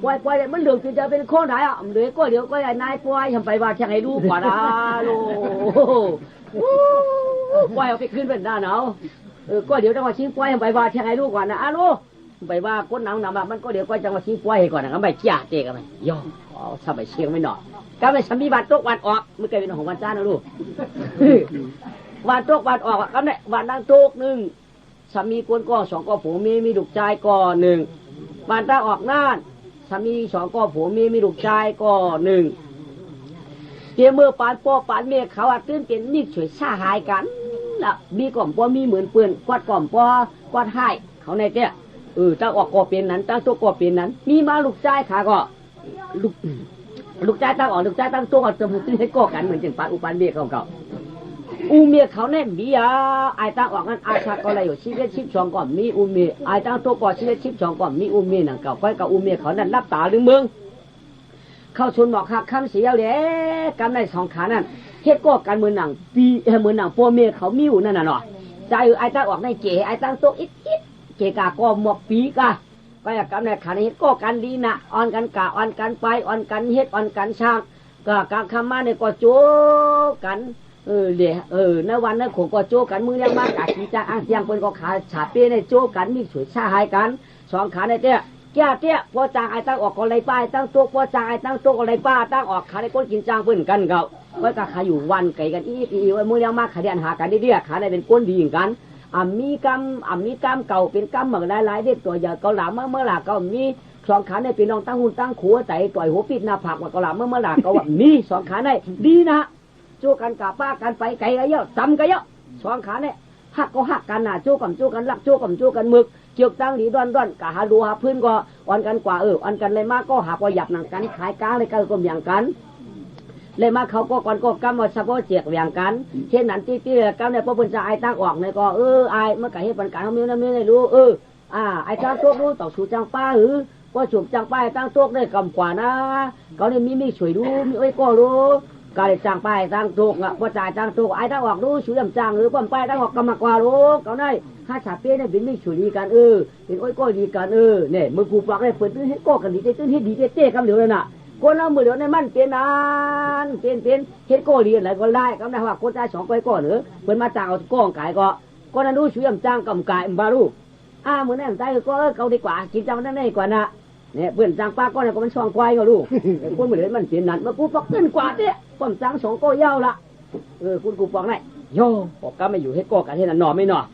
S2: ปล่อยมันเหลืองจะเป็นโคนไหนอ่ะเหลือก็เดี๋ยวก็นายปล่อยทำไปว่าแข่งให้ดูก่อนนะโลปล่อยเอาไปขึ้นเป็นด้านเอาก็เดี๋ยวจังหวะชี้ปล่อยทำไปว่าแข่งให้ดูก่อนนะโลไปว่าก้นหนังหนามันก็เดี๋ยวก็จังหวะชี้ปล่อยก่อนนะก็ไม่เจี๊ยเจ๊กันไหมย่อทำไปเชียงไม่หน่อยก็ไม่ฉันมีวันตกวันออกเมื่อกี้เป็นของวันจ้านะลูกวันตกวันออกก็เนี่ยวันนั่งตกหนึ่งสามีกวนก็สองก็ผัวมีดุกใจก็หนึ่งวันตาออกน่านสามีสองก็ผัวมีดุกใจก็หนึ่งเกี่ยเมื่อปานพ่อปานเมียเขาตื่นเป็นนิดช่วยซ่าหายกันละมีก่อมพ่อมีเหมือนเปื่อนกวาดก่อมพ่อกวาดให้เขาในเจ้าตั้งออกก็เป็นนั้นตั้งตัวก็เป็นนั้นมีมาลูกใจขาก็ลูกใจตั้งออกลูกใจตั้งตัวก็จะพูดให้ก่อกันเหมือนจังปานอุปานเมียเขาเก่าอูเมียเขาเนี่ยมีไอ้ตั้งออกนั้นอาชาก็เลยอยู่ชีวิตชิบสองก่อนมีอูเมียไอ้ตั้งตัวก่อนชีวิตชิบสองก่อนมีอูเมียหนังเก่าไปกับอูเมียเขานั้นรับตาหรือมึงเข้าชนบอกหักคำเสียเลยกำในสองขานั่นเฮ็ดก็กันเหมือนหนังปีเหมือนหนังพ่อเมียเขามีอยู่นั่นน่ะเนาะใจไอ้ตั้งออกในเก๋ไอ้ตั้งตัวอิดเกกาก็หมกปีกะก็อยากกำในขาเฮ็ดก็กันดีนะอ่อนกันกะอ่อนกันไปอ่อนกันเฮ็ดอ่อนกันช่างก็การคำมาเนี่ยก็โจกันเดี๋ยวในวันนั้นผมก็โจกันมือยังมากะขี้จ้าอ่างเสียงเปิ้นก็ขาฉาเปี้ยในโจกันมีสวยชาหายกันสองขาในเตี้ยแก่เตี้ยพอจางไอ้ตั้งออกก็เลยป้ายตั้งตัวพอจางไอ้ตั้งตัวก็เลยป้าตั้งออกขาในก้นกินจางเปิ้นกันเก่าไว้ก็ขาอยู่วันไก่กันอีไว้มือยังมากขาเดียนหากันเดี้ยขาในเป็นก้นดีกันมีกำเก่าเป็นกำเหมือนหลายเด็กตัวใหญ่เกาหลาเมื่อหลาก็มีสองขาในเป็นน้องตั้งหุ่นตั้งขัวใจต่อยหัวปิดหน้าผากว่าเกาหลาเมื่อหลาก็ว่ามีสองขาในดีนะโจกันกะป้ากันไปไก่กันเยอะจำกันเยอะสองขาเนี่ยหักก็หักกันน่ะโจกันลักโจกันมึกเกี่ยวตั้งดีด้อนกะหาดูหาพื้นก็อ่อนกันกว่าอ่อนกันเลยมากก็หาพอหยับหนังกันขายกลางเลยก็กลมอย่างกันเลยมาเขาก็ก่อนก็กำมาเฉพาะเจียกอย่างกันเช่นนั้นที่กำเนี่ยพอเป็นจะไอ้ตั้งออกเนี่ยก็ไอ้เมื่อไก่ให้ปันการเขาไม่ได้รู้ไอ้ตั้งโต๊ะรู้ต่อสู่จังป้าก็ฉุบจังป้าตั้งโต๊ะได้กำกว่านะเขาเนี่ยมีช่วยดูมีไอ้ก็รู้ก็เลยจังป้ายตั้งโต๊ะพอจ่ายตั้งโต๊ะไอ้ตั้งออกรู้ช่วยจังหรือป้อมป้ายตั้งออกกำมากว่ารู้เขาได้ข้าฉาเปี้ยเนี่ยเป็นไม่ช่วยดีกันเป็นไอ้ก็ดีกันเนี่ยมือกูฟังได้เปิดตื้นให้ก็กันดีตื้นให้ดีเต้คำเดียวเลยน่ะคนเราเมื่อเดี๋ยวในมันเป็นนานเป็นเฮ็ดก้อเรียนอะไรก็ได้ก็ได้ว่าคนใจสองไปก่อนเพิ่นมาจ้างเอาก้องกายก็นั้นรู้ช่วยจ้างกำกายบารูเหมือนนั่นใจก็เขาดีกว่ากินจังนั่นได้กว่านะเนี่ยเพื่อนจ้างป้าก็เนี่ยก็มันช่องควายก็รู้คนเมื่อเดี๋ยวมันเป็นนั่นมากูปักเงินกว่าเนี่ยคนจ้างสองก็ยาวละคุณกูฟังได้โย่บอกก็ไม่อยู่เฮ็ดก้อกันที่นั่นนอนไม่นอน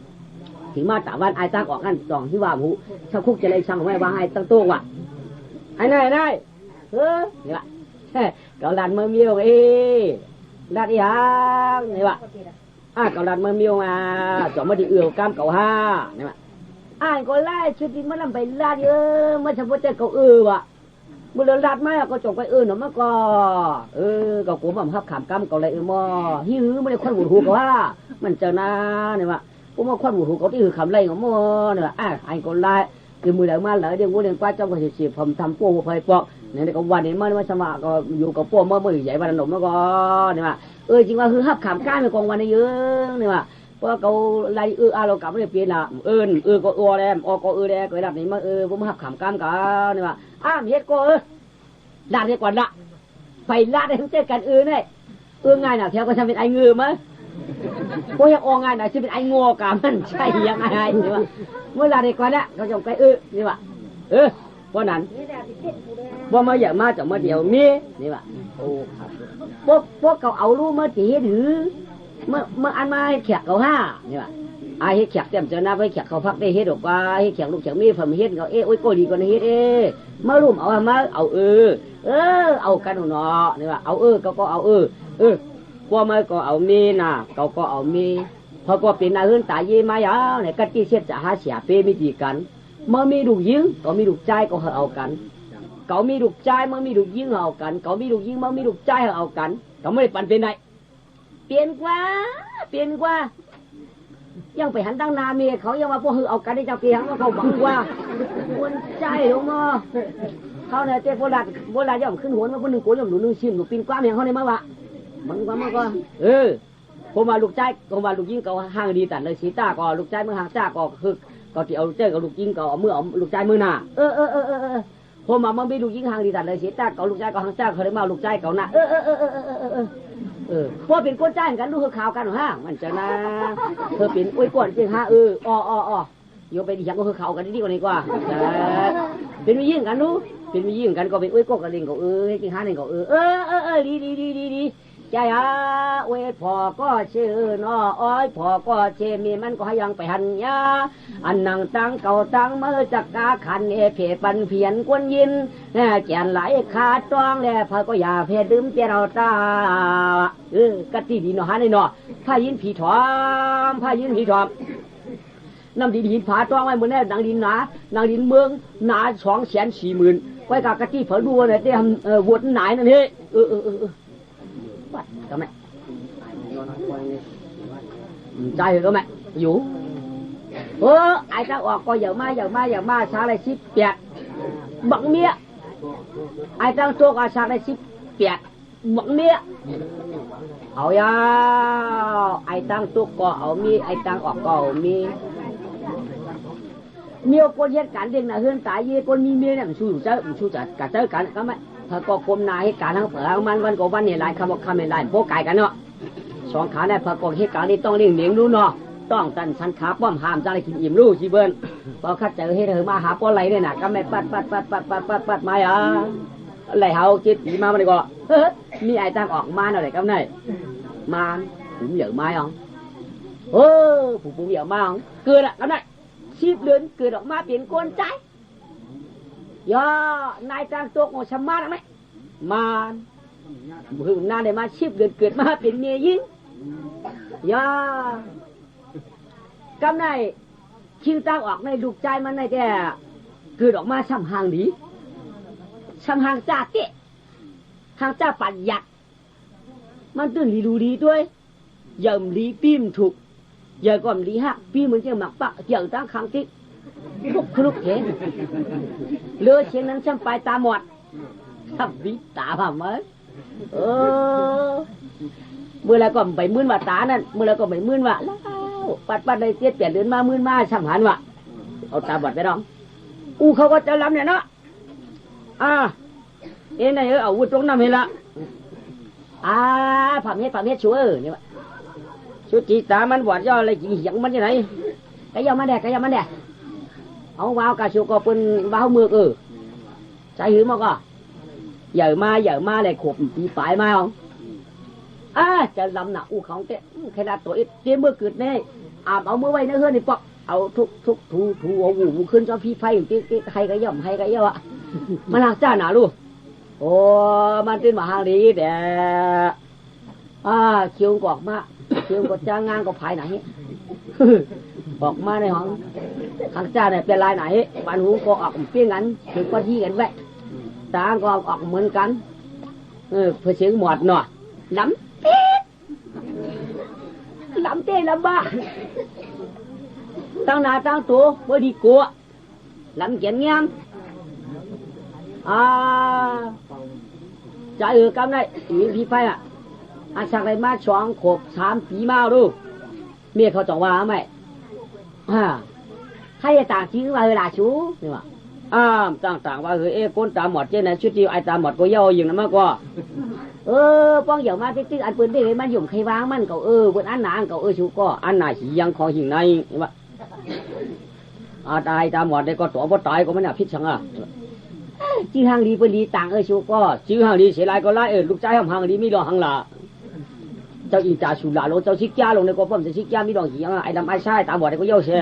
S2: ถึงมาตะวันไอ้จ้างออกนั่นสองที่ว่าหูชาวคุกจะเลยช่างไว้ว่าไอ้ตั้งโต๊ะว่ะไอ้นายนี่ละเกาลันเมื่อเมียวลัดยังนี่ละเกาลันเมื่อเมียวมาจอมมาดีกามเก่าห้านี่ละก็ไล่ชุดดินมันลำไปลัดมันเฉพาะเจ้าเก่าว่ะเมื่อลัดไม่ก็จงไปเนาะมันก็ก็กลัวมันหับขามกามเก่าเลยมอหิวไม่ได้ควันบุตรหูเก่าห้ามันเจ้าหน้านี่ละกูมาควันบุตรหูเก่าที่หือขำไรของมอนี่ละก็ไล่คือมือเหลือมาเหลือเดี๋ยวกูเรียนกว่าเจ้าก็เสียผมทำพวกไฟปอกเนี่ยก็วันนี้มันสมัครก็อยู่กับพวกเมื่อใหญ่วันหนุ่มแล้วก็เนี่ยว่าจริงว่าคือหับขามก้านไปกองวันนี้เยอะเนี่ยว่าเพราะเขาไล่เรากลับไม่ได้เปลี่ยนละก็แล้วก็แล้วก็แบบนี้มาผมหับขามก้านกันเนี่ยว่าเฮ็ดก็ลาดเฮ็ดก่อนละไปลาดให้ทั้งเจ้ากันเนี่ยง่ายน่ะแถวก็ทำเป็นไอ้เงือมั้ยพวกยังง่ายน่ะจะเป็นไอ้งอกันมันใช่ยังไงเนี่ยว่าเมื่อลาดเฮ็ดก่อนละเขาจะไปนี่ว่าเพราะนั้นว่ามาอย่างมาจากมาเดียวมีนี่ว่าโอ้ครับพวกเขาเอาลูกมาตีหรือเมื่ออันมาให้แขกเขาห้านี่ว่าให้แขกเต็มจะนับให้แขกเขาพักได้เฮ็ดออกว่าให้แขกลูกแขกมีผมเฮ็ดเขาโอ้ยก็ดีกว่าเฮ็ดมาลุ่มเอามาเอาเอากันเนาะนี่ว่าเอาก็เอาพวกมาก็เอามีนะเขาก็เอามีพอก็เป็นอาเฮือนตายยี่มาอย่าเนี่ยกัดที่เสียจะหาเสียเปมีดีกันเมื่อมีลูกยิงก็มีลูกใจก็เอากันเขามีลูกใจเมื่อมีลูกยิงเอากันเขามีลูกยิงเมื่อมีลูกใจเอากันเขาไม่ได้ปั่นเป็นไรเปลี่ยนกว่ายังไปหันตั้งนาเมียเขายังว่าพวกเอากันได้จะเปลี่ยนว่าเขาหวังว่าคนใจลงมาเขาเนี่ยเจ้าโบราณย่อมขึ้นหัวมาคนหนึ่งโกยย่อมหนุนหนึ่งชิมหนุนปีนกว้างอย่างเขาเนี่ยมาวะบังกว่ามาก็ผมมาลูกใจผมมาลูกยิงเขาห่างดีแต่เลยสีตาก็ลูกใจเมื่อห่างจ้าก็คือก็ที่เอาเจ้ากับลูกยิงก็เอาเมื่อเอาลูกใจมือหน้าโ ผมมาไม่ลูกยิงหางดีแต่เลยเสียตาเก่าลูกใจเก่าหางจ้าเขาเลยมาลูกใจเก่าหน้าพวกเป็นก้นใจกันลูกข่าวกันฮะมันจะนะเธอเป็นอ้วยก้นจริงฮะโยไปดิฉันก็ข่าวกันดีกว่านี้กว่าเป็นวิยิ่งกันนู้เป็นวิยิ่งกันก็เป็นอ้วยก้นกันเองก็ให้จริงฮะเองก็ดีใจอ้วยพอก็เชื่อน้ออ้อยพอก็เชื่อมีมันก็ยังไปหันยาอันนังตังเก่าตังมือจักกาขันเพปันเพียนกวนยินแกนไหลขาดต้องแล้วพอก็อย่าเพดื่มเจ้าตากะตีดีเนาะฮะนี่เนาะพายินผีถอมน้ำดินหินผาต้องไว้เหมือนแน่นางดินหนานางดินเมืองหนา240,000ไว้กับกะตีเผาดูเนี่ยได้ทำวดไหนนั่นนี่วัดก็แม่ใจก็แม่อยู่ไอ้เจ้าออกก็อย่ามาชาอะไร18บังเมียไอ้เจ้าตัวก็ชาอะไร18บังเมียเอายาไอ้ตั้งตัวก็เอามีไอ้ตั้งออกก็เอามีคนเหตุการณ์เด็กน่ะเฮือนตายคนมีเมียเนี่ยมันชูจัดกะเจอกันก็ไม่ถ้าก็กลมนายเหตุการณ์ทั้งเปิดทั้งมันวันก็วันเนี่ยหลายคำบอกคำไม่หลายโป๊กไก่กันเนาะ2ขาเนี่ยพอกเหตุการณ์นี้ต้องเลี้ยงรู้เนาะต้องตันชันขาป้อมห้ามจะได้กินอิ่มรู้ชีเบิ้ลพอคัดเจอให้เธอมาหาป้อไหลเนี่ยนะก็ไม่ปัดมาไหลเฮาจิตผีมามันก็มีไอ้ตั้งออกมาหน่อยก็ได้มาผมเหยอะไม้อ๋อผมเหยอะมาอ๋อเกิดอะก็ได้10 เดือนเกิดออกมาเปลี่ยนก้นใจย่อนายจ้างตัวของชะมาไหมมาถึงหน้าได้มา10 เดือนเกิดมาเป็นเมียยิงย่ากำไนคิวตั้งออกในลูกใจมันในแกเกิดออกมาช้ำห่างดีช้ำห่างจ่าเตะห่างจ่าปัดหยักมันตื่นลีดูดีด้วยย่ำลีปิ้มถูกgiờ còn lý hạ pi muốn chơi mặc bạc kiểu ta kháng kích lúc thế lừa trênนั้นxem bài ta mọt thầm ví tả vào mới mưa là còn 70,000 บาท tảนั่นmưa là còn 70,000 บาท ปัดเลยเตี้ยเปลี่ยนเดือนมา10,000 มาช้ำหันวะเอาตาบอดไปดองเขาก็จะลำเนี่ยเนาะเอ็นไหนเอาวุ้นตรงน้ำเห็นละผักเฮ็ดชัวนี่วะชุดจีตามันบวชย่ออะไรจีหยังมันที่ไหนกะยามันแดกเอาวาวกะชูก็เป็นวาวมือใจหื้อมาก็เหยอะมาเลยขบปีปลายมาจะลำหนักของเตะแค่ละตัวเตี้ยมือเกิดแน่เอามือไว้ในเฮือนนี่ปอกเอาทุกถูเอาหูขึ้นจอพี่ไฟอยู่ที่ใครก็ย่อมมันหักจ้าหนาลูกมันตื่นมาหางดีแต่เขียวกอกมาเที่ยวก็จ้างงานก็ภายไหนออกมาในห้องข้างจ้าเนี่ยเป็นลายไหนบ้านหูก็ออกเปี้ยงกันถึงก็ที่กันแวะตาก็ออกเหมือนกันเพื่อเสียงหมดหน่อยล้ำเต้ล้ำบ้าตั้งหน้าตั้งตัวบ่ดีกลัวล้ำเขียนเงี้ยจะกำได้อีพี่ไฟสักไรมา2 ขวบ 3 ปีมาดูเมียเขาจังว่าไหมให้ต่างชิ้นว่าเวลาชูนี่ว่าต่างว่าก้นตาหมดเจ้าไหนชุดที่ไอตาหมดก็ย่ออย่างนั้นมากกว่าป้องเหยามาติ๊กอันปืนได้เลยมันหยุ่มใครวางมันเก่าบนอันหนาเก่าชูก็อันหนาสียังคอหิ่งในนี่ว่าตายตาหมดได้ก็ตัวบ่ตายก็ไม่น่าพิษชังชื่อหางดีเป็นดีต่างชูก็ชื่อหางดีเสียลายก็ไล่ลูกใจหางดีไม่รอหางละเจ้าอินจ่าสุลาลงเจ้าชิกยาลงในกบผมจะชิกยามีดอกหิ่งไอ้ดำไอ้ชายตาบอดก็เย่าเสีย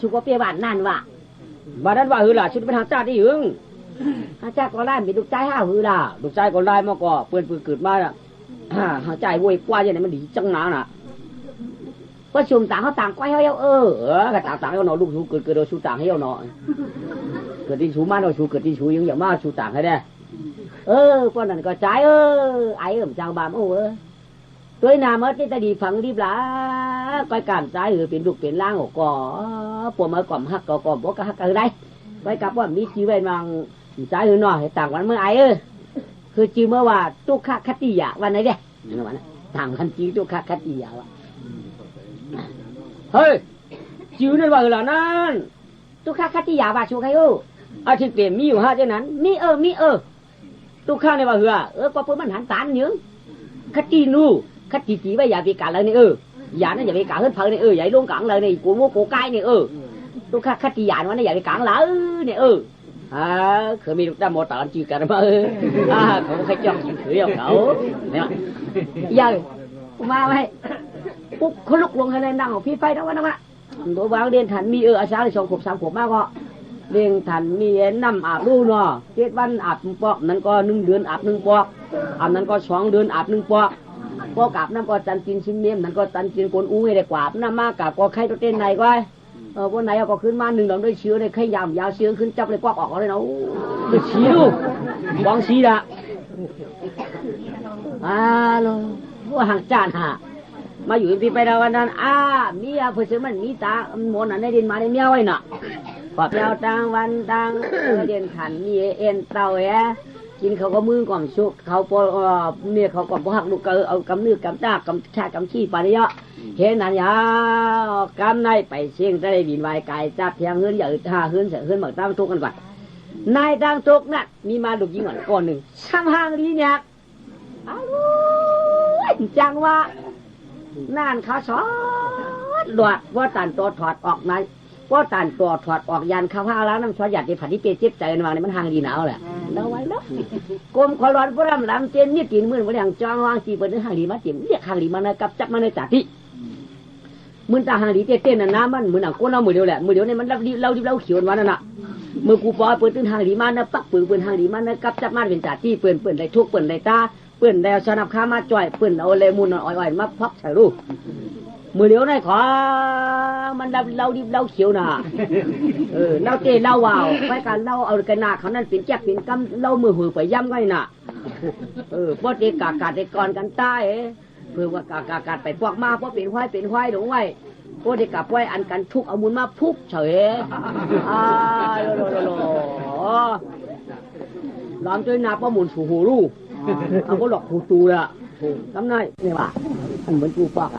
S2: ชูก็เปียบ้านนั่นว่ะบ้านนั้นว่าหือล่ะชุดเป็นทางจ้าที่หึงทางจ้าก็ไล่มีลูกใจหือล่ะลูกใจก็ไล่มาก็เปื่อนเกิดมาทางใจวุ้ยกว่าอย่างนี้มันดีจังหนาน่ะก็ชุมต่างเขาต่างก้อยเขาก็ต่างเขาหนอลูกชูเกิดโดยชูต่างให้เขาหนอเกิดที่ชูมาโดยชูเกิดที่ชูยังอย่างมากชูต่างให้ได้พวกนั้นก็ใจไอ้จังบามตัวนามาที่ตาดีฝังรีบล้าก้อยการใจเป็นลูกเป็นล่างก็ปวดมากล่อมหักก็บอกก็หักกันได้ไว้กับว่ามีชีวิตมังใจหน่อยต่างวันเมื่อไอ้คือจีเมื่อว่าตุกขคติยะวันไหนเด้วันต่างกันจีตุกขคติยะวะเฮ้ยจีนั่นว่าเหรอนั่นตุกขคติยะว่าชูใคร อาทิตย์เปลี่ยนมีอยู่ห้าเจ้านั้นมีตุกข้าวในว่าเหือก็เพิ่มมันหันตานเนื้อคัดตีนูคัดตีจีไว้อย่าไปกาเลยนี่อย่านั่นอย่าไปกาเฮิร์ตเพลนี่อย่าลงกลางเลยนี่กูโม่กูใกล้นี่ตุกข้าคัดตีหยาดวันนี้อย่าไปกลางแล้วนี่เคยมีลูกดำโมตอนจีกันมาเขาไม่เคยจ้องถือเขาเนี่ยอย่ามาไหมปุ๊บเขาลุกลงให้นั่งพี่ไฟทั้งวันทั้งวันโดยวางเรียนฐานมีอาสาใน2 ขวบ 3 ขวบมากก็เรียนฐานมีน้ำอาบรูเนาะ7 วันอาบ1 ปอกนั้นก็1 เดือนอาบ1 ปอกอาบนั้นก็2 เดือนอาบ1 ปอกพอกอาบน้ำก็จันจินชิมเนียมนั้นก็จันจินกวนอุ้งให้ได้กว่าน้ำมากกก็ไข่ตัวเต้นไหนก็วันไหนเอาก็ขึ้นมา1 ดอกด้วยเชื้อในไข่ยำยาวเชื้อขึ้นจับเลยกวักออกเลยเนาะไปชี้ดูวางชี้ละโลว่าห่างจานหามาอยู่ที่ไปดาวันนั้นมีเพื่อนมันมีตาโมนันได้ดินมาได้เมียไว้น่ะปอบเราต่างวันต่างเรียนขันมีเอ็นเต่ากินเขาก็มือก่อมชุกเขาปอเนี่ยเขาก่อมพหักลูกเอากำเนื้อกำตากำชากำขี้ปานเยอะเห็นนั่นยากำในไปเชียงได้บินวายกายจับเพียงเฮือนอย่าเฮือนเสียเฮือนหมักตั้งทุกกันก่อนนายตั้งทุกนั่นมีมาลูกยิงก่อนหนึ่งช่างห่างดีเนี่ยจังว่านั่นเขาสอนหลวดว่าตันตัวถอดออกไหนว่าตันตัวถอดออกยันข้าวแล้วน้ำช้อนหยาดที่ผัดที่เปรี้ยวเจ็บใจกันมาเนี่ยมันห่างดีหนาวแหละเราไว้แล้วกลมขลอนพระรำลำเจนนี่ตีนมือวันอย่างจองวางจีบนห่างดีมาเจียมเรียกห่างดีมาในกับจับมาในจากที่มือตาห่างดีเต้นน้ำมันมือหนังก้นเรามือเดียวแหละมือเดียวเนี่ยมันเราเขียววันนั้นน่ะมือกูปอเปิดตื้นห่างดีมานะปักปืนห่างดีมานะกับจับมาเป็นจากที่เปิ่นได้ทุกเปิ่นได้ตาเปิ่นแล้วชนะข้ามาจ่อยเปิ่นเอาเลมูนอ่อยๆมาพับใส่รูมือเดียวในขอมันเราเขียวน่ะเราเตะเราวาวไปกันเราเอากระนาเขานั่นเป็นแจ๊กเป็นกำเรามือหือไปย่ำไว้น่ะพอเตะกากาเตะก่อนกันใต้เพื่อว่ากาไปพวกมาเพราะเป็นควายหลงไว้พอเตะกับไว้อันกันทุกเอามุนมาพุกเฉยล้อมด้วยนาป้ามุนถูหูรูเอาก็หลอกหูตูละทำไงเนี่ยว่ะมันเหมือนกูปอก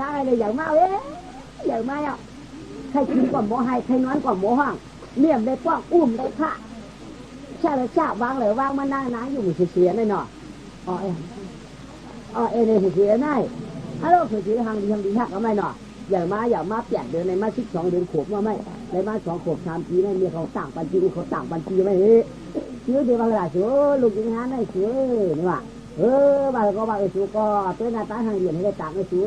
S2: นายเลยใหญ่มากใหญ่มากใครกินกว่าหมูให้ใครนอนกว่าหมูห้องเมี่ยมได้ปอกอุ้มได้ผ้าแช่เลยจ้าวางเลยวางมานั่งอยู่มือเสียหน่อยเนี่ยเสียหน่อยฮัลโหลเสียทางดีหักเอาไม่หน่อยใหญ่มาเปลี่ยนเดือนในมา12 เดือนขวบมาไม่ในมา2 ขวบ 3 ปีไม่มีเขาต่างปันจีเขาต่างปันจีไม่เชื่อเดี๋ยวบางเวลาเชื่อลูกยิงงานได้เชื่อนี่ว่ะบางก็สูก็เป็นหน้าตาทางเรียนให้ได้ต่างไอ้สู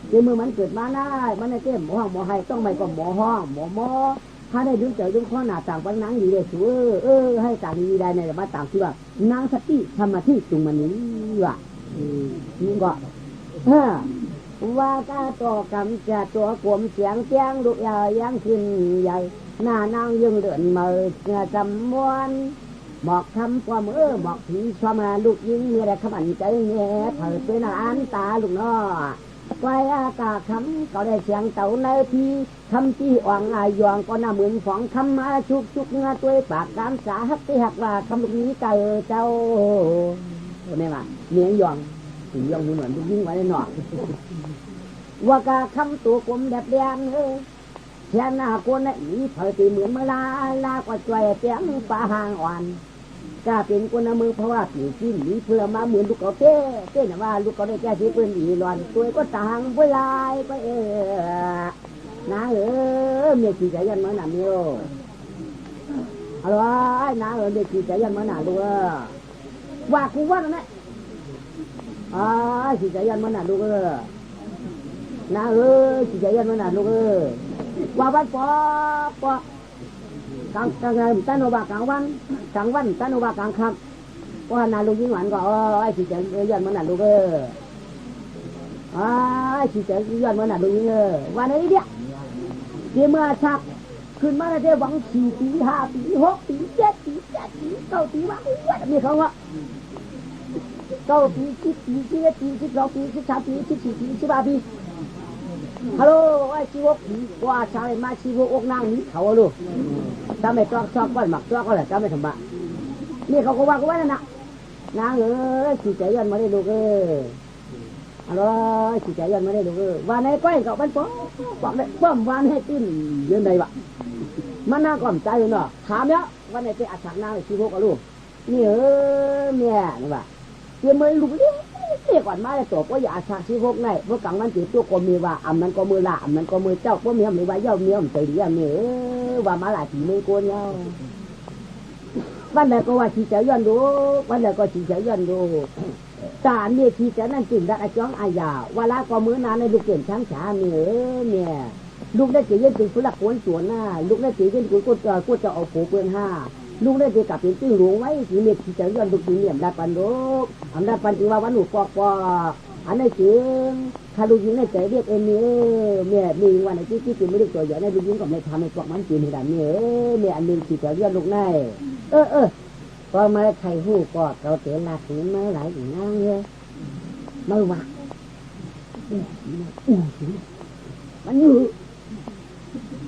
S2: เดี๋ยวมือมันเกิดมาได้มันในเต้มหมอห้องหมอให้ต้องไม่ก็หมอห้องหมอถ้าได้ดึงเจอดึงข้อหน้าต่างปันนังอยู่เลยสูให้ต่างดีได้ในมาต่างที่ว่านางสติธรรมะที่จุงมันนี้ว่ะนี่ก็ว่าก็ตัวกำจะตัวกลมเสียงเสียงดุใหญ่ยังขึ้นใหญ่หน้านางยังเดินมาจำมวนบอกคำความบอกผีชอบมาลูกยิงมีอะไรขมันใจแง่เถิดเป็นอันตาลูกน้อไว้อากาศคำก็ได้เสียงเต่าในทีคำที่อ่างอายองก็น่าเหมือนของคำมาชุกเงาตัวปากกามสาฮักที่หักว่าคำลูกนี้เกิดเจ้าเนี่ยว่าเลี้ยงยองเหมือนลูกยิงไว้ในหนอว่ากาคำตัวกลมแบบแดงแค่หน้าคนน่ะอีเผยตีเหมือนเมื่อลาก็ช่วยเสียงปลาหางอ่อนก็เป็นคนมือเพราะว่าผีกินหนีเพื่อมาเหมือนลูกเขาเต้นว่าลูกเขาได้แก่ที่เพื่อนอีหลอนตัวก็ต่างเวลาก็น้าเมียขี่ใจยันมาหนาเมียวอะไรน้าเมียขี่ใจยันมาหนาลูกว่ากูว่านั่นแหละขี่ใจยันมาหนาลูกน้าขี่ใจยันมาหนาลูกว่าบ้านปอกลางตั้นโอบากลางวันตั้นโอบากลางค่ำว่านาลูกยิ่งหวานก็ไอ้ขี่ใจยันมาหนาลูกขี่ใจยันมาหนาลูกยิ่งวันนี้เดียวเดี๋ยวเมื่อชักขึ้นมาได้หวัง4 ปี 5 ปี 6 ปี 7 ปี 8 ปี 9 ปีว่ามีเขาว่า9 ปี10 ปี 11 ปี 12 ปี 13 ปี 14 ปี 15 ปีฮัลโหลไอ้ชีวกผีว่าชาวมาชีวกอกนางนี้เขาลูกจำไม่ต้องชอบก้อนหมักตัวก็แหละจำไม่ทำบะนี่เขาก็ว่านั่นน่ะนางขี่ใจยันมาได้ลูกฮัลโหลขี่ใจยันมาได้ลูกวันไหนก้อยกับบ้านป้อบอกได้ป้อมวันให้ตื้นเดือนใดวะ มันน่าก่อมใจเนาะถามแล้ววันไหนไปอาศักนางชีพกลูกนี่แม่นี่ว่าเดี๋ยวมือลูกเรียกก่อนมาเลยตัวก็อย่าอาศักชีพกในเมื่อกลางวันจีตัวก็มีว่าอำนั้นก็มือละอำนั้นก็มือเจ้าก็มีมือว่าเย่าเมียมใจดีอ่ะนี่ว่ามาหลายทีมือโกนเนาะวันไหนก็ว่าชีเจ้าย้อนดูวันไหนก็ชีเจ้าย้อนดูตาเนี่ยชีเจ้านั่นจริงได้อาจ้องอายาว่าละก็มือนานในลูกเก่งช้างฉาเนี่ยลูกได้เจียนเป็นผู้หลักคนส่วนหน้าลูกได้เจียนกูก็จะเอาโผเปลืองห้าลูกได้เจียกับเป็นตื้อหลวงไว้สีเม็ดชีเจ้าย้อนลูกสีเหลี่ยมได้ปันลูกอันได้ปันจีว่าวันหนูปอกอันได้เจียนถ้าลูกยิงได้ใจเรียกเอ็มเนี่ยมีวันไหนที่จีไม่ได้ตัวใหญ่ในลูกยิงก็ไม่ทำให้พวกมันจีนให้ได้เนี่ยอันนึงชีเจ้าย้อนลูกในก็มาใครหูก็เราเตะลาถึงมาหลายอย่างนั่งเลยมาว่ามันอยู่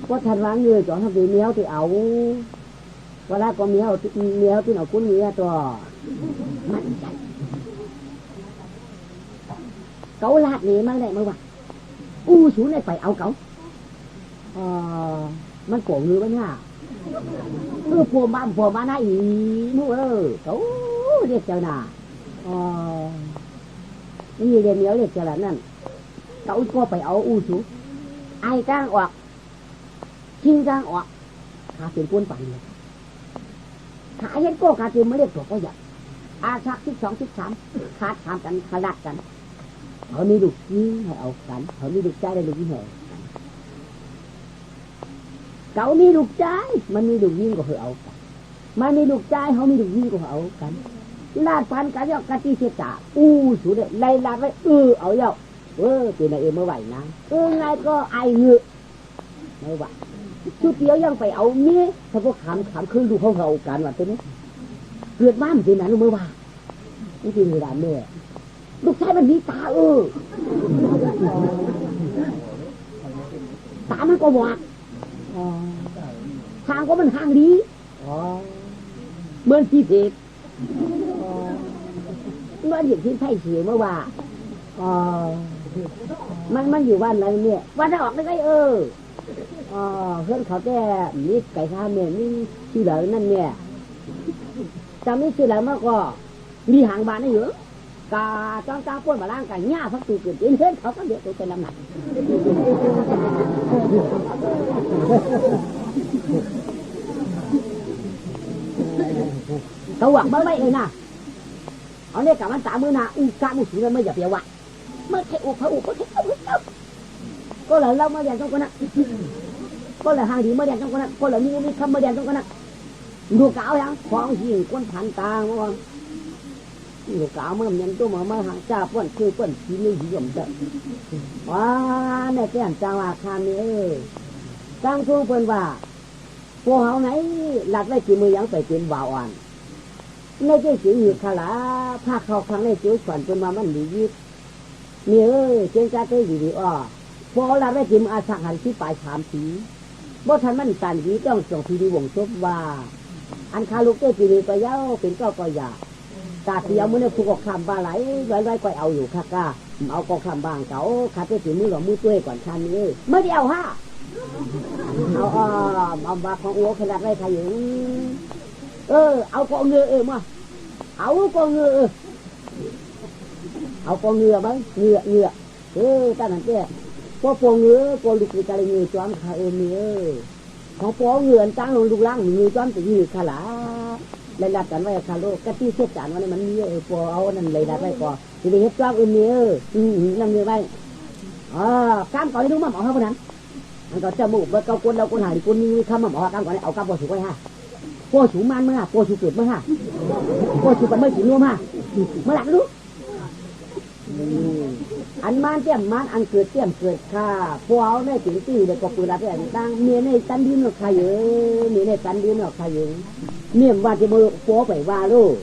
S2: ก็ทันวางเงยจอดทำดีเมียวที่เอาเวลาก็เมียวที่เอาคุ้นเมียตัวมันใจเกาลาดนี่มาเลยมาว่าสูในไปเอาเกามันโกงเงือวะเนี่ยพวกมาหน้าอีนู่เขาเรียกเจ้าหน้านี่เรียนเมียวเรียกเจ้าหน้านั่นเขาก็ไปเอาสูไอ้จ้างออกทิ้งจ้างออกขาเป็นก้นปั่นเลยขาเห็นก็ขาเป็นไม่เรียกตัวก็อยากอาชัก12 13ขาดทำกันขลัดกันเขามีลูกยิงให้เอากันเขามีลูกใจได้ลูกยิงให้เขามีลูกใจมันมีลูกยิงก็เอากันมันมีลูกใจเขามีลูกยิงก็เอากันลาดพันกันยอกกะทิเสียจ่าสูดเลยไล่ลาดไว้เอาเยอะเป็นอะไรเมื่อไหร่นะไงก็ไอเงือไม่ไหวชุดเดียวยังไปเอาเมียถ้าพวกขำขึ้นดูเขากันว่าตัวนี้เกิดมามันเป็นอะไรเมื่อวานนี่คือเหตุการณ์เนี่ยลูกชายมันมีตาตามันก็หวาดทางก็มันทางดีเหมือนที่เด็กเมื่อเด็กที่ไทยเสียเมื่อวานมันอยู่บ้านอะไรเนี่ยวันจะออกได้ไงเพื่อนเขาแก่มีไก่ข้าวเนี่ยมีชื่อเหล่านั่นเนี่ยจะมีชื่อเหล่ามากก็มีหางบานได้เยอะกาจ้องป้วนมาล่างกันหญ้าพักตูเกิดเพื่อนเขาก็เดือดตัวเป็นลำหนักเขาหวังไม่เลยนะเอาเนี่ยกับมันตามือนากะมุสีมันไม่อย่าเปียวะเมื่อแค่พระอุปก็เลยเรามาเรียนตรงกันนะก็เลยหางดีมาเรียนตรงกันนะก็เลยมีคำมาเรียนตรงกันนะดูเก่ายังของหิ่งก้นพันตาว่าดูเก่าเมื่อมันตัวมาหางจ้าป้วนคือป้วนที่นี่หิมจัดว้าในแก่นจังหวะคานี้ตั้งทุ่งเพิ่นว่าพวกเขาไหนหลักได้กี่มือยังไปเป็นบ่าวอ่อนในเจ้าสิงห์ขลาภาคเขาครั้งในจุดก่อนเป็นมามันดียิบเนี่ยเจ้าจ้าเต้ดีพอเราได้กินอาสังหันที่ปลายถามสีบ่ทันมันตันดีต้องส่งทีดีวงชบว่าอันคาลูกเต้ปีนี้ก็เย้าเป็นก็ยาตาเสียวมือเนี่ยผูกออกคำบาไหลไว้ก็เอาอยู่ค่ะก้าเอากองคำบางเก่าขาเต้ปีมือหลอมือตัวก่อนชันนี้ไม่ได้เอาฮะเอาบาของอ้วขนาดไรใครอยู่เอากองเงือมาเอากองเงือเอากองเงือบ้างเงือตั้งแต่ có po ngứa po lục người ta là người choáng khai ôm ngứa có po ngứa anh tăng luôn lục lang người choáng tự nhiên khai lá lấy đặt cảnh vậy khai lô cái tí xếp cảnh vậy mình ngứa po áo nên lấy đặt vậy po thì để hết choáng ôm ngứa làm người vậy cam có đúng mà mỏ không anh có cho mũ với câu quân đâu quân hải thì quân như không mà mỏ cam có này áo cam po chủ quay ha po chủ man mới ha po chủ tuyệt mới ha po chủ vẫn mới chỉ luôn ha mới đặt đúng anh manเตี้ยมมันอันเกิดเตี้ยมเกิดค่ะพวกเอาในถึงตีเลยก็ปืนอะไรต่างเมียในตันดินหรอกใครเยอะเมียในตันดินหรอกใครเยอะเมียว่าจะมือโป๊ไปว่าลูก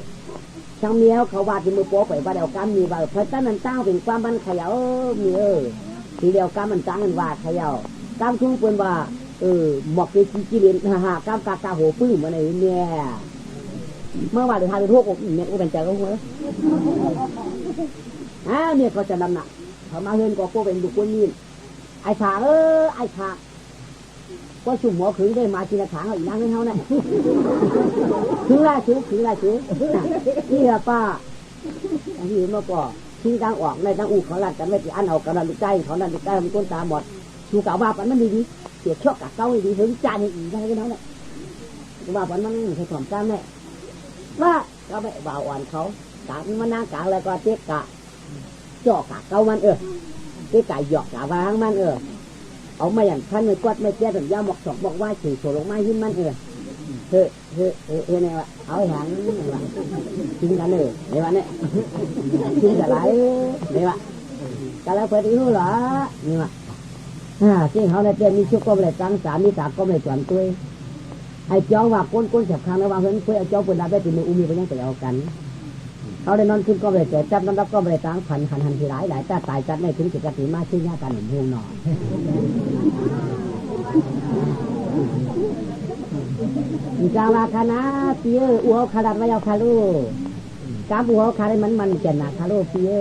S2: ช่างเมียเขาว่าจะมือโป๊ไปว่าเดียวกันมีว่าเพราะตั้งนั้นตั้งเป็นความบันขยาวเมียทีเดียวกันมันตั้งกันว่าขยาวตามทุ่งปืนว่าหมอกเป็นจีเรียนฮ่ากามกาโหปื้มมาในเนี่ยเมื่อวานเดือดทายเป็นพวกเนี่ยก็เป็นใจก็หัวเนี่ยเขาจะนำหนักเขามาเห็นก็เป็นบุคคลยืนไอ้ขาไอ้ขา ก็สุ่มหัวขึงได้มาทีละขางเอาอีกนั่งให้เขาเนี่ยขึงไล่ขึงนี่ละป้าอันนี้มาก่อทิ้งทางออกในทางอู่เขาหลัดกันไม่ติอันเอากระดานลูกใจเขาดันลูกใจมันก้นตาบอดชูกะว่าปันมันดีเสียชอกกะเก้าดีถึงจานอีกได้ก็น้องเนี่ยว่าปันมันใช้ถ่อมจ้าแม่ว่าก็ไม่บ่าวอ่อนเขากะมันนั่งกะแล้วก็เจ๊กะจ่อกะเก้ามันเเจ๊กะหยอกกะวางมันเอามาอย่างท่านไม่กวาดไม่แก้ถึงยาหมอกสอกบอกว่าถือโฉลงไม้หินมันเฮ้เนี่ยวะเอาหางนี่วะจริงกันเนี่ยวะเนี่ยจริงกันไรเนี่ยวะกันแล้วเพื่อนรู้เหรอนี่วะจริงเขาในเตียนมีชุกก็ไม่ได้ตั้งสามีสาก็ไม่ได้จวนตัวไอ้เจ้าว่าก้นเสียบคางแล้วว่าเพื่อนเพื่อไอ้เจ้าปืนดาบได้ตีมืออุ้มีไปยังไปเอากันเขาได้นอนขึ้นก็ไม่ได้เจ็บจับน้ำรับก็ไม่ได้ตั้งหันทีหลายแต่ตายจัดไม่ถึงจิตกติมาชื่อยาการหนุ่มหูหน่อมีกาวาคณะเปียอัวคาดัดไว้เอาคาลูกาบัวคาได้มันเจนหนักคาลูเปีย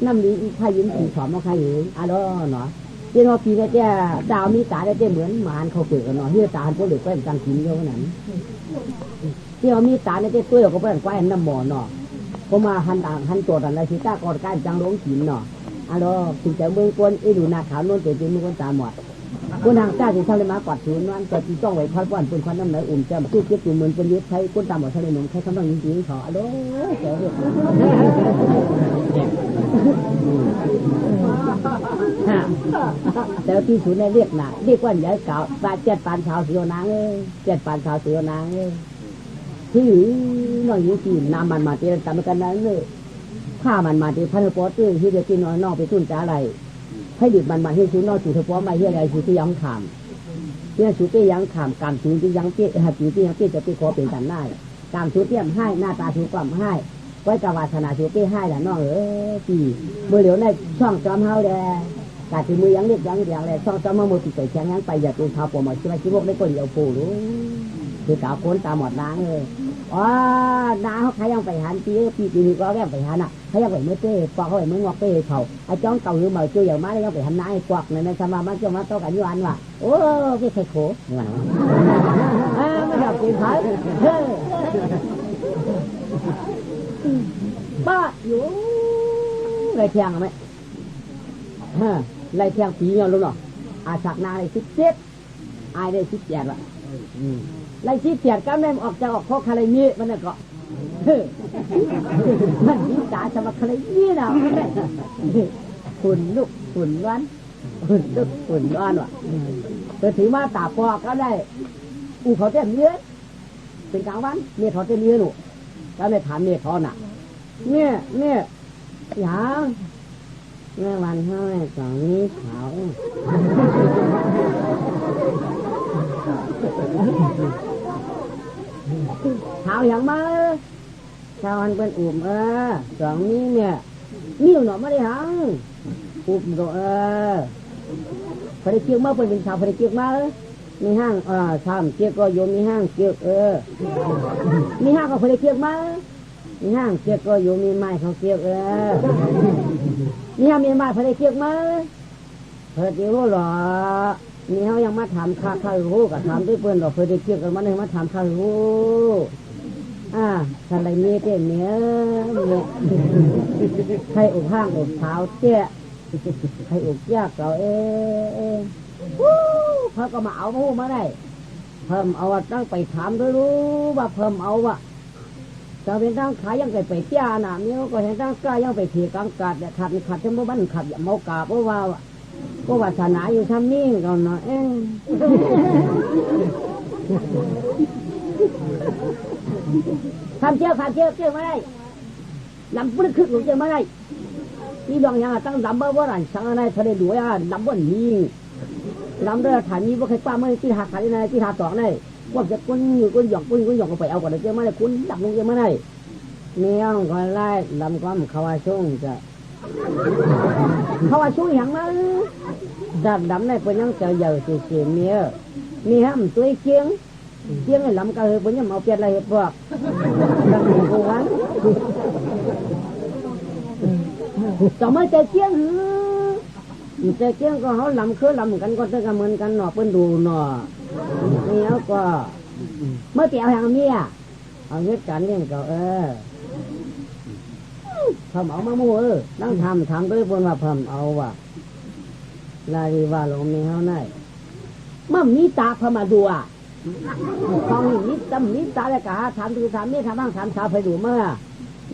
S2: น้ำดีข้ายิ้มสีฉ่อมเอาข้าอยู่อะโดเนาะเจ้าปีเนี่ยเจ้าดาวมีตาได้เจ้าเหมือนหมานเขาเปิดกันเนาะที่ตาพวกเด็กก็เป็นการกินเยอะนั้นเจ้ามีตาเนี่ยเจ้าตัวก็เป็นก้อยน้ำหมอเนาะพอมาหันตัวอะไรที่ตากอดการจังหลงกินเนาะอะโดถึงจะเมืองกวนไอ้ดูนาขาโน่นเตะมือคนตาหมดคนทางเจ้าที่ทำเลยมากอดถือนั่นก็ต้องไว้พัดป้อนเป็นควันน้ำไหลอุ่มแจ่มตู้เก็บอยู่เหมือนเป็นยึดใช้คนตามหมดทะเลหนุ่มใช้คำต้องจริงๆขออะโดเจ้าเรียกแต่ที่สุดในเรียกหนาเรียกว่าใหญ่เก่าปลาเจ็ดปานชาวเสียวนางเจ็ดปานชาวเสียวนางที่น้องยิ่งกินน้ำมันมาเตะตามกันนั้นเลยข้ามันมาเตะพันธุ์ปอดตื้อที่เด็กกินน้อยนอกไปทุ่นจ้าอะไรให้ดิบมันมาให้ชูนอกจูเฉพาะไม่เฮียอะไรชูที่ยังขามเนี่ยชูที่ยังขามกามชูที่ยังเปี้ยหาชูที่ยังเปี้ยจะไปขอเป็นกันได้กามชูเตี้ยมให้หน้าตาชูความให้ไว้กวาสนาชูที่ให้แต่น้องปีเมื่อเหลียวในช่องจอมเฮาแดกาที่มือยังเรียกยังอย่างไรช่องจอมเฮาหมดติดใจแข็งยังไปอย่าตูนเท้าปวดหมดชีวิตชีวกได้คนเดียวปูรู้คือกาวคนตาหมดล้างอ๋อน้าเขาใครยังไปหันปีนี้ก็แก้ไปหันเขายังไปเมื่อเต้ปอกเขาไปเมื่องอกเต้เขาไอ้จ้องเก่าหรือมาช่วยอย่างมาได้ยังไปหันน้าไอ้กวักในสมามันจะมาโตกันยุอันว่ะโอ้พี่ใครโขนี่มันไม่ชอบกินไผ่ป้าอยู่ไรเทียงไหมไรเทียงผีเนี่ยรู้หรออาศักนาได้17อายได้17ว่ะไร17ก็แม่ออกจะออกข้อคาร์มีมันน่ะก็มันยิ่งตาจะมาคาร์มีนะฝุ่นลุกฝุ่นร้อนฝุ่นลุกฝุ่นร้อนว่ะแต่ถือว่าตาปอก็ได้อูเขาเต็มเยอะเป็นกลางวันเนี่ยเขาเต็มเยอะหนูแล้วเลยถามเนี่ยเขาหนักเนี่ยอย่างเมื่อวันเท่าไหร่สองนี้เขาเท้าอย่างมาชาวอันเป็นอุ่มสองนี้เนี่ยนิ้วหนอไม่ได้หังอุ่มก็พอได้เกี่ยวมาเป็นชาวพอได้เกี่ยวมามีห้างชามเกี่ยวก็โยมมีห้างเกี่ยวมีห้างก็พอได้เกี่ยวมามีห้างเกี่ยวก็โยมมีไม้เขาเกี่ยวมีห้างมีไม้พอได้เกี่ยวมาพอได้เกี่ยวหรอนี่เขายังมาทำข้าวหูกับทำด้วยเพื่อนเราเคยได้เกี่ยวกันมาเลยมาทำข้าวหูอะไรมีเตี้ยเนื้อใครอุกห้างอุกเท้าเตี้ยใครอุกยากเราเขาก็มาเอาหูมาได้เพิ่มเอาตั้งไปถามด้วยรู้ว่าเพิ่มเอาจะเป็นตั้งขายยังไปเตี้ยหนาเนี้ยก็เห็นตั้งกล้ายังไปขี่กลางกาดเนี่ยขัดจนบ้านขัดอย่าเมากาเพราะว่าก็วาสนาอยู่ทำนี่ก่อนเนาะทำเชี่ยวมาได้ลำปึ๊กขึ้นหลุดเชี่ยวมาได้นี่ลองยังตั้งลำบ่ว่าหลังสังอะไรทะเลดุยลำบ่นี้ลำเรือฐานนี้ว่าใครป้าเมื่อที่หาขาในที่หาต่อในว่าจะกุ้นอยู่กุ้นหยอกก็ไปเอาก่อนเชี่ยวมาได้กุ้นดับลงเชี่ยวมาได้เมียงก็ไล่ลำก้อมเขาว่าช่วงจะเขาว่าช่วงอย่างนั้นดำในเป็นยังเจอเยอะสิเมียมีห้ามตัวเชียงไอ้ลำก็เฮ้ยเป็นยังเอาเปลี่ยนอะไรพวกลำหนึ่งกูวันต่อมาเจอเชียง แต่เกี่ยงก็เขาลำคือลำกันก็จะเหมือนกันหนอเปิ้นดูหนอนี่แล้วก็เมื่อเกี่ยวแห่งเมียเอาเหตุการณ์เรื่องก็ทำเอามาโม่นั่งทำด้วยบนว่าทำเอาว่ะลาดีว่าลงมีเฮาไหนมั่มนี้ตาพมาดูอ่ะฟังนี้จำนี้ตาเลยกะถามดูถามนี่ถามบ้างถามสาวไปดูเมื่อ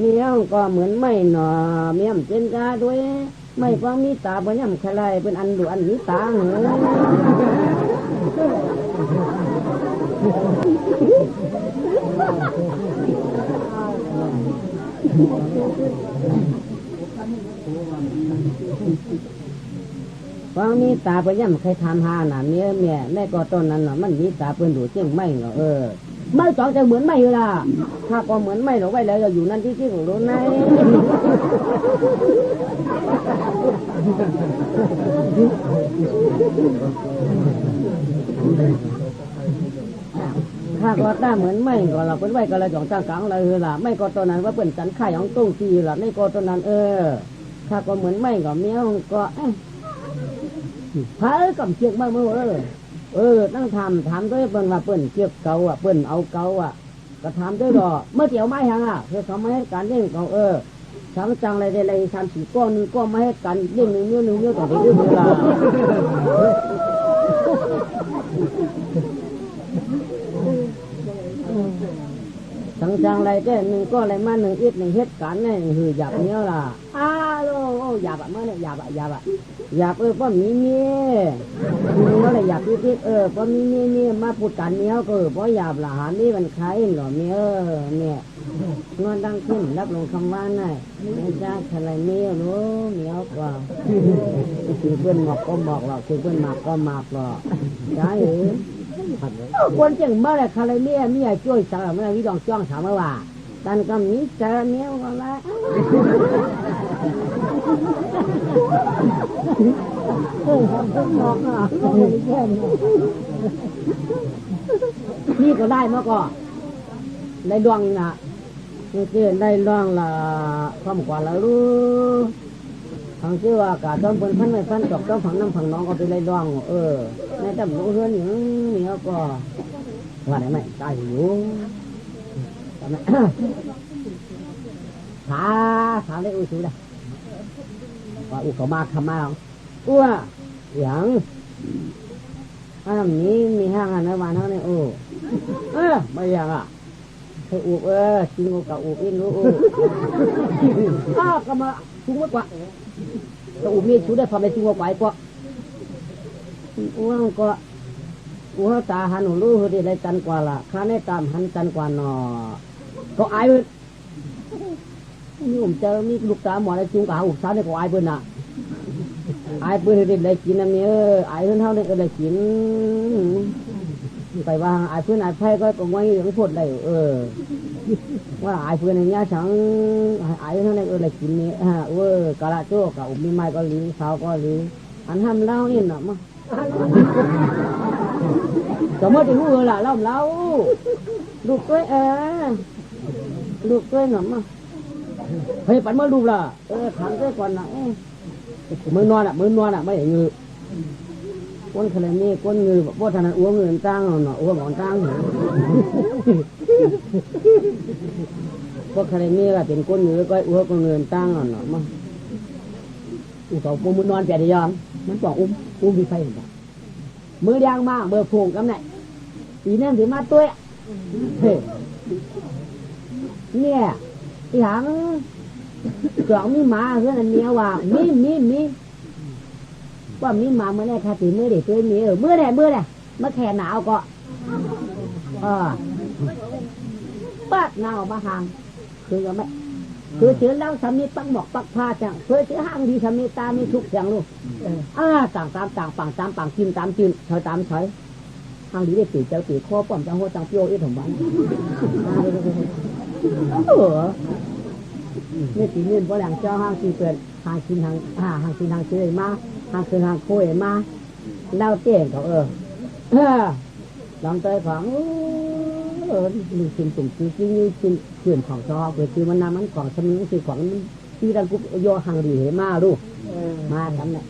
S2: นี่แล้วก็เหมือนไม่หนอเมียมเจนกาด้วยไม่ฟังนี้ตาบ่ย่ำใครเป็นอันดูอันนี้ตาเหรอฟังมีตาไปย่ำใครทำหาหนาเนี้ยแม่แม่ก็ต้นนั้นน่ะมันมีตาเปิ้นดูเจ้งไม่เหรอไม่สองจะเหมือนไม่ล่ะถ้าก็เหมือนไม่หรอกไว้แล้วจะอยู่นั่นที่ของรู้ไหนถ้าก็ต้าเหมือนไม่ก็เราเป็นไว้ก็เราจ่องจ้างกลางเลยล่ะไม่ก็ต้นนั้นว่าเปิ้นจันไข่ของตุ้งตีล่ะไม่ก็ต้นนั้นถ้าก็เหมือนไม่ก็เมียก็พากับเชือกมาเมื่อตั้งทำด้วยเปิ้นว่าเปิ้นเชือกเก่าอ่ะเปิ้นเอาเก่าอ่ะก็ทำด้วยดอกเมื่อเกี่ยวไม้หังอ่ะเพื่อทำให้การเล่นเขาช้างจังอะไรได้ทำสี่ก้อนนึงก้อนมาให้กันเล่นหนึ่งเนื้อต่อไปเรื่อยๆล่ะจังอะไรได้หนึ่งก็อะไรมาหนึ่งอีกหนึ่งเหตุการณ์นี่คือหยาบเนี้ยล่ะโอ้หยาบเมื่อเนี่ยหยาบเพราะมีเมียเมื่อไรหยาบที่เพราะมีเมียมาพูดกันเนี้ยก็เพราะหยาบหลานนี่มันใครหรอเมียเนี่ยนอนดังขึ้นรับลงคำว่าไงไม่จ้าอะไรเมียรู้เมียกว่าคือเพื่อนหมอกก็หมอกหรอกคือเพื่อนหมากก็หมากหรอกใช่หรือคนเจ๋งเมื่อไรใครเมียช่วยสาวเมื่อวิจารณ์จ้องถามว่าตันก็มีเจอเมียว่าไรนี่ก็ได้เมื่อก่อนได้ดวงนะนี่คือได้ดวงละความกว่าละรู้ทางชื่อว่ากาต้องเป็นพันไม่พันจบต้องฝังน้ำฝังน้องก็ไปได้ดวงในตำรวจเฮือนอย่างนี้ก็ว่าไหนไม่ตายอยู่ถาได้อุ้ยสูดเลยว่าอุ้ยเขามาทำมาหรออ้วอย่างนี้มีห้างอันนั้นวันเท่านี้ไม่อย่างให้อุ้จริงกับอุ้อินรู้ก็มาชุ่มกว่าแต่อุ้มีชุ่มได้พอไปชุ่มกว่าก็อ้วก็อ้วตาหันหนูรู้ที่ได้จันกว่าละข้าได้ตามหันจันกว่าหนอก็อายเลยนี่ผมเจอมีลูกตาหมอได้จุงกาอุกสาวได้ก็อายเพื่อนน่ะอายเพื่อนได้กินน้ำนี้อายเพื่อนเท่าได้ก็ได้กินไปว่าอายเพื่อนอายไพ่ก็ตรงไว้ยังพูดได้ว่าอายเพื่อนอย่างเงี้ยฉันอายเท่าได้ก็ได้กินนี่กะละโจ้กับอุ้มมีไม้ก็ลีสาวก็ลีอันทำเล่านี่น่ะมั้งสมมติที่หูล่ะเล่าลูกด้วยลูกด้วยหน่ะมั้งเฮ้ยปันเมื่อลูกล่ะถามด้วยก่อนนะมือนอนไม่เห็นเงือก้นขนาดนี้ก้นเงือว่าถนัดอ้วงเงินตั้งหน่ออ้วงหมอนตั้งพวกขนาดนี้ก็เป็นก้นเงือก็อ้วงเงินตั้งหน่อมั้งอุตส่าห์ปูมือนอนแก่ได้ยังมันบอกอุ้มมีไฟเห็นปะมือแดงมากเบอร์พงกับไหนอีนั่นถือมาตัวเนี่ยที่หางกล่องมีหมาเพื่อนเมียว่ามีว่ามีหมาเมื่อไหร่ค่ะตีมือเด็กตัวมีเมื่อไหร่เมื่อแขนหนาวก็ปากหนาวมาห่างคือก็ไม่คือเชื้อแล้วสามีปักหมอกปักผ้าจังคือเชื้อห้างดีสามีตามีทุกอย่างลูกต่างปังจิ้มตามจิ้มถอยตามถอยห้างดีได้ตีเจ้าตีข้อป้อมจังหัวจังเปี้ยวอีถมบันนี่ตีนี่เพราะแหล่งเจ้าห้างตีเปิดห้างกินห้างเฉยมาห้างคืนห้างโค้ยมาเล่าเตี้ยเขาลองเตยของมีสิ่งตุ่มคือที่นี่สิ่งเขื่อนของชอเกิดคือมันน้ำมันของสมิงคือของที่ดังกุ๊บโยหังดีเหมาดูมาทำเนี่ย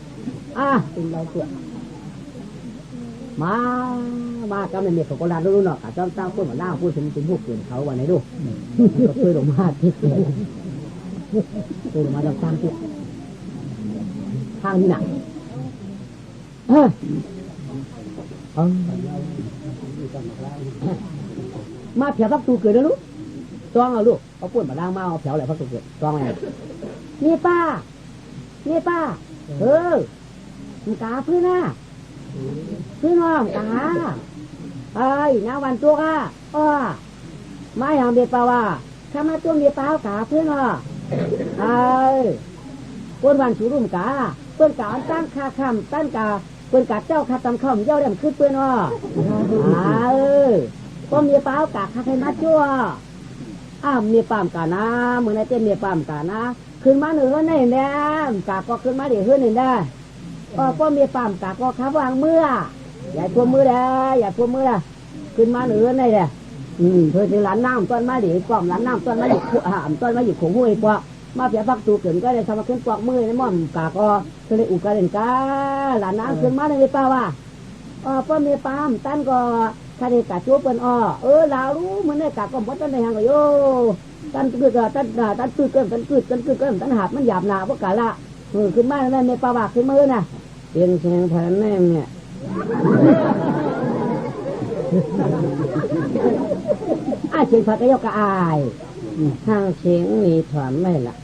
S2: เป็นเราเกิดมาก็ไม่มีของโบราณรู้เนาะข้าเจ้าตั้งพูดมาล่าพูดถึงเป็นพวกเกินเขาวันไหนดูก็เคยลงมาที่เคยลงมาจากทางที่ทางนี่หนักมาเผียวพักตูเกิดแล้วลูกต้องเอาลูกเขาพูดมาล่างมาเอาเผียวอะไรพักตูเกิดต้องไงนี่ป้ามันกาพื้นหน้าพื้นน้องกาน้าวันตัวไม่อย่างเบียปาว่าถ้ามาตัวเบียปากาพื้นน้อคนวันสูรุ่มกาเปิ้นกาตั้งคาคำตั้งกาเปิ้นกาเจ้าคาตำข้าวเย้าเด่มขึ้นเปิ้นน้อก็เบียปากาคาใครมาจั่วเมียปามกานะเมื่อไหร่เต้นเมียปามกานะขึ้นมาเหนือนี่แน่กาก็ขึ้นมาเดี๋ยวขึ้นนี่ได้ก็มีปั๊มกาก็ขับวางมืออย่าตัวมือเลยอย่าตัวมือเลยขึ้นมาเหนือนี่เลยเพื่อจะหลานน้ำต้นมาเดี๋ยวกล่อมหลานน้ำต้นมาอยู่ต้นมาอยู่ของห้วยกว่ามาเพียพักตูเกินก็ได้ทำมาขึ้นปอกมือในม่อมกาก็คือเลยอุกาเด่นกาหลานน้ำขึ้นมาในป่าว่าก็มีปั๊มตั้นก็ถ้าได้กาจูบเป็นเรารู้มันได้กาก็หมดต้นในหางก็โยตั้นคือตั้นคือเกินตั้นหาบมันหยาบหนาพวกกาละขึ้นมาในป่าว่าขึ้นมือน่ะเปลี่ยนแสงแผ่นแน่เนี่ยเชียงผักก็ยกกระอายทางเชียงมีถอนไม่ละ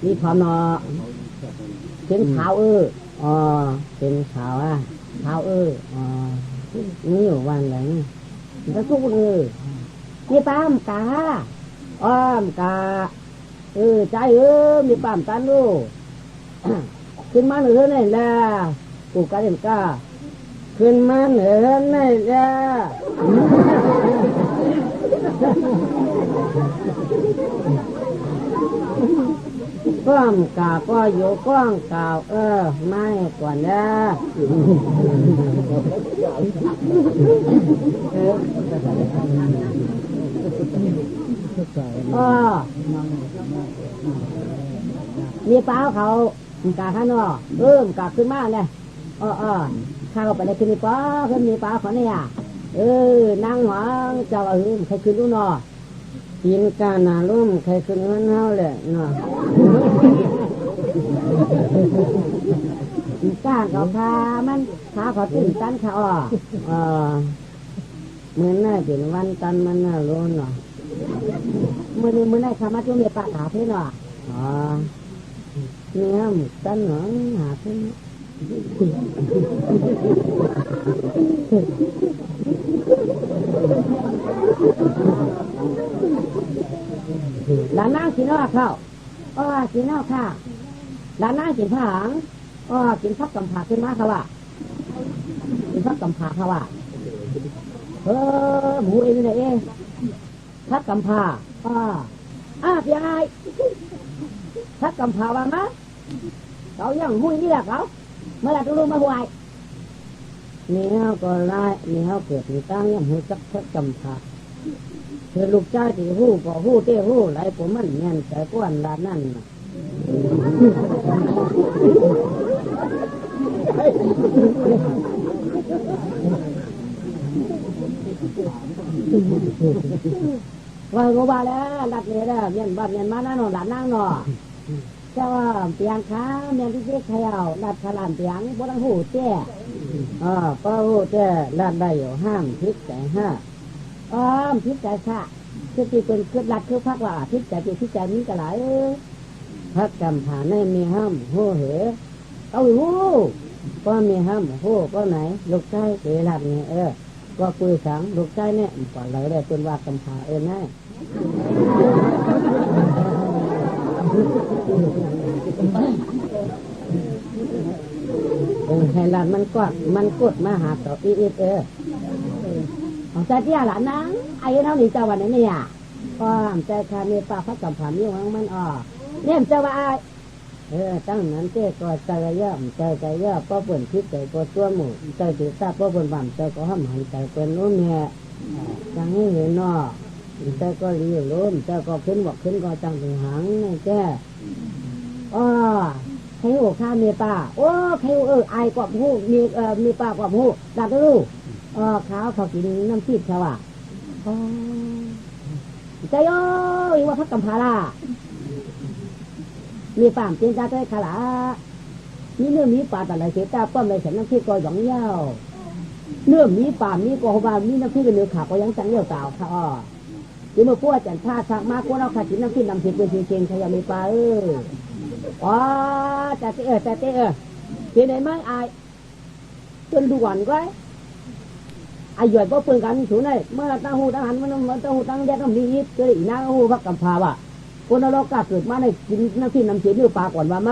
S2: มีถอนนอเชียงเท้าเป็นเท้าเท้านี่อยู่วันไหนแล้วทุกนี่ป้ามกาอ้อมกาใจมีปั๊มตันดูขึ้นมาเหนือนี่แหละกูกาเด่นกาขึ้นมาเหนือนี่แหละก้องกาก็อยู่ก้องกาวไม่ก่อนนะมีเปล่าเขากาข้างนอกกาขึ้นมาเลยข้าวไปเลยขึ้นมีเปล่าขึ้นมีเปล่าเขาเนี่ยนั่งหวังเจ้าใครขึ้นรู้นอกินกาหนาลุ่มใครขึ้นมันเท่าเลยนอก้างเขาพามันขาเขาตื่นตันเขาเหมือนน่าเป็นวันตันมันน่าร้อนเนาะมือได้คำว่าจุ่มเมียปลาขาเพื่อนเนาะเนี่ยตันหนอหาเพื่อนหลานนั่งกินอะไรข้าวกินอะไรข้าวหลานนั่งกินผังกินพักกำผาขึ้นมาเขาว่ากินพักกำผาเขาว่าหมูเองนี่เองพักกำผาพี่ไอ้พักกำผาว่ามั้ยเขาอย่างหุ้ยนี่แหละเขาเมื่อไรต้องรู้มาห่วยนี่เขาก็ไล่นี่เขาเกิดมีตั้งยังหูจักพักกำผาเธอลูกจ้าที่หู้ก็หู้เต้หู้ไรผมมันเงี้ยแต่ก้วนด้านนั่นว่ากูว่าแล้วดัดเนี่ยได้เมียนบ้านเมียนมาหน้าหนอนหลานนั่งหนอเจ้าเปียงขาเมียนที่เช็คเขย่าดัดขลานเปียงบ่ต้องหูเจ้ก็หูเจ้ดัดได้อยู่ห้ามพิษใจพิษใจซะคือที่เป็นคือดัดคือพักว่าพิษใจพิษใจนี้ก็หลายพักกำผ่านในมีห้ามหูเหอเอาหูก็มีห้ามหูก็ไหนลูกชายเกลัดเนี่ยก็คุยสังลูกชายเนี่ยปล่อยเลยได้เป็นว่ากำผ่าแน่ให้หลานมันกดมาหาต่ออีของใจที่หลานนังไอ้เท่านี้เจ้าวันนี้เนี่ยก็ใจคามีปลาพักกำผ่ามีของมันเนี่ยเจ้าว่าตั้งนั้นเจ้ก็ใจเยอะใจเยอะก็เปิ่นคิดใจก็ตัวหมูใจถือซาก็เปิ่นบ่ำใจก็ห้ามหันใจเปิ่นนู้นเนี่ยจังให้เห็นเนาะ
S1: แต่ก็เรียกล้มแต่ก็ขึ้นบอกขึ้นก็จังถึงหางนี่แก่อ๋อใครโอ้ข้ามีป้าโอ้ใครไอ้กอบหูมีป้ากอบหูดัดรู้ขาวเขากินน้ำพริกเขาอ่ะอ๋อใจโอ้ยว่าพักกำพาล่ะมีป่ามเตียนตาใจขลามีเนื้อมีป่าแต่ละเสียตาป้อมเลยฉันน้ำพริกก็หยองเย้าเนื้อมีป่ามีกอบามีน้ำพริกกับเนื้อขาก็ยังจังเลี้ยวเต่าค่ะอ๋อที่เมื่อพวกจันทราสักมากกว่าเราขาดกินน้ำพริกน้ำพริกเป็นเชียงใครยังมีป่าอ๋อแต่เที่ไหนไม่อายจนด่วนก็ไอ้หยอดก็เปิดกันสูงเลยเมื่อตั้งหูตั้งหันมันตั้งหูตั้งแดดต้องดีเจออีน้าหูพักกำพาว่ะคนเรากล้าเกิดมาในกินน้ำพริกน้ำเสียนื้อปลาก่อนว่าไหม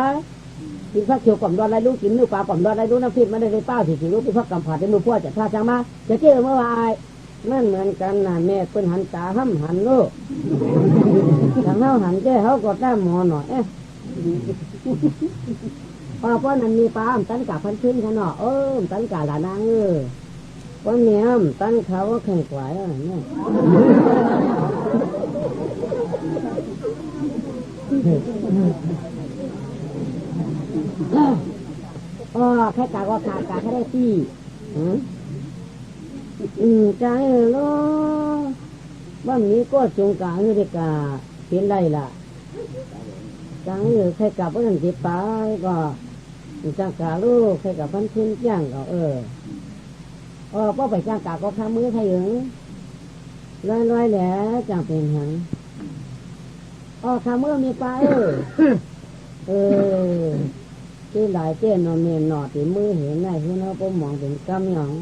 S1: กินข้าวเขียวก่อนรออะไรรู้กินนื้อปลาก่อนรออะไรรู้น้ำพริกมันได้เป้าสิรู้เป็นพักกำพาเป็นมือพ่อจะท่าจังมาจะเจอเมื่อวานนั่นเหมือนกันนะแม่เป็นหันตาห้ำหันลูกทางเขาหันเจ้เขาก็ตั้งหมอหน่อยพอป้อนนั้นมีปลาตันกาพันขึ้นขนาดตันกาหลานางป้อนเนี้ยตันเขาแข่งกวายอะไรเนี่ยแค่กาก็ขาดกาแค่ได้ที่ใจล้อบ้านนี้ก็จงกาเฮริกาเห็นได้ล่ะจังใครกับว่านั่นสิไปก็จังกาลูกใครกับพันขึ้นจ้างก็พ่อไปจ้างกาก็ข้ามือไทยหึงลอยแหล่จังเป็นหังข้ามือมีปลาที่หลายเจ้นอนเมียนนอตีมือเห็นได้ที่น้าผมมองเป็นกำยอง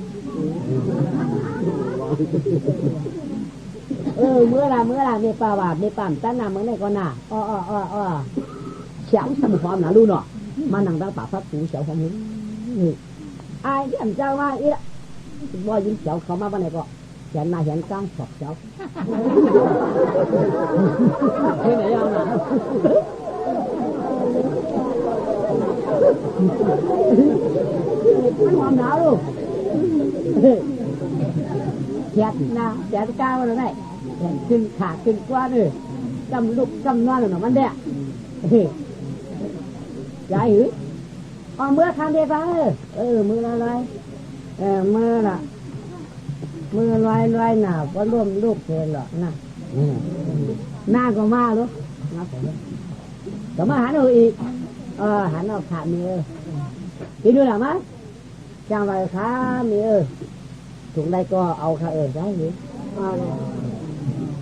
S1: เมื่อไรมีปลาบาดมีปั่มตั้งน้ำเมื่อไรก็น่ะเฉียวสมความหนาลูเนาะมานั่งตั้งป่าพักหูเฉียวความหูไอ้ที่อันเจ้าว่าอีละบ่ยิงเฉียวเขามาบ้านไหนก็เห็นหน้าเห็นกลางสอบเฉียวที่ไหนเอาหนาความหนาวลูกเฉียดนะเฉียดกลางมาเลยขึ้นขาขึ้นกว้านเลยกำลุกกำนอนหน่อยมันเด้ใหญ่หรือเมื่อทำเดียวกันมืออะไรมือละมือลอยหนาวก็ร่วมลูกเพลหรอกนะหน้าก็มาลูกก็มาหันเอาอีกหันเอาขามีกินดูหรือมั้ยจังไรขามีถุงใดก็เอาขาได้หรือ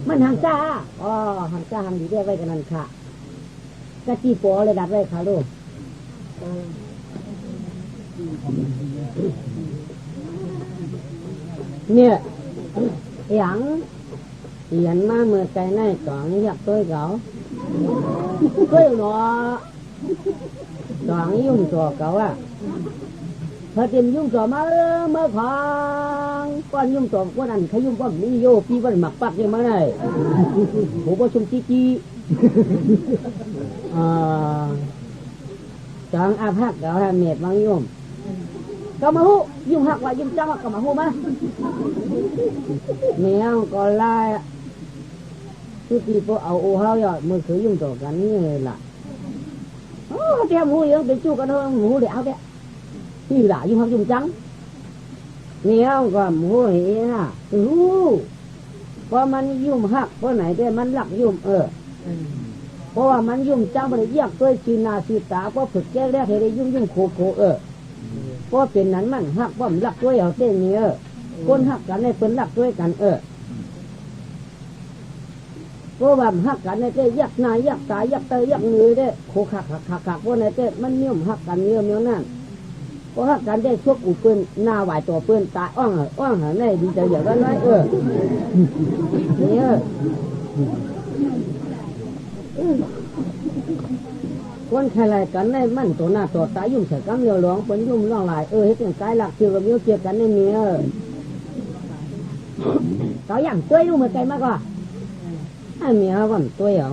S1: มันหังจ้าหังจ้าหังดีได้ไว้กันนั่นค่ะกะจีโปเลยดัดไว้ค่ะลูกเนี่ยอย่างเขียนมาเมื่อใจในกล่องอยากตัวเก่าตัวหนอ đoạn dung trò cậu à thời tìm dung trò mơ khoang con dung trò con ăn thấy dung con đi vô phi vẫn mặc bạc như thế này bố có chung chi chọn áp hạt cậu là mệt bằng dung cậu mà hú dung hạt lại dung trong cậu mà hú má mèo còn lại cứ khi có ẩu ô hao rồi mới cứ dung trò gắn như là theo mũ yếu bên chú con hơn mũ để áo đấy thì là dung hạt dung trắng mèo còn mũ hỉ à cóมันยุ่มหักเพราะไหนได้มันหลักยุ่มเพราะว่ามันยุ่มจังไปเลยแยกตัวชีนาชีตาเพราะฝึกแก้แรกให้ได้ยุ่มโคเพราะเป็นนั้นมันหักว่ามันหลักตัวเอาเต้นนี้คนหักกันในเป็นหลักตัวกันเพราะว่าหักกันในเต้ยักนายยักตายยักเตยยักเนื้อได้โคขักเพราะในเต้มันยุ่มหักกันเนื้อเนื้อนั่นเพราะหักกันได้ชกอุปืนหน้าไหวตัวปืนตายอ้องหาในดีใจอย่างนั้นเลยเนี่ยคนใครอะไรกันในมันตัวหน้าตัวตายยุ่งใส่กันเมียวหลวงเป็นยุ่งร่องลายเฮ็ดเป็นกายหลักเกี่ยวกับเมียวเกี่ยวกันในเมียต่ออย่างตัวยุ่งมาไกลมากกว่าไอ้เมียวันตัวอย่าง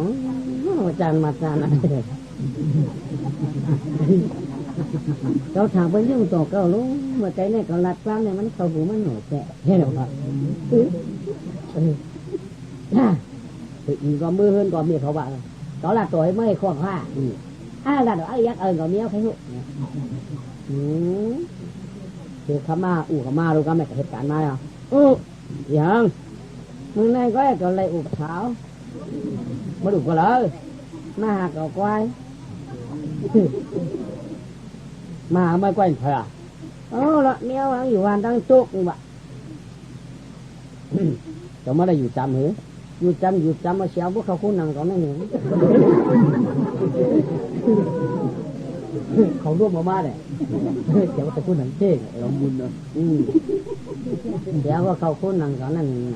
S1: จานมาจานอะไรเราถามไปยุ่งต่อเก่าลุงเมื่อไกลเนี่ยก็ลัดกลางเนี่ยมันเข้าหูมันหนูแฉะเห็นหรือเปล่า
S2: ก็มือเฮือนก็มีเขาว่าđó là tuổi mới khoan hoa là đó ấy ơn có miếu thấy thì khám ma luôn có mẹ hết cả mai à dạ hôm nay có cái lại ủ thảo mới đủ có lỡ ma hạt cậu quay mà mới quay phải à là miếu ănอยู่วันตั้งจุกนี่บะจะไม่ได้อยู่จำหรืออยู่จำมาเช้าพวกเขาคู่นังก่อนนั่นเองเขาร่วมมาเนี่ยเดี๋ยวเขาคู่นังเท่เราบุญเนาะเดี๋ยวว่าเขาคู่นังก่อนนั่นเอง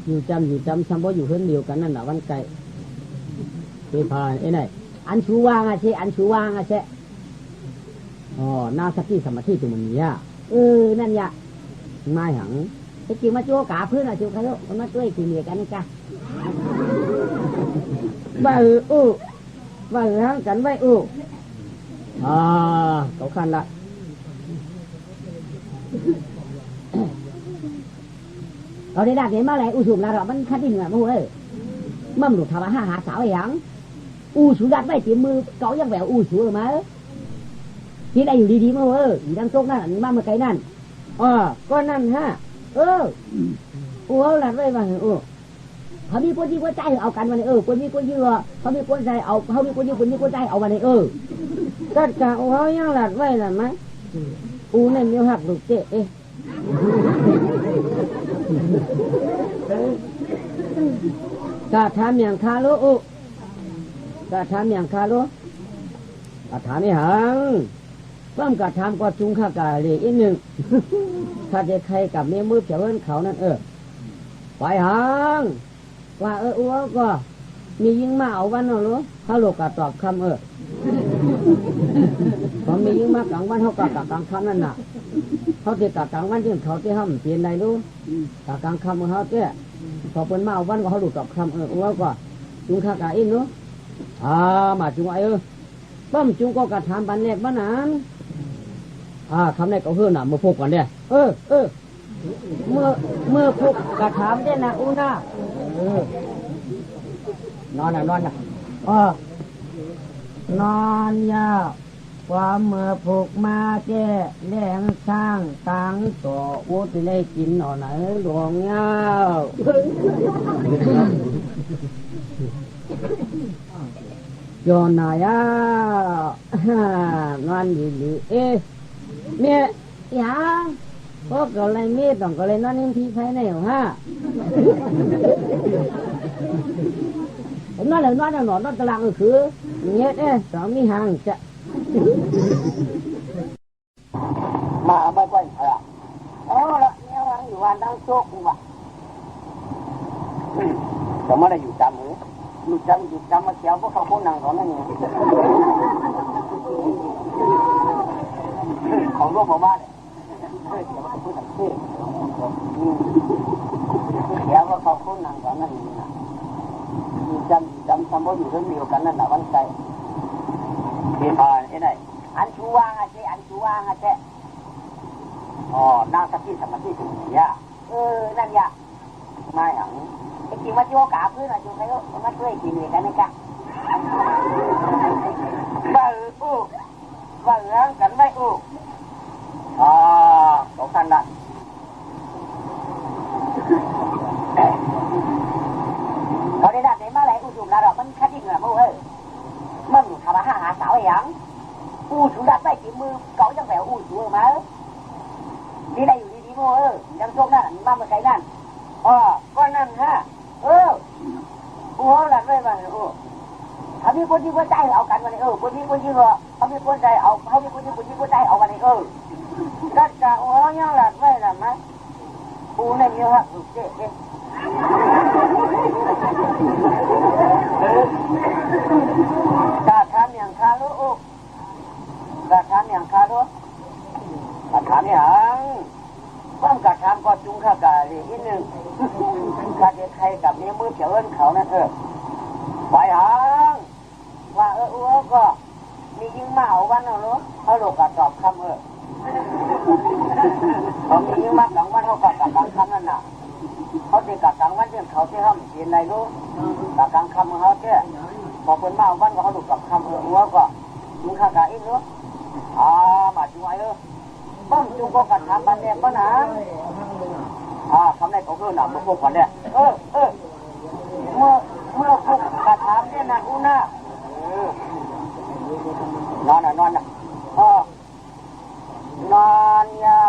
S2: อยู่จำซ้ำเพราะอยู่เพื่อนเดียวกันนั่นแหละวันไก่ไปพายไอ้ไหนอันชูวางอะเช่อันชูวางอะเช่นาสักที่สมาธิตัวมันเนี่ยนั่นยะไม่หังcái chuyện mà chúa cảพื้นlà chúa khai đó nó chơi kỳ nghề cảnh ca và hắn cảnh vậy cậu khăn lại ở đây đạt đến mà lại sụp là đó vẫn khát đi nữa mua ơi mâm được thảo hạ xảo ấy hắn xuống đặt vậy tiếng mưa có giang vẹo xuống mà thì đây đi mua ơi đang tốt nè mà một cái nè con nè ha là vậy màเขามีคนที่คนใจเอากันมาเนี่ยคนนี้คนยื่อเขามีคนใจเอาเขามีคนยื่อคนนี้คนใจเอามาเนี่ยก็จะเขายังหลัดไว้หรือไหมเนี่ยมีหักลูกเจ๊ก็ทำอย่างคาโลก็ทำอย่างคาโลก็ทำไม่หังเพิ่มก็ทำก็จุงข้ากาเลยอีกหนึ่งถ้าจะใครกับเมียมือเฉลินเขานั่นไปหังว่าก็มียิงมาเอาวันเอาลูกเขาลูกก็ตอบคำพอมียิงมากลางวันเขาก็กลางคำนั่นน่ะเขาจะกลางวันที่เขาจะห้ามเปลี่ยนใดลูกกลางคำเขาเจ้พอเป็นมาเอาวันก็เขาลูกตอบคำก็จุงข้ากาอินลูกมาจุงไอ้ป้อมจุงก็กระทำบันเนกบ้านนั้นคำนี้เขาเฮือน่ะมาพบกันเนี่ยเมื่อพบกระถามได้นะน่านอนนอนยาความเมื่อพกมาแก่แรงสร้างตังต่อจะได้กินหน่อไหนหลวงเงายอนนายนอนดีเมียยังก็ก็เลยเมียต้องก็เลยนอนนิ่งที่ภายในหัวผมนอนเลยนอนตารางคือเงี้ยสองมีห่างจะมาไม่ค่อยละเนี่ยวันอยู่วันตั้งโชคว่ะแต่ไม่ได้อยู่จำหรืออยู่จำมาเช้าพวกเขาคู่นังก่อนนั่นเองเขาร่วมมาบ้านเดี๋ยวว่าเขาคุ้นนั่งก่อนนั่นจำว่าอยู่เรื่องเดียวกันนั่นแหละวันใจเป็นพานไอ้ไหนอันชูวางอะเจ๊นั่งสักที่สมาธิถึงเนี่ยนั่นยะไม่หรอกไอ้จริงว่าโจ้กาพื้นอะโจ้ใครก็มาช่วยกินเลยกันนะจ๊ะว่ากันไม่สองคันละเขาได้ดัดไหนมาไหนสูบละดอกมันคัดยิ่งเหรอมูมันทำมาหาสาวอย่างสูดัดไปกี่มือเก่าจังแหววสูมาดีได้อยู่ดีมูยังโชคนั่นมาเมื่อไกลนั่นก็นั่นฮะหลัดไว้มาเขามีคนที่หัวใจเอากันมาเลยคนที่คนที่เขามีคนใจเอาเขามีคนที่หัวใจเอามาเลยก็จะยังหลัดไว้หรือไม่เนี่ยมีหักสุดเจ๊กาทำอย่างคาโลกาทำอย่างต้องกาทำก็จุงข้ากาเลยอีกหนึ่งข้าจะใครกับเนี้ยมือเฉลินเขานั่นไปหังว่าก็มียิงมาเอาวันเอาลูกเขาลูกกระตอบคำเขามียิงมากลางวันเขากระตอบคำนั่นน่ะ
S3: เขาเด็กกักกลางวันเรื่องเขาที่ห้ามเห็นอะไรรู้กักกลางคำของเขาเนี่ยพอคนมาวันก็เขาดูกับคำหัวก็มึงข้ากาอีกเนาะมาจุงไอ้บ้องจุงก็กัดทำบันเนี่ยก็หนาทำได้ก็เพื่อหนาบุกบุกก่อนเนี่ยเมื่อคุกกัดทำเนี่ยนะกูน่านอนนอนยา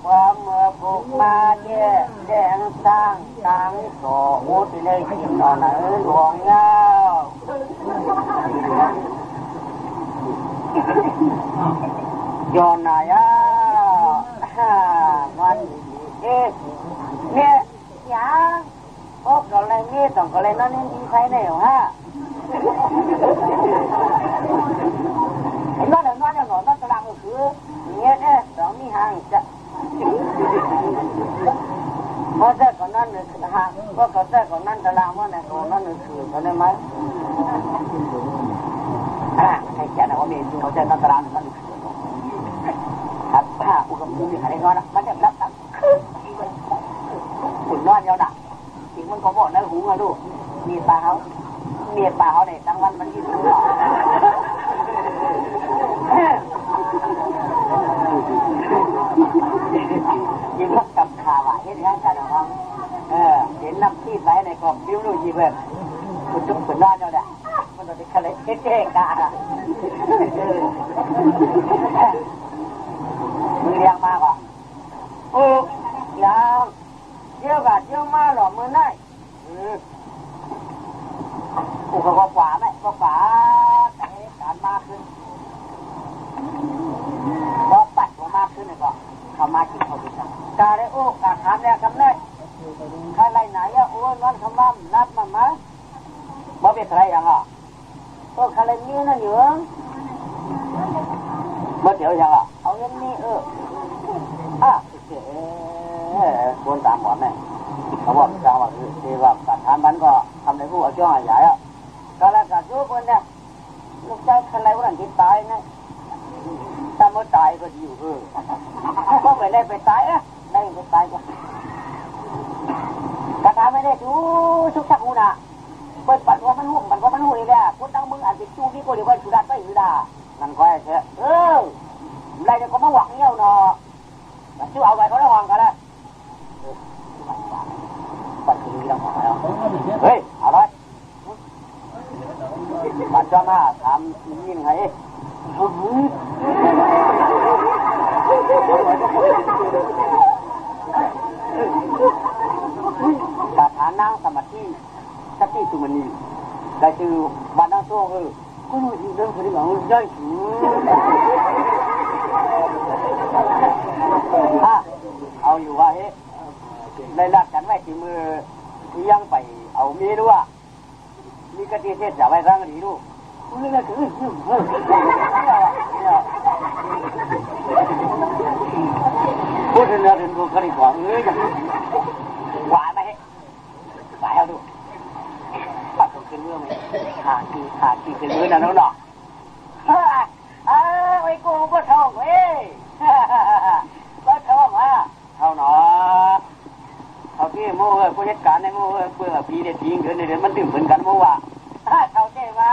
S3: ความเมื่อปลูกมาแย่แดงสร้างตังโสอุดเลยกินนอนหลวงเงายอนนายมันเนี่ยยังพวกเราเลยนี่ต้องก็เลยนั่นนี่ดีใครเนี่ยฮะนั่นตารางก็คือเนี่ยสองนี่ห่างจะเพราะแต่ก่อนนั้นเนี่ยห่างเพราะเขาแต่ก่อนนั้นตารางว่าเนี่ยก่อนนั้นเนี่ยคือเขาได้ไหมให้แกนะว่ามีเขาจะนั่นตารางนั่นครับอุกมุมีใครนอนนะมันจะรับตังขุนนอนยาวหนักถึงมันก็บอกนะหูมาดูมีปลาเขาเนี่ยตั้งวันมันยิ่งรู้ยิ่งกับข่าวเห็นงานกันนะครับเห็นน้ำที่ไหลในกล่องบิ้วดูยีเบิ้ลคุณจุ๊บคุณนอนแล้วเนี่ยมันโดนทะเลเจ๊กามือเลี้ยงมากอ่ะยังเที่ยวกับเที่ยวมาหรอมือไหนเขาก็ขวาไหมก็ขวาแต่การมากขึ้นก็ปัดมากขึ้นเลยก็เขามากินเขาดีกันกาได้โอ้กาถามแล้วคำนี้ใครไรไหนอ่ะโอ้นั่นคำมั่มนับมาไหมบ่เป็นใครอย่างอ่ะก็ใครไรนี้นั่นอยู่บ่เดี๋ยวอย่างอ่ะเอาเงินนี่คนตามหมอนเนี่ยเขาบอกจังว่าคือว่าการทำมันก็ทำในผู้เอาจ้องใหญ่อ่ะก็แล้วการทุกคนเนี่ยลูกใจใครวันนั้นที่ตายเนี่ยถ้าไม่ตายก็อยู่ก็ไม่ได้ไปตายได้ไปตายก็การทำไม่ได้ดูชุกชักหูนะเปิดปัดว่ามันห่วงมันว่ามันห่วยเลยคนตั้งมึงอาจจะจูนี่ก็เดี๋ยวก็สุดาไปสุดานั่นก็ไอ้เช่ไรเดี๋ยวก็มาหวังเงี้ยวเนาะชื่อเอาไว้เขาได้หวังกันแล้วปัดทีนี้ต้องหาแล้วเฮ้ยเอาเลยปัดจ้าหน้าทำยิ่งไงกาฐานนั่งสมาธิสติสุมณีได้ชื่อบ้านนั่งโซ่ก็รู้ที่เรื่องคนที่หลังย่อยสูเอาอยู่ว่าได้รัดกันไว้ที่มือที่ยังไปเอามีด้วยว่ามีกระติเทศจะไว้ร่างดีดูนี่แหละคือพูดถึงเรื่องดูกันดีกว่าหวานไหมหวานเอาดูปัดตรงขึ้นเรื่องไหมขาดขึ้นเรื่องนั่นเนาะไอ้กูก็ท่องเว้ยก็ท่องเท่าหนอเขาที่โม่ผู้จัดการในโม่เพื่อปีเด็ดทิ้งเดี๋ยวมันดื่มเหมือนกันโม่ว่าเขาเจ้มา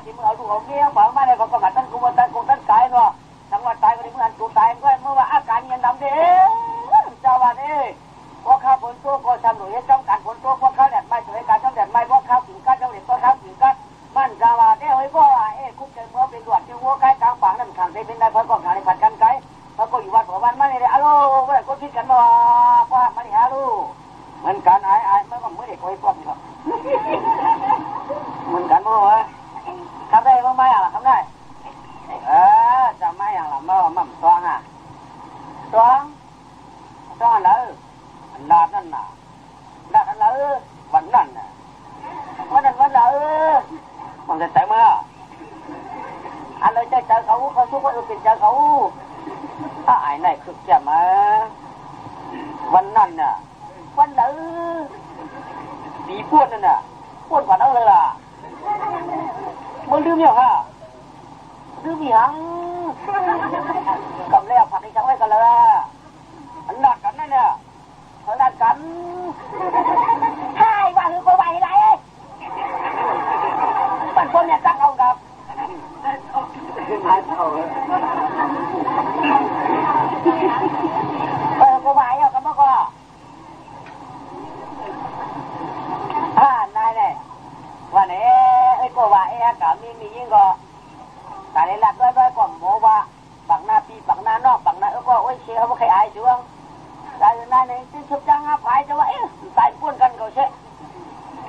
S3: ที่มึงเอาดูเอาเงี้ยฝังมาเนี่ยเขาก็มาตั้งกูมาตั้งกูตั้งกายเนาะจังหวัดตายก็ที่มึงหันกูตายก็เมื่อว่าอาการยังดำเด้เจ้าวันนี้พวกข้าฝนตัวก็ทำหน่วยจ้องการฝนตัวพวกข้าแดดไม่ช่วยการทำแดดไม่พวกข้าถึงกันเจ้าเด็กพวกข้าถึงกันมันเจ้าวันนี้เฮ้ยพ่อคุกเจอเมื่อเป็นตรวจที่หัวใกล้กลางฝังนั่นขังได้เป็นได้เพราะกองงานในผัดกันไกลเขาก็อยู่วัดหัววันมาเนี่ยฮัลโหลเมื่อไหร่ก็คิดกันว่ามาดิฮัลโหลเหมือนกันไอ้เมื่อก่อนเมื่อเด็กคอยฟ้องนี่หรอเหมือนกันมั้งวะทำได้บ้างไหมอ่ะทำได้จำไม่อย่างละเมื่อมั่มซ้องอะไรลาดนั่นน่ะลาดอะไรวันนั่นน่ะวันนั้นวันอะไรมันจะแต่เมื่ออะไรใจเขาทุกคนเป็นใจเขาไอ้ไหนคือแกมาวันนั้นน่ะวันไหนปีป้วนนั่นน่ะป้วนกว่านั้นเลยล่ะมึงลืมยังฮะลืมยังกับแล้วผักที่จังไว้กันเลยอันนัดกันนั่นเนี่ย เขาดันกันใช่ว่าคือคนไหวไรบ้านคนเนี่ยตั้งเอากับกูไหวเอากับมันก็นายเนี่ยว่าเนี่ยไอ้กูไหวไอ้กับมียิ่งก็แต่ในหลักด้วยก็หมอว่าบังหน้าปีบังหน้านอกบังหน้าก็โอ้ยเชี่ยวว่าใครอายช่วงแต่นายเนี่ยที่ชุบจังหาผายจะว่าเอ๊ะตายป้วนกันเขาเช่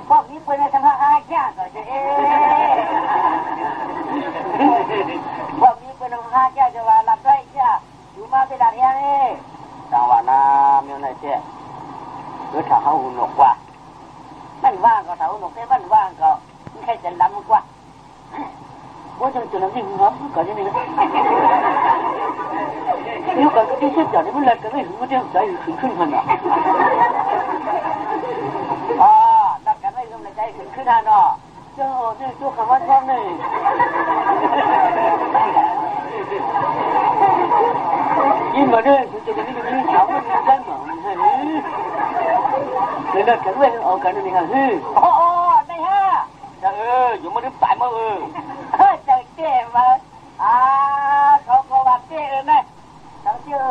S3: พวกนี้เป็นในทางอาแก่ก็จะพวกนี้เป็นทางอาแก่จะว่าหลับได้แก่อยู่มาเป็นอะไรนี่จังหวะน้ำยังไงเช่หรือถ้าเขาหุ่นหนกกว่ามันว่างก็ถ้าหุ่นหนกได้มันว่างก็ไม่ใช่จะล้ำกว่าว่าจะนั้นที่หัวก่อนนี่นี่ก่อนก็ที่เชื่อจ่อนี่มันเลยกันไม่ถึงมันจะใจขึ้นมันอ่ะดักกันไม่ถึงใจขึ้นฮะเนาะเจ้าเนี่ยตัวคำว่าท้องนี่ยิ่งมาเนี่ยคุณจะนี่มันเฉามันจังหวะเลยดักกันไม่เอากันนี่ฮะโอ้ไม่ฮะอยู่มาดึงสายมาใจเก๋มาเขาว่าเก๋เลยไหมทั้งชื่อ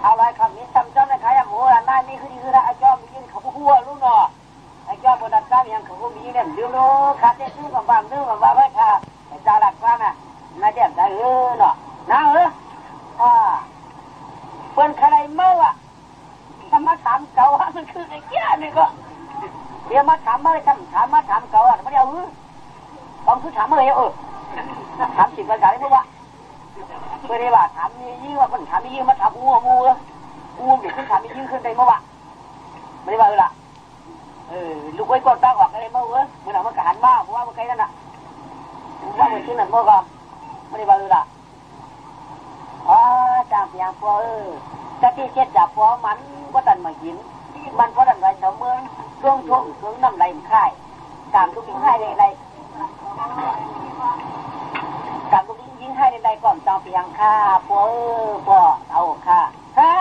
S3: อะไรคำนี้จำจำในขายหมูร้านนั้นนี่คือไอ้จอมยิงเขาหัวลูกเนาะไอ้จอมบนดัดจ้ายังเขามีเนี่ยดูโลขาเจ๊ซื้อกับบ้านซื้อกับบ้านไว้ค่ะไอ้จ่าหลักบ้านน่ะน่าเจ็บใจเนาะน้าเปิ้นใครเมื่อทำมาถามเก่ามันคือไอ้แก่นี่ก็เดี๋ยวมาถามเมื่อถามมาถามเก่าไม่ได้เอาต้องคือถามเมื่อถามสิบภาษาได้ไหมวะไม่ได้ว่าถามนี่ยิ่งว่ามันถามนี่ยิ่งมาถามงูเด็กขึ้นถามนี่ยิ่งขึ้นได้เมื่อวะไม่ได้ว่าล่ะลูกไว้ก่อนตั้งออกอะไรเมื่อเมื่อไหร่มันกระหันมากเพราะว่าเมื่อไงนั่นน่ะว่ามันชื่อนั่นเมื่อก่อนไม่ได้ว่าล่ะจางเสียงพอกะทิเช็ดจากพอมันก็ตันมาหินมันก็ตันไว้เสมอช่วงน้ำไหลค่ายตามทุกทิ้งให้ในการทุกยิงให้ในก่อนจองเพียงค่าพอเอาค่า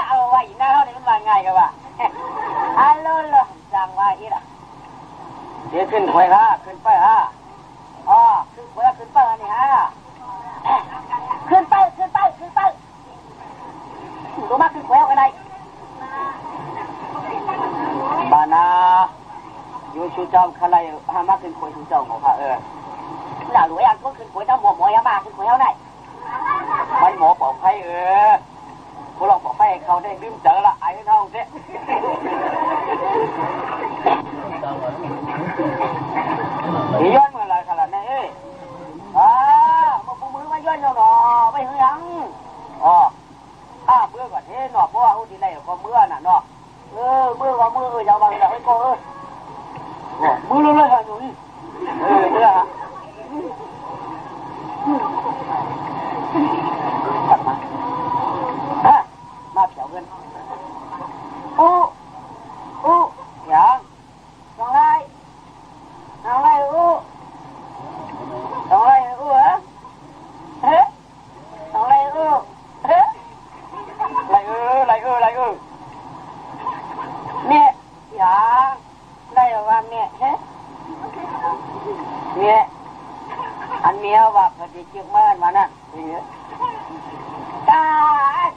S3: เอาไว้หน้าเท่านี้มันว่าง่ายกันว่ะฮัลโหลจังว่าอีละเดี๋ยวขึ้นไปขึ้นไปขึ้นไปนี่ขึ้นไปรู้มากขึ้นไปเอาอะไรบานาอยู่ชูเจ้าอะไรหามาขึ้นไปชูเจ้าของข้าหล่าหลวยอันก็ขึ้นไปเจ้าหมอยามาขึ้นไปเอาไหนมันหมอปลอดภัยพวกเราปลอดภัยเขาได้ลืมเจอละไอ้น้องเจ๊ย้อนเมื่อไรขนาดนี้มาปูมือมาย้อนเนาะไม่เฮียงเมื่อก่อนเฮ้เนาะเพราะว่าอุทิศไรก็เมื่อน่ะเนาะเมื่อก็เมื่อจะมาเลยไอ้ก็มือเลยฮะหนุ่ยเมื่อฮะตัดมาเผียวเงินอย่างสองไรสองไรเหรอสองไรเนี่ยอย่างได้ว่าเนี่ยเนี่ยอันเมียว่าพอดีเชื่อมั่นมานั่นถ้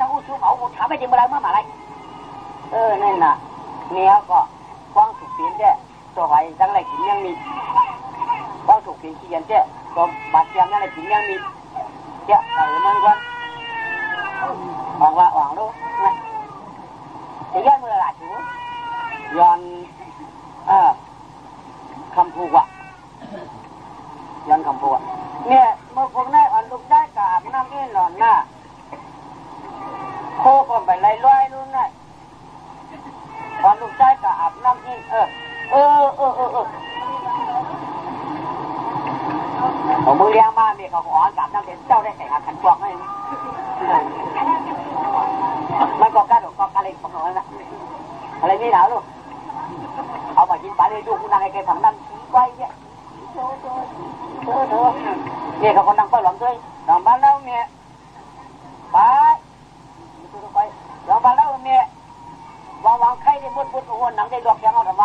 S3: าอุชุเขาถามไปจริงเมื่อไรเมื่อมาไรนั่นน่ะเมียก็ควางถูกเปลี่ยนเจ้ตัวไว้ตั้งไรกินยังมีควางถูกเปลี่ยนขี้ยันเจ้ตัวบาดเจ็บนั่นไรกินยังมีเจ้าแต่มันก็อ่างดูนะจะย้อนเมื่อไรจูย้อนคำพูดว่ะย้อนคำพูดเนี่ยเมื่อพวกนั้นอ่อนลุกได้กับน้ำเอ็นหล่อนหน้าโคก่อนไปไล่ลอยนู่นน่ะอ่อนลุกได้กับอาบน้ำเอ็นผมมึงเลี้ยงมาเนี่ยเขาอ่อนกับน้ำเอ็นเจ้าได้ใส่ขันฟองให้มันก็กระโดดก็อะไรของเขาแล้วอะไรนี่หนาวลูกเอามากินปลาเลยดูคุณนางไอ้แกทำน้ำขี้ไก่เนี่ยเนี่ยเขาคนนั่งไปหลังด้วยหลังบ้านแล้วเนี่ยไปหลังบ้านแล้วเนี่ยว่า วางไข่ได้หมดพุทธหัวหนังได้ดอกแข็งเอาทำไม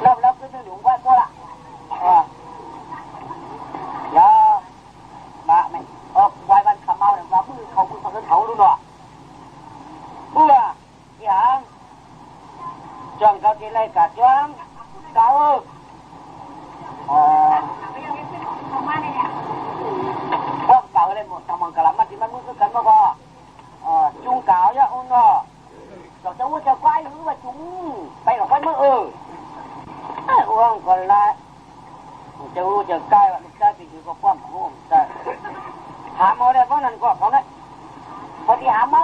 S3: แล้วคือหนุ่มว่าก็ละอย่าบ้าไหมออกไว้บันขมเอาเนี่ยว่ามือเขามือเขาดูหน่อเพื่ออย่างจ้องเขาที่ไรกัดจ้องเก่าจ้องเก่าเลยหมดทำมังกรมันที่มันมือกันมาพอจุงเก่าเยอะอุ่นเนาะจะว่าจะควายหรือว่าจุงไปหรอกไปเมื่ออ้วงก่อนละจะรู้จะใกล้ว่าลูกชายติดอยู่กับความโง่แต่หามาได้เพราะนั้นก็เขาเนี่ยพอที่หามา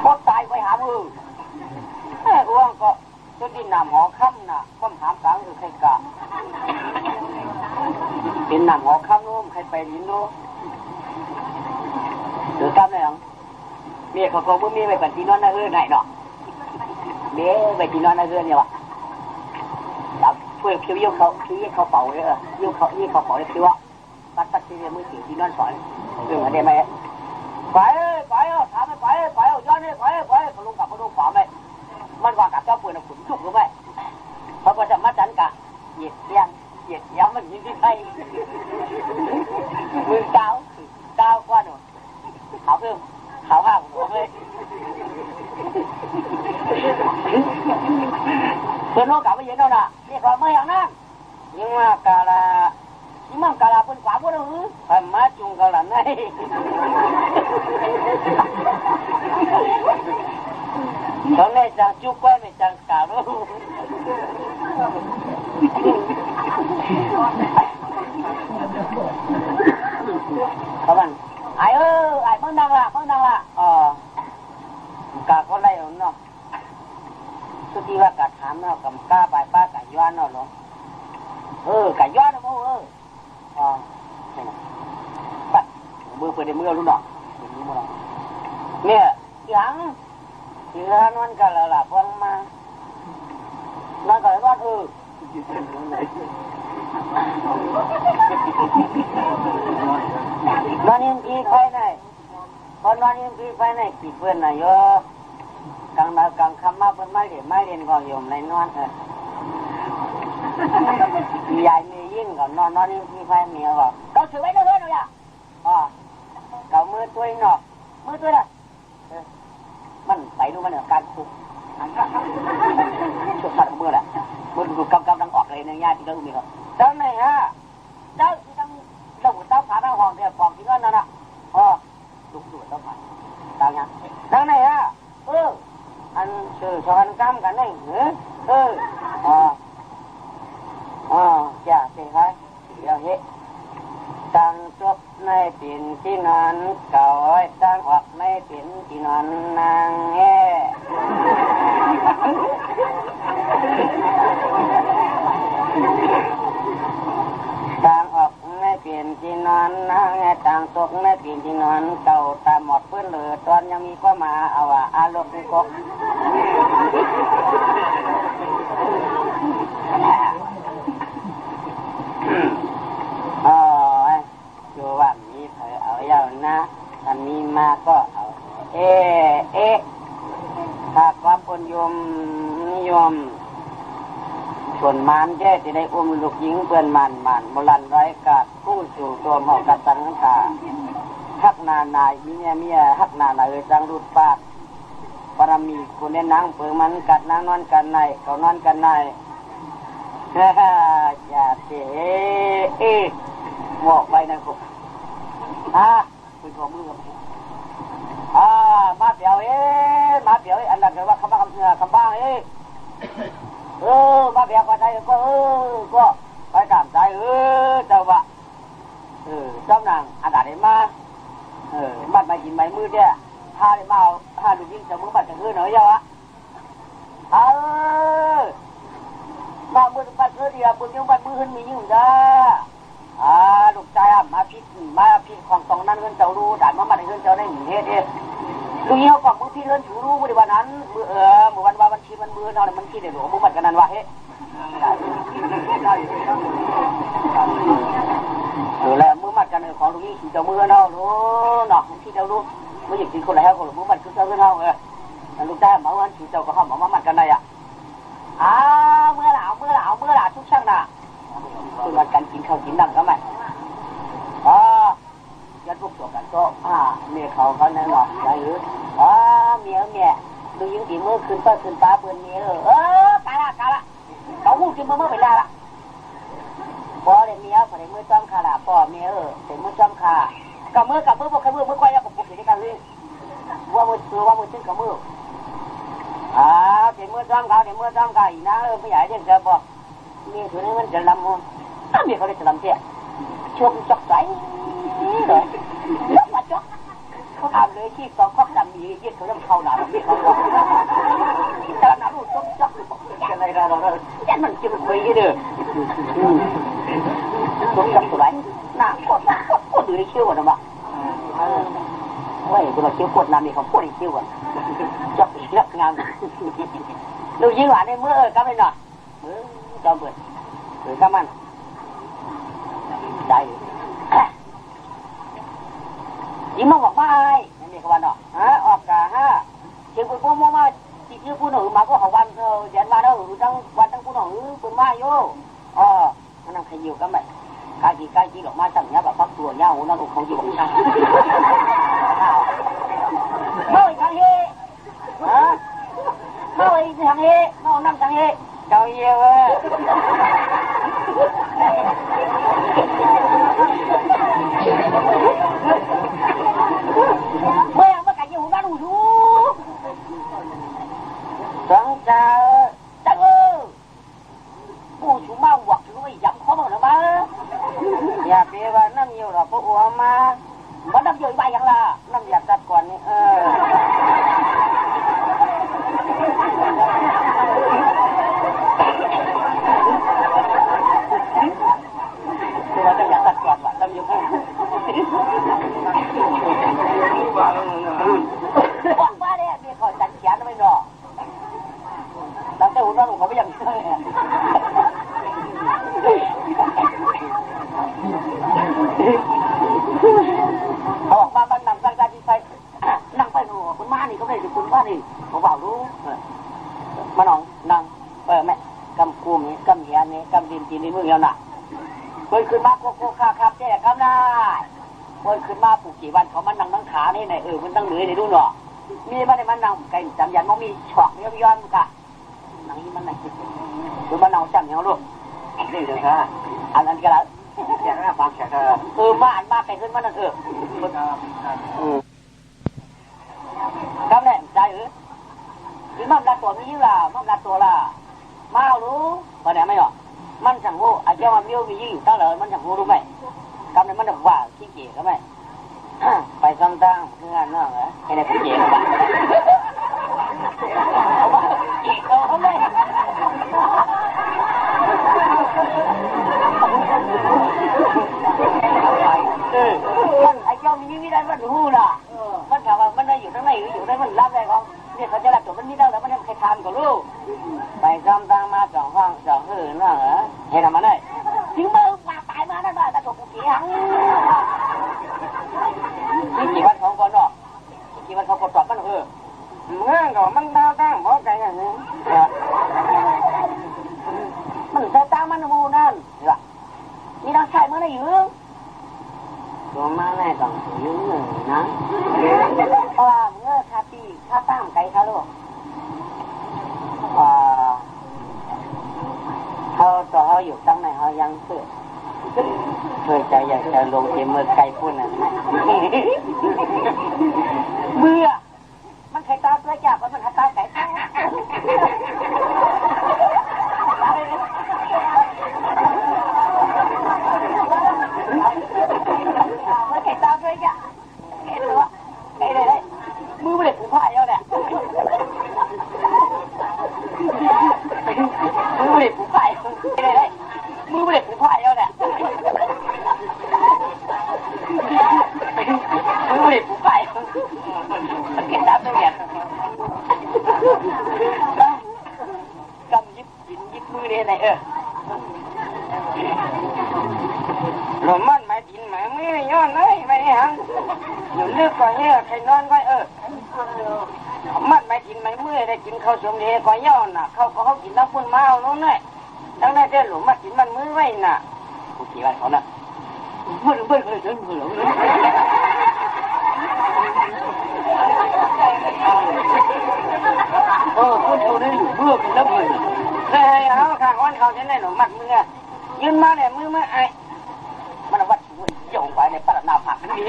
S3: พอตายไปหามืออ้วงก็จะดินน้ำหอค่ำน่ะความถามกลางคือใครกะเป็นน้ำหอค่ำนู้มใครไปดินนู้หรือค่ำไหนหรอเมียเขาคงมีไปปฏินอนในเรื่องไหนเนาะเมียไปปฏินอนในเรื่องเนี่ยวะจับช่วยคิวเขาเป่าเลยยิ้วเขาเป่าเลยคิวว่าปัดที่มือถือที่นอนสอนเรื่องอะไรไหมไปถามไปย้อนไปเขาลงกับเขาลงเป่าไหมมันว่ากับเจ้าปืนขุนจุกหรือไม่เขาก็จะมาจันกะเหยียดยังมันยิงที่ใครมือเก้ากว่าหนูเขาเพิ่มเขาห้ามหัวเลยเพื่อนน้องกลับมาเย็นแล้วนะนี่ก็ไม่อย่างนั้นยังมากาลายิ่งมากาลาเป็นกว่าพวกเราทำมาจุงกาลาไหนเขาไม่จังจุกไว้ไม่จังกาลูเขามันไอ้เพิ่งนั่งละกาก็ไล่หนูเนาะสุดที่ว่ากาถามเนาะกับกาไปป้ากาย้อนเนาะหรอกาย้อนเนาะปัดมือเปิดในมือรู้เนาะเนี่ยยังที่ร้านวันกันละพงมานั่งกันร้านนอนยังกี่ไปไหนคนนอนยังกี่ไปไหนปิดเพื่อนน่ะเยอะกลางคำมาเป็นไม่เรียนก็ยมในนอนยายมียิ่งก่อนนอนยังกี่ไปเมียก็เขาถือไว้เลยหนูอย่าเขามือตัวเนาะมือตัวละมันไปดูมันเนี่ยการคุกชุดสัตว์มือแหละมือดูกำลังออกเลยในญาติที่เรามีครับเจ้าไหนฮะเจ้าที่ต้องเราเจ้าผ่านห้องเดียวปองที่นั่นน่ะลุกดูเจ้าผ่านต่างยังเจ้าไหนฮะอันชื่อชอนกำกันนี่จะสิฮะเดี๋ยวเฮตั้งจบในปิ่นที่นอนเก่าตั้งออกในปิ่นที่นอนนางตั้งออกในปิ่นที่นอนนางตั้งตกในปิ่นที่นอนเก่าตาหมดเพื่อนเหลือตอนยังมีก็มาเอาอารมณ์กบอยู่ว่ามีเธอเอาเยานะถ้ามีมาก็เอาถ้าความคนนิยมส่วนมานแย่จะได้อุ้มลูกหญิงเพื่อนมันโบราณร้อยกาดผู้สู่ตัวหอกกระสังขาฮักนานายเมียฮักนานายจังรูดปากปรมีคุณเน้นนางเปิงมันกัดนางนอนกันในเขานอนกันในอย่าเสียบอกไปนะคุณคุณชมมือมาเปียวอันนั้นคือว่าคำบ้างมาเปียวก็ใจก็ไปตามใจเจ้าว่าเจ้านางอันนั้นได้มาบัดมากินใบมือเนี่ยถ้าได้มาถ้าดูยิ่งจะมือบัดจะคืนหน่อยเจ้าอะมามือบัดคืนเดียวปุ่นยิ่งบัดมือขึ้นมียิ่งจ้าลูกใจมาพิษของตรงนั้นเงินเจ้ารู้ด่านมาเงินเจ้าได้หนึ่งเฮ็ดลูกเหี้ยวกับมือพี่เงินถูรู้มือวันนั้นมือวันว่าวันชีมันมือเนาะมันขี้เดือดมือบัดกันนั้นวะเฮ้แล้วมือมัดกัน ของตรงนี้ขี่เจ้ามือเนาะรู้เนาะที่เจ้ารู้ไม่อยากกินคนไหนคนหรือมันคือเจ้าเรื่องเฮาลูกได้หมาวันขี่เจ้าก็ห้ามมามันกันได้อ่ะเมื่อหลาทุกช่างน่ะคือวันกันกินข้าวกินน้ำก็ไม่ยัดพวกตัวกันก็เมียเขาแน่นอนได้หรือเมียดูยิ่งตีมือขึ้นป้าเปืนเมียกาละเขาหูจิ้มมือไปได้ละพอเดี๋ยวเมียพอเดี๋ยวมือจ้ำขาละพอเมียเดี๋ยวมือจ้ำขากับมือพวกมือควายแล้วกับพวกสิ่งที่กันเลยว่ามือซึ้งกับมือเดี๋ยวมือจ้ำขาอีกนะไม่ใหญ่เด็กจะบอกเมียถือนี่มันจะลำมั้งเมียเขาได้จะลำเตี้ยชกจอกใจเลยแล้วมาจอกเขาทำเลยที่สองข้อดำมียึดเขาต้องเข้าหนาแบบนี้เขาบอกแต่หนาลูกจอกอะไรเราแย่มันจิ้มคุยเด้อจอกสวยหน้าโคตรดูในเชี่ยวนะบ้าเฮ้ยตัวเชี่ยวโคตรน้ำมีเขาโคตรในเชี่ยวอ่ะจอกเลือกงานดูยิ่งหวานในเมื่อก็ไม่หน่อยจอมเปิดหรือข้ามันได้ยิ่งมองบอกไม่นี่เขาว่าเนาะออกกะเชียงปุ้มมาจีชื่อผู้หนูมาก็เขาวันเดือนมาแล้วตั้งวันตั้งผู้หนูปุ้มมาโย่มันนั่งขยิวกันไหมกายจีหลอกมาสั่งเนี้ยแบบพักตัวเนี้ยหูนั่งอกของจีบอกช่างเฮ้ยทางเฮเฮ้ยทางเฮน้องนั่งทางเฮเจ้าเยี่ยวเมื่อไก่ยี่หูนั่นหูสังจ่าจังผู้ชูมาหวักรู้ย้ำข้อมือหรือมาอย่าเปว่าน้ำเยี่ยวหรอกพวกหัวมามันน้ำเยี่ยวใบยังล่ะน้ำอยากตัดก่อนนี่ตัวจะอยากตัดก่อนว่ะน้ำเยี่ยวบอกว่าเนี่ยมีคนจัดเขียนไม่หรอกตั้งแต่หุ่นนั่งเขาไม่ยังเชื่อเขาบอกมาบ้านนั่งตั้งใจที่ไปนั่งไปหนูคุณมานี่ก็ไม่ได้คุณมานี่เขาบอกรู้มาหนองนั่งแม่กำกุ้งนี่กำเหียนี่กำดินจีนในมือเราหนักเปิดขึ้นมาโคคาครับเจ๊กำได้เปิดขึ้นมาปลูกกี่วันเขามันนั่งตั้งขานี่ไหนมันตั้งเหนื่อยในดูหนอมีมันในมันนั่งไก่จำยันมันมีฉอกย้อนกะนั่งนี่มันไหนคือมันนั่งจำอย่างลูกนี่เดี๋ยวค่ะอันก็แล้วอย่างนั้นฟังจากมาอันมาไก่ขึ้นมันนั่นกำเนี่ยใจหรือมันรัดตัวนี้ล่ะมันรัดตัวล่ะมาเอารู้มาไหนไม่หรอมันสั่งหูอาจจะมันมีอยู่ตั้งเลยมันสั่งหูรู้ไหมกำเนี่ยมันแบบว่าขี้เกียจก็ไหมไปซ้ำตั้งคืองานนั่งเหรอไอ้เนี่ยขี้เกียจบ้างเขาไม่มันไอ้เจ้ามีไม่ได้มันหูล่ะมันถามว่ามันได้อยู่ทั้งไหนหรืออยู่ได้มันรับได้ของเนี่ยเขาจะรับตัวมันไม่ได้แล้วมันยังใครทานกับลูกไปซ้ำตั้งมา2 ห้อง 2 คืนนั่งเหรอให้ทำมาได้ถึงมือมาตายมาได้มาแต่ตัวผู้เกี่ยงนี่กี่วันของก่อนเนาะกี่วันเขากดตอบมันเมื่อก่อนมันดาวตั้งเพราะไงอย่างนี้มันใส่ตั้งมันมูนั่นนี่เราใช้เมื่อไหร่อยู่ตัวมาแม่ต้องยืมหนึ่งนะเมื่อคาตีข้าตั้งไก่ข้าลูกเขาต่อเขาอยู่ตั้งไหนเขายังเสือเคยใจอยากจะลงเกมเมื่อไก่พุ่นน่ะเบื่อมันไข่ตาตัวจับมันไข่ตาไก่ตั้งมันไข่ตาตัวจับเห็นหรือวะไอ้เลยมือไม่ได้ผูกผ้าเยอะเนี่ยมือไม่ได้ผูกผ้าไอ้เลยมือไม่ได้ผูกผ้าเยอะเนี่ยมือไม่ได้ผูกผ้ามันไข่ตาตัวเนี่ยกำยิบมือเลยไหนลมมันไม่ดินไม่มี นี่ย้อนเลยไปนี่ฮังอยู่ลึกก่อนเนี่ยใครนอนก็มัดไม่กินไม่เมื่อยได้กินข้าวสมเด็จก่อนย้อนน่ะเขากินน้ำพุ่นมาเอาโน่นเลยดังนั้นเจ้าหลุมมัดกินมันมือไว้น่ะกูกี่วันเขาน่ะเมื่อเคยเจอเมื่อคนเขาได้อยู่เมื่อเป็นแล้วเลยเฮ้ยเขาข้างวันเขาจะได้หลุมมัดมือยืนมาเนี่ยมือไอ้มันวัดโยงไปในปลาหน้าผักนี่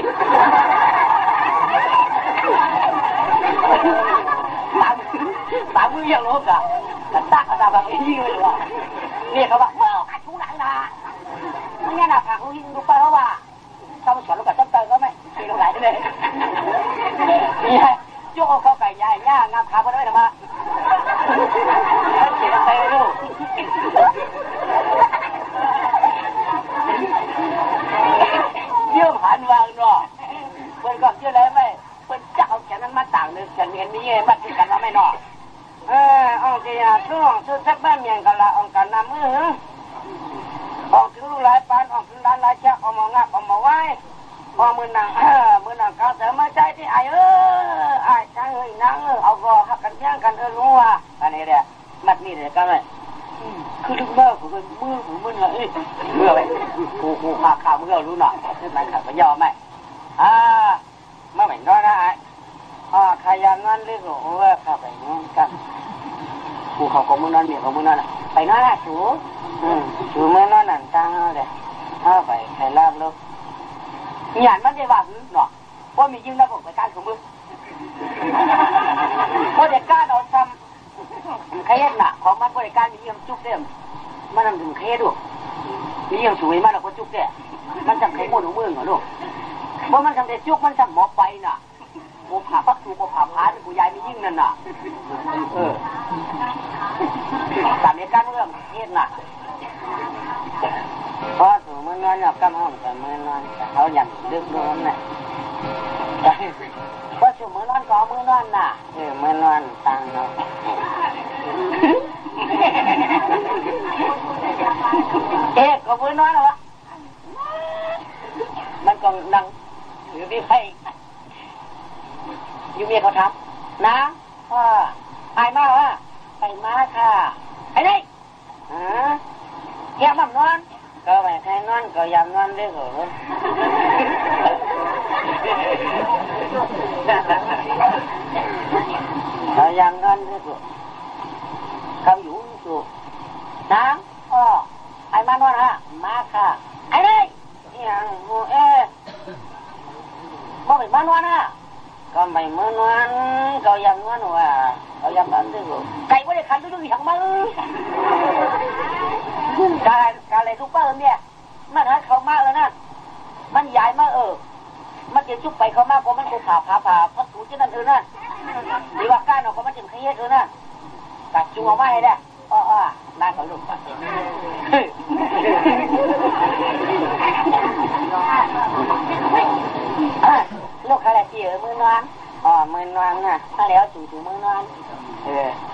S3: ตามมือยังรู้กะกันตักกันแบบนี้เลยว่ะนี่เขาบอกเมื่อขัดทุกหลังนะนี่น่ะผักเขาหิ้งดูไปเขาว่าเขาสอนลูกกับต้นเตยก็ไม่ตีลงไหนเลยนี่โจ้เขาไก่ใหญ่ย่างามขาเขาได้หรือเปล่าเสียใจลูกเยี่ยมหันวางเนาะเพื่อนก็เชื่อเลยไหมเพื่อนจะเอาแขนนั้นมาต่างหนึ่งแขนเห็นนี่มาติดกันแล้วไม่เนาะเอาจริงๆช่วงซื้อแซ่บแม่เมียงกันละองกันน้ำมือออกถึงลูกหลายปานออกถึงร้านหลายชักออกมางับออกมาไหว้พอมือหนังเขาเสริมมาใจที่ไอ้ไอ้ช่างนางเอาก็หักกันย่างกันรู้ว่าอันนี้แหละมัดนี่เลยก็เลยคือถึงเมื่อผมมือเลยเมื่อไปกูพาข่าวเมื่อรู้หน่อยขึ้นมาขับไปยอมไหมเมื่อไหร่น้อยนะไอ้ขยันนั่นเรื่องของว่าขับไปนู้นกันกูเขาของมือนั่นเมียของมือนั่นไปนั่นแหละชูเมื่อนั่นนั่นตั้งเลยไปใครลาบลูกหยาดมันจะว่าหนอว่ามียิ่งแล้วผมไปการของมือเพราะเด็กการเอาทำเคสน่ะของมันบริการมียิ่งจุกเต็มมันทำถึงเคสดูมียิ่งสวยมากแล้วก็จุกเต็มมันจำเคสหมดของมือเหรอลูกเพราะมันทำแต่จุกมันทำหมอไปน่ะโมผ่าปักตูโมผ่าพานกูยายมียิ่งนั่นน่ะตามเหตุการณ์เรื่องเคสน่ะเพราะถูกมือนอนกับกำห้องแต่มือนอนเขาหยันดึกโดนน่ะเพราะถูกมือนอนก็มือนอนน่ะมือนอนตังเนาะก็มือนอนเหรอวะมันก็นั่งหรือไม่ใช่ยูเมียเขาทำนะไปมาเหรอไปมาค่ะไอ้นี่แย่มั่มนอนก็ไปใครนอนก็ยำนอนได้เหรอก็ยำนอนได้เหรอคำอยู่สุนะไอ้มานอนฮะมาค่ะไอ้นี่อย่างบ่ไปมานอนฮะก็ไม่มานอนก็ยำนอนว่าก็ยำนอนได้เหรอไก่ไม่ได้ขันด้วยอย่างมืการอะไรทุกป้าเนี่ยมันหาเขามากแล้วนะมันใหญ่มากมันจะชุบไปเขามากกว่ามันกูผ่าพักสูจะนั่นนั่นหรือว่าก้านออกก็มันจะขยี้นั่นกัดจุงเอาไว้ให้ได้น่าเขาลูกลูกอะไรจีมือนอนมือนอนน่ะถ้าแล้วจู่มือนอน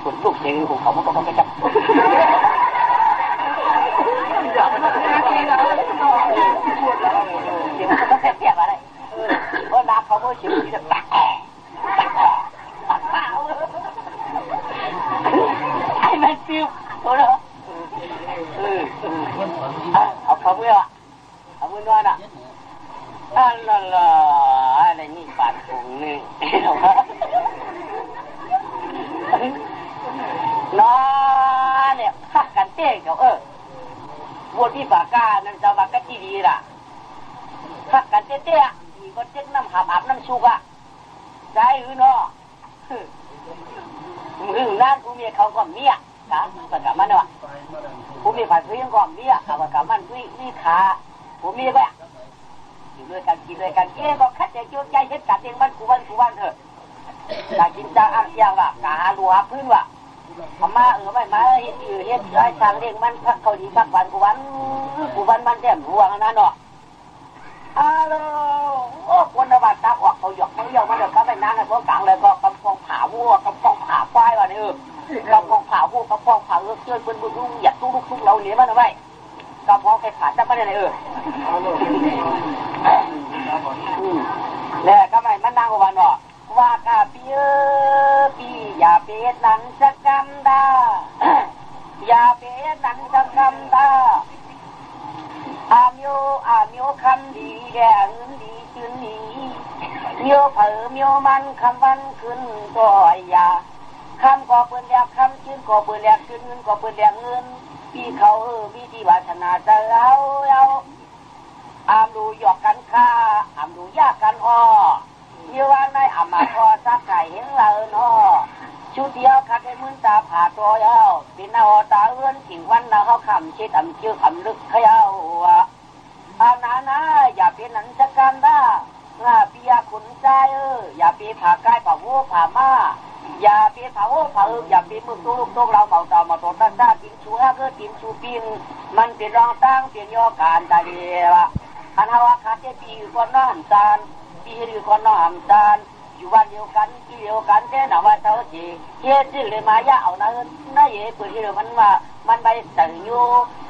S3: ฝนลูกเสียงของเขามันก็ต้องไปจับเสียบอะไรเพราะน้ำเขาเมื่อชิวที่จะตักให้มันซิวโอ้โหเอาเขาเมื่อเอามือนอนอ่ะอะไรนี่ปาดถุงนี่น้าเนี่ยขัดกันเต้เขาวัวที่ปากกานั่นจะปากกาที่ดีล่ะขัดกันเต้มีก็เจ๊กน้ำหาบอาบน้ำชุกอ่ะใจหรือเนาะมือนั่นกูมีเขาก็เมียกันประกาศมันว่ะกูมีฝ่ายเพื่อนก็เมียกับประกาศมันนี่ขากูมีก็อยู่ด้วยกันกินด้วยกันก็คัดใจจุดใจเช็ดกัดเองบ้านกูบ้านเถอะแต่กินจางอ่างยางว่ะกาดูหาพื้นว่ะมาไม่มาเฮ็ดไอ้ทางเรียกมันพักเขาดีพักวันกูวันมันแจ่มหัวนั่นเนาะคนระบาดตาออกเขาหยอกมันเดี๋ยวเขาไปนั่งไอ้พวกกลางเลยก็กำปองผาวัวกำปองผาควายว่ะนี่กำปองผาวัวกำปองผาเชื่อเป็นบุญรุ่งหยัดตู้เราเหนียวมันเอาไว้กำปองใครขาดจะไม่ได้เลย แล้วก็ไม่มันนั่งวันบอกว่ากะปีปีอย่าเป็ดนั้นสักกำดาอย่าเป็ดนั้นสักกำดาอามิวคำดีแดงดีจืนนี้มิวเผอมิวมันคำวันขึ้นก็อย่าคำก็เปิดแลกคำจืนก็เปิดแลกจืนเงินก็เปิดแลกเงินพี่เขาพี่ที่วาสนาจะเอาอามดูหยอกกันค่าอามดูยากกันอ้อเยาวันในอามาพอสักไก่เห็นเราเนาะชุดเดียวคัดให้มึนตาผ่าตัวยาวเป็นหน้าตาเอื้อนกิ่งวันนาเขาคำชิดอ่ำเชื่อคำลึกเขย่าอานานะอย่าเป็นนันสักกันได้ปียขุนใจอย่าปีผ่ากายผ่าวัวผ่าม้าอย่าปีผ่าวัวผ่าอย่าปีมือตัวลูกตัวเราเมาตามาตัวตั้งได้กินชูฮะก็กินชูปินมันเป็นรองตั้งเป็นยอการตาเดียวอันฮาวาคาเจปีก่อนน้อหันจานปีหรือก่อนน้อหันจานอยู่วันเดียวกันที่เดียวกันแต่หนาว่าเท่าจีเฮ็ดจื้อเลยมายาเอานะน่าเย่เปิดที่เดียวมันว่ามันไปแต่งโ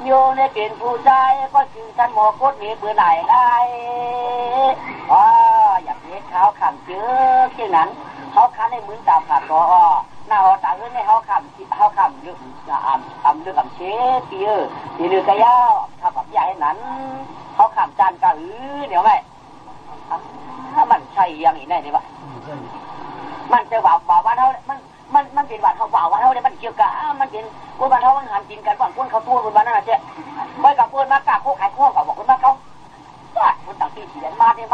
S3: ยในเป็นผู้ชายก็คือท่านหมอโคตรมีเบื่อไหนได้อยากเห็นเขาขำเจอเช่นนั้นเขาคันในมือตาขาดก็หน้าตาเอื้อนในเขาขำเรื่องเรื่องเชฟปีทีเรือกระยาขับแบบใหญ่นั้นเขาขำจานกะเดี๋ยวไหมถ้ามันใช่ยังอีกได้ไหมวะมันจะว่าวันเขามันเป็นวันเขาว่าวันเขาเนี่ยมันเกี่ยวกับมันเป็นวันเขามันหันกินกันก่อนคนเขาตัววันนั้นนะเจ๊ไม่กับคนมากาโคขายโคเขาบอกคนมาเขาว่าคนต่างที่เฉียนมาเนี่ย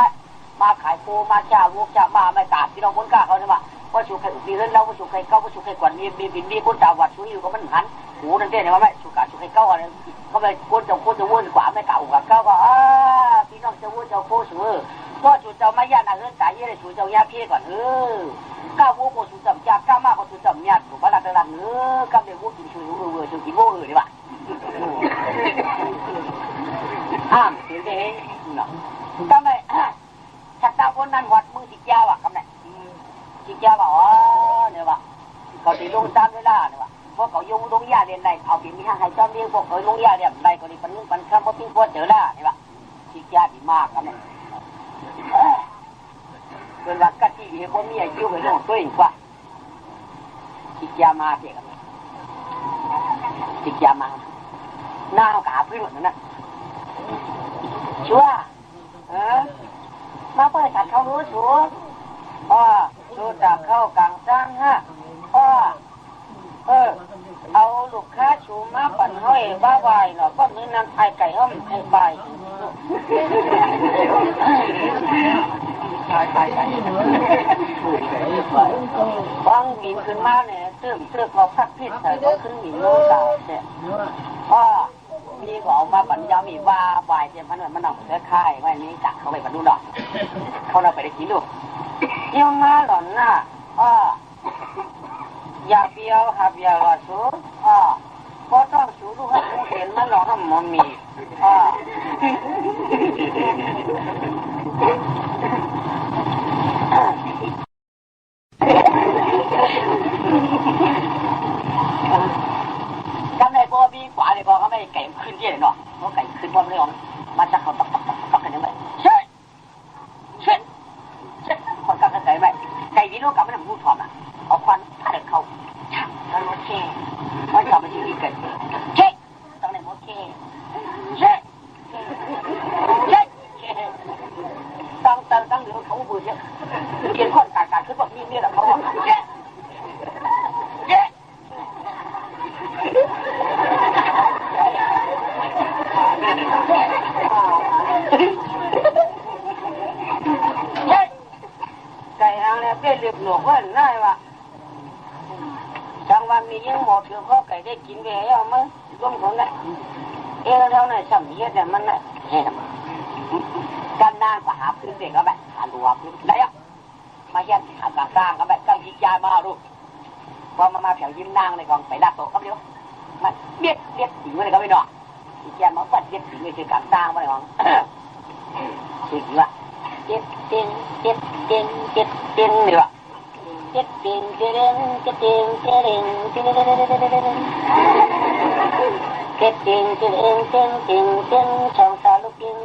S3: มาขายโคมาจ่าวุกจ่ามาไม่ตาที่เราคนกาเขาเนี่ยว่าว่าชูใครดีเรื่องเราว่าชูใครเก้าว่าชูใครกว่ามีคนจ่าวัดชูอยู่ก็มันหันหูนั่นเจ๊เนี่ยว่าไม่ชูกาชูใครเก้าอะไรเขาไปคนจะวุ่นกว่าไม่เก่ากับเก้าก็พี่น้องจะวุ่นจะโคสูก็ชูเจ้าไม่ยากนะเรื่องตายยังไงชูเจ้ายาเพี้ยก่อนก้าวโคชูจำยาก้าวมากก็ชูจำยาถูกบ้านละก้าวเดี๋ยววูกินชูชูกินโว้ดีป่ะเสียงเด้งเนาะก้าวไหนชักตาคนนั้นวัดมือจิกยาวะก้าวไหนจิกยาวะเนี่ยว่ะเขาตีลงตามเวลาเนี่ยว่ะพวกเขาโยงลงยาเรียนได้เอาปีมีห้างให้จอมเลี้ยงพวกเขาลงยาเรียนได้ก็ดีปันนุ่งปันข้ามพวกพี่พวกเจอละเนี่ยว่ะจิกยาดีมากก้าวไหนเป็นรักกันที่เห็นว่ามีอายุไปลงตัวเองกว่าจิกยามาเสียกันจิกยามาหน้ากาพื้นนั่นนะชัวมาเปิดตัดเขารู้ชัวดูจากเข้ากลางจ้างฮะเอาลูกค้าชูมาปั่นห้อยบ้าวายเนาะก็มือนั่งไข่ไก่อ้อมไข่ใบฟังบินขึ้นมาเนี่ยเติมพอพักพิษแต่ก็ขึ้นบินโลกาเนี่ยมีของมาปัญญามีว่าบายเจ้ามันเอาเสื้อค่ายไว้นี้จักเขาไปบรรลุดอกเขาเราไปได้กี่ลูกเยี่ยมมาหล่อนน่ะอยากเบี้ยวหาเบี้ยวก็สู้ก็ต้องสู้ดูให้เห็นมันหลอกให้มันมีกำไรพอมีกว่าเลยพอเขาไม่ไก่ขึ้นเยอะเนาะเพราะไก่ขึ้นพร้อมเลยมาจากเขาตักกันยังไงเช่คนกำลังไก่ไหมไก่วิโรกับมันพูดถอดอ่ะเอาควันถ้าเด็กเขาถ้ารถเช่มันจะไปที่นี่กันเช่ต้องไหนโมเช่ตั้งหรือเขาบูชาเกี่ยนข้อนการขึ้นแบบนี้แหละเขาบอกไก่หางเนี่ยเป็นเรียบหนวกว่าได้ว่ะจังวันนี้ยังหมดเถื่อพ่อไก่ได้กินไปแล้วมั้งร่วมคนละเท่านั้นสั่งเยอะแต่มันน่ะแห่กันนานกว่าหาพื้นเด็กก็แบบหาตัวพื้นได้อะมาเย็นหากลางก็แบบก็ยิงยามาลูกพอมาแถวยิ้มนางในกองไปลากโตก็เดียวมันเบียดถึงเลยก็ไม่ดอกยิงยามาปัดเบียดถึงเลยคือกลางมาในกองถึงว่าเจ็ดเต็งนี่ว่ะเจ็ดเต็งช่องตาลูกยิง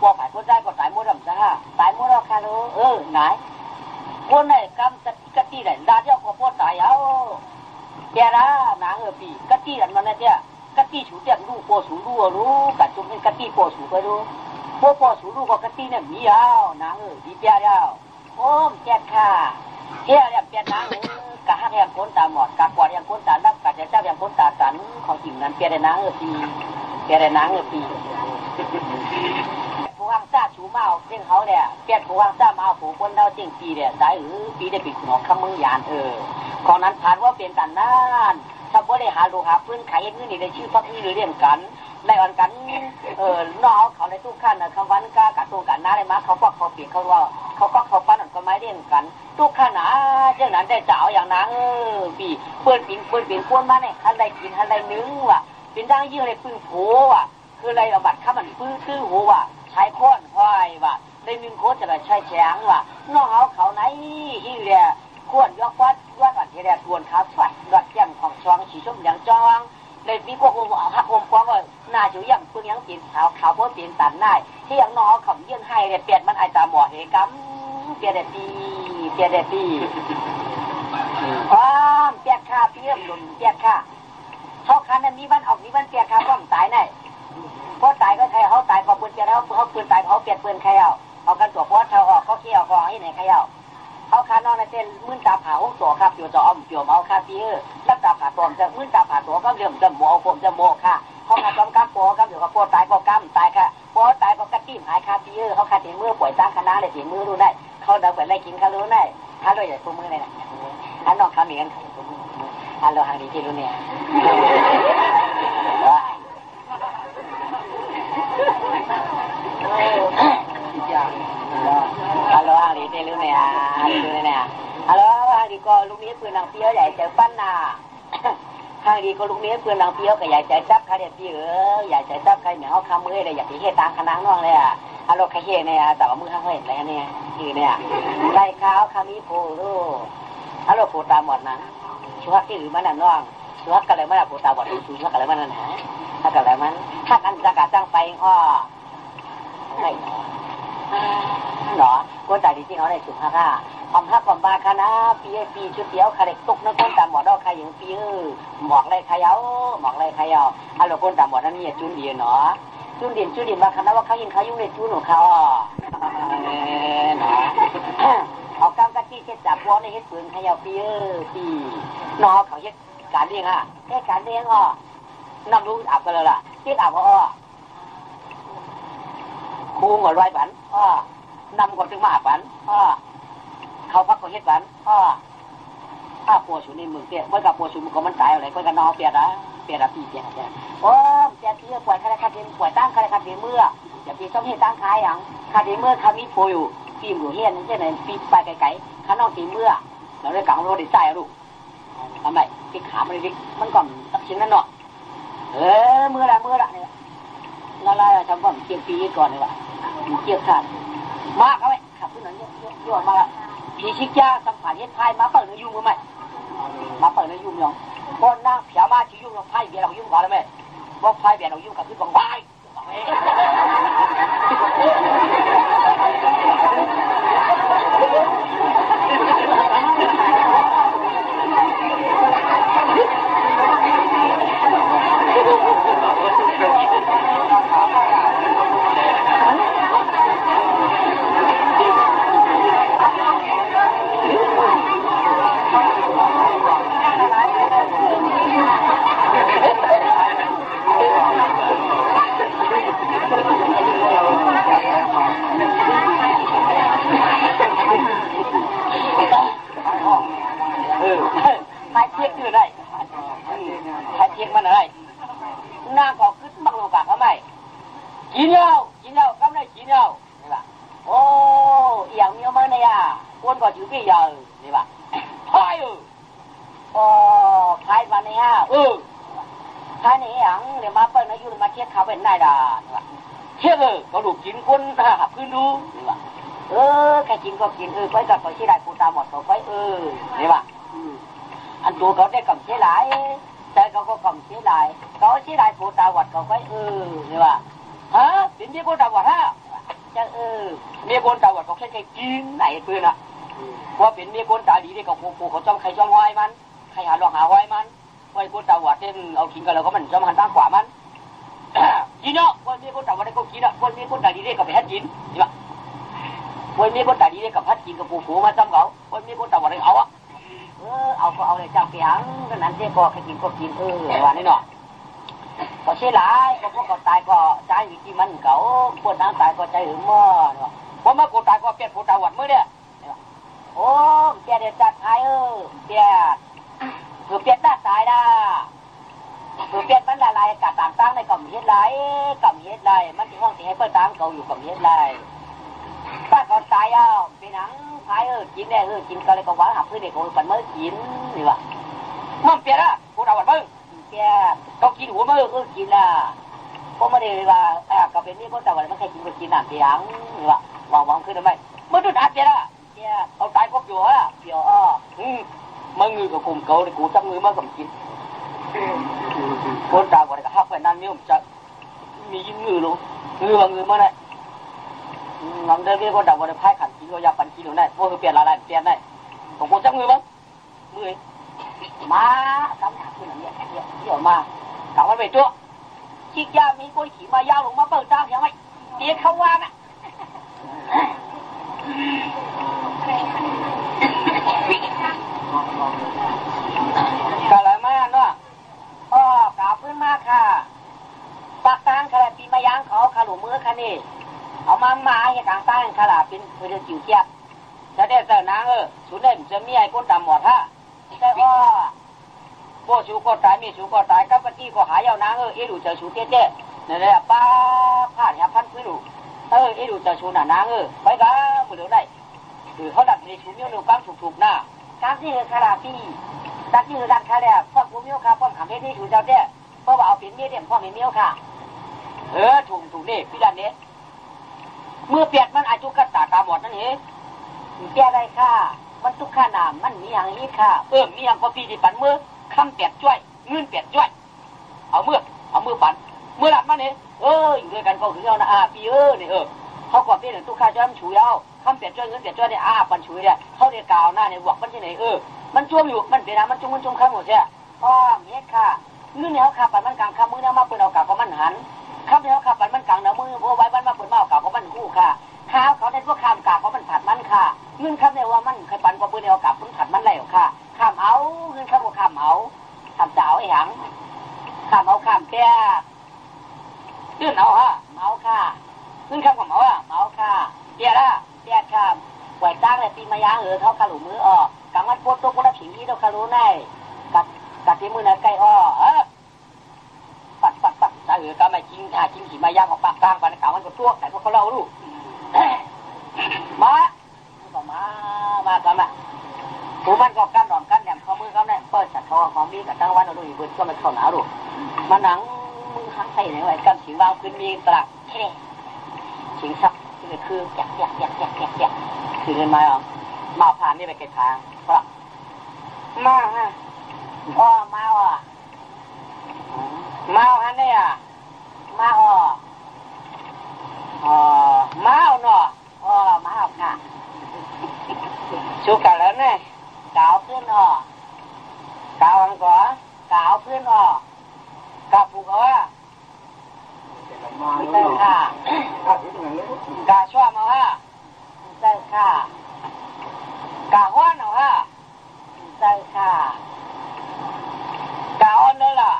S3: พวกฝ่ายคนได้ก็ตายหมดลำซะตายหมดแล้วค่ะลูกไหนคนไหนกำกะตีไหนดาเดียวก็พวกตายเอาแกละนางปีกะตีอันนั้นเนี่ยกะตีฉูเตียงรู้โปฉูรู้กัดจุ่มเป็นกะตีโปฉูไปรู้โปฉูรู้ก็กะตีเนี่ยมีเอานางดีเปียเดียวโอ้แกค่ะเฮียเนี่ยเปียนางกะฮักอย่างคนตาหมอดกะกวาดอย่างคนตาดักกะเจ้าอย่างคนตาสันของจริงนั้นเปียได้นางปีเปียได้นางปีผู้วางซ่าชูเมาเรื่องเขาเนี่ยเปียผู้วางซ่ามาผู้คนเราจริงปีเนี่ยได้ปีได้ปิดหัวขมือยานของนั้นผ่านว่าเปลี่ยนกันนั่นถ้าบ่ได้หาลูกหาพื้นไขเงินนี่ได้ชื่อพักนี่หรือเรื่องกันไล่วันกันน้องเขาในตู้ขั้นคำวันก้ากะตู้กันน้าเลยมาเขาก็เขาเปลี่ยนเขาว่าเขาก็เขาปั้นก็ไม่เรื่องกันตู้ขั้นนะเรื่องนั้นได้เจ้าอย่างนั้นปีเปิดปิ่นป้วนมาเนี่ยทันใดกินทันใดนึงว่ะเป็นดังยื่ออะไรปืนโผว่ะคืออะไรเอาบัตรข้ามันปื้อตื้อหัวว่ะใช้ค้อนห้อยว่ะได้หนึ่งโคตรจะได้ใช้แฉงว่ะน้องเขาไหนที่เรียควรยกวัดก่อนที่แรกทวนขาฟัดกัดแก้มของช่องสีส้มอย่างจองเลยมีพวกหักอมกว้างว่าหน้าอยู่อย่างปืนยังเปลี่ยนขาวเพราะเปลี่ยนตันได้ที่อย่างน้องเขายื่นให้เนี่ยเปลี่ยนมันไอตาหมอเหกัมเปลี่ยนเด็ดดีความเปลี่ยนค่าเปลี่ยนหลุมเปลี่ยนค่าเขาคันนั้นมีวันออกมีวันเปลี่ยนค่าความตายได้เพราะตายก็ใครเขาตายพอปืนเปลี่ยนแล้วเขาปืนตายเขาเปลี่ยนปืนใครเอากันตัวเพราะเขาออกเขาเขี่ยวของให้ไหนใครเขาคานอนในเส้นมื่นตาผาหุ้ตัวครับอยู่จะอ้อมเกี่ยวเมาคาปีรับตาผาตัวจะมื่นตาผาตัวก็เรื่องจะโมผมจะโมค่ะเขาขาดจอมกั๊กโปครับอยู่กับโปตายก็กั๊มตายค่ะโปตายก็กระติ้มหายคาปีเขาขาดถีมือป่วยตั้งคณะเลยถีมือรู้ได้เขาเดินไปไล่กินเขารู้ได้เขาเลยอย่าตัวมือเลยนะอันนอกเขามีกันอันเราหางดีที่รู้เนี่ยฮัลโหลฮัลโหลเตลุเนี่ยฮัลโหลเนี่ยฮัลโหลฮัลโหลก็ลูกนี้ปืนนางเปี้ยวใหญ่ใจปั้นน่ะฮัลโหลก็ลูกนี้ปืนนางเปี้ยวก็ใหญ่ใจจับใครเด็ดพี่ใหญ่ใจจับใครเหนียวเขาคำมือเลยอยากที่เฮตาขนังน้องเลยฮัลโหลใครเฮเนี่ยแต่ว่ามือข้างเห็นอะไรเนี่ยคือเนี่ยไล่ขาวคามิโพรูฮัลโหลโพตาหมดนะชัวร์ที่หรือมันน่ะน้องชัวร์กันเลยมันน่ะโพตาหมดชัวร์กันเลยมันน่ะนะถ้ากันเลยมันถ้ากันจะกัดจ้างไปอ้อไม่หรอก็ใจดีที่เขาได้สุภาพความฮักความบาคณะปีชุดเดียวคาเด็กตุกนักคนตามหมอดอกใครอย่างปีหมอกเลยใครเอาฮัลโหลคนตามหมอนั่นนี่จุนเดียเนาะจุนเด่นมาคณะว่าเขายิงเขายุ่งในจุนของเขาเนาะเอากำกะทิเช็ดจับวอในเฮ็ดปืนใครเอาปีนอเขาเฮ็ดการเลี้ยงการเลี้ยงน้ำรู้อาบกันเลยล่ะเฮ็ดอาบก็ครูก็ร้อยบันนำก่อนถึงมาบันเขาพักก็เฮ็ดบันถ้าปัวฉุนในมือเตี้ยเมื่อกับปัวฉุนมันก็มันตายอะไรก็กันนอเปียดปีโอ้เปียดที่ป่วยคาราคาเดนป่วยตั้งคาราคาเดนเมื่ออย่าปีต้องเฮ็ดตั้งขายอย่างคาเดนเมื่อคามีโฟอยู่ปีหมูเฮียนเช่นไหนปีไปไกลๆข้างนอกปีเมื่อเราได้กลางโรดได้ใจลูกทำไมปีขามันดิมันก่อนตักชิ้นนั่นเนาะเมื่อละเนี่ยละทำก่อนเกี่ยวปีก่อนเลยว่ะเกี่ยวขาดมากเอาไว้ขับขึ้นหน่อยเยอะมาละผีชิกยาสัมผัสเฮ็ดพายมาเปิดในยุ่งมั้ยมาเปิดในยุ่งยังคนนั่งเผียมาชิยุ่งยังพายเบียร์เรายุ่งก่อนเลยไหมว่าพายเบียร์เรายุ่งกับขึ้นบังพายหน้าก็ขึ้นบังโลกาทำไมกินเหล้ากำไรกินเหล้านี่ป่ะโอ้อย่างมีมันเนี่ยคนก็ถือพี่ยาวนี่ป่ะพายพายมาเนี่ยพายนี่อย่างเดี๋ยวมาเปิดนะอยู่มาเทียบเขาเป็นนายดานี่ป่ะเทียบก็ดูกินคนขับขึ้นดูนี่ป่ะแค่กินก็กินไปกับเขาที่ไรปูตาหมดเขาไปนี่ป่ะอันตัวเขาได้กำเสียหลายแต่เขาก็กำเสียหลายเขาเสียหลายปูตาวัดเขาไปนี่ป่ะฮะสินที่ปูตาวัดฮะ
S2: จะ
S3: เมียคนตาวัดก็แค่กินไหนปืนอ่ะว่าเป็นเมียคนตาดีได้กับกูเขาจ้องใครจ้องห้อยมันใครหาลองหาห้อยมันไว้คนตาวัดเต้นเอาขิงกันแล้วก็มันจ้องหันตั้งขวามันกินเนาะวันเมียคนตาวัดได้ก็กินอ่ะวันเมียคนตาดีได้กับไปฮัดกินใช่ปะวันเมียคนตาดีได้กับฮัดกินกับปูมาจ้องเขาวันเมียคนตาวัดได้เอาอ่ะเอาก็เอาเลยเจ้าเกียงนั้นเจ๊ก็ใครกินก็กินวันนี้เนาะก็เสียหลายก็พวกเขาตายก็ใจวิธีมันเขาปวดน้ำตายก็ใจหึงมั่วเนาะเพราะเมื่อกูตายก็เปลี่ยนกูตาวัดเมื่อเนี่ยโอ้เปลี่ยนเด็ดจัดท้ายเปลี่ยนเปลี่ยนหน้าตายนะเปลี่ยนมันอะไรกับต่างๆในกล่องเฮ็ดไรมันที่ห้องที่ให้เปิดต่างเขาอยู่กล่องเฮ็ดไรถ้าเขาตายเป็นหนังท้ายกินได้กินก็เลยก็หวานหับเพื่อเด็กคนฝันเมื่อกินนี่วะมันเปลี่ยนละกูตาวัดมึงแกก็กินหัวมือกินล่ะเพราะไม่ได้ว่าก็เป็นนี่ก็แต่ว่าไม่ใช่กินก็กินน้ำเสียงนี่วะวางขึ้นทำไมเมื่อตุดอาเจียละแกเอาตายก็เปียวเปียวมึงมือกับกลุ่มเก่าเลยกูจับมือมากับกินคนตาวันก็ฮักไปนั่นนี่ผมจะมียิ้มมือลูกมือบางมือเมื่อไหร่น้องเดินเรียกคนตาวันพายขันกินก็อยากปั่นกินหนูได้พวกคือเปลี่ยนอะไรเปลี่ยนได้ผมกูจับมือบ้างมือมากำถักขึ้นอย่างเงี้ยเดี๋ยวมากำมันไปตัวชิกยามีก้อยขี่มายาวลงมาเปิดจ้างยังไงเดี๋ยวเขาว่านะกะไรมาเนาะกล่าวขึ้นมาค่ะปากกลางขนาดปีมายางเขาขาหลูมือคันนี้เอามาให้กลางใต้ขนาดเป็นเพื่อจิ๋วเทียบจะได้เสนางสุดเด่นจะมีไอ้ก้นดำหมดฮะแต่พวกชูก็ตายมีชูก็ตายกับปฏิก็หายเอานางดูเจอชูเจ๊นั่นแหละป้าผ่านพันพื้นดูดูเจอชูน่ะนางไปกันมือเดียวได้คือเขาดักในชูมิ้วนิ้วกลางถูกหน้าการที่ขนาดที่ดักที่ดักขนาดพ่อกูมิ้วค่ะพ่อขำเฮ็ดนี่ชูเจ้าเจ๊พ่อว่าเอาเป็นเมียเดี่ยมพ่อเป็นเมียวค่ะถูกนี่พี่ดันเนี่ยเมื่อเปียกมันอาจุกตาหมดนั่นเองแก้ได้ค่ะมันทุกขนาดมันมีอย่างนี้ค่ะมีอย่างก็ปีที่ปันมือคำเปียกจ้วยเงินเปียกจ้วยเอามือปันเมื่อหลับมาเนี่ยอยู่ด้วยกันก็คือเอานะปีเนี่ยเขากว่าปีหนึ่งทุกข้าจ้อยมันฉุยเอาคำเปียกจ้วยเงินเปียกจ้วยเนี่ยปันฉุยเนี่ยเขาเรียกกาวหน้าเนี่ยหวักมันที่ไหนมันจ้วงอยู่มันเป็นมันจุ่มข้ามหมดใช่เมียค่ะเงินเนี่ยเขาขับปันมันกลางคำมือเนี่ยมาเปิดเอากาวก็มันหันคำเนี่ยเขาขับปันมันกลางเนื้อมือโบไว้บ้านมาเปิดมาเอากาวก็มันคู่ค่ะข้าวเขาได้พวกข้ามกาวก็มันผัดมันค่ะเงินคำเนี่ยว่ามันเคยปันกว่าปืนเอากาวมันผัดมันแล้วค่ะข้ามเอาเงินคำว่าข้ามเอาข้ามเจ้าไอ้หยังข้ามเอาข้ามแก่เลื่อนเอาเมาค่ะเงินคำของเมาเมาค่ะเปียละเปียข้ามไหวจ้างเลยปีมายางเขาขาหลูมือกางมันปวดตัวปวดผิวที่เราขารู้ได้กัดที่มือน่ะไก่ปัดถ้าก็ไม่จริงขี่มายางของปากกลางปากกลางมันก็ตัวแต่พวกเขาเล่าลูกมาก็มากันมาผู้มันก็กั้นหลอมกั้นแหนมข้อมือเขาเนี่ยเปิดสัตว์ทองของมีกับตั้งวันเราดูอีกเบิดก็ไม่เข้าหนาวลูกมาหนังมือข้างใส่ไหนไว้กันสิวางขึ้นมีตรักแค่สิงซับคือแกะคือเงินมามาผ่านนี่ไปเก็บทางเพราะมาฮะมาฮันเนี่ยมาเนาะมาค่ะชูกันแล้วเนี่ยกาวเพื่อนกาวอังก่อกาวเพื่อนกาวผูกใช่ค่ะกาชั่วมาใช่ค่ะกาห้อนใช่ค่ะกาอ้อนเลยล่ะ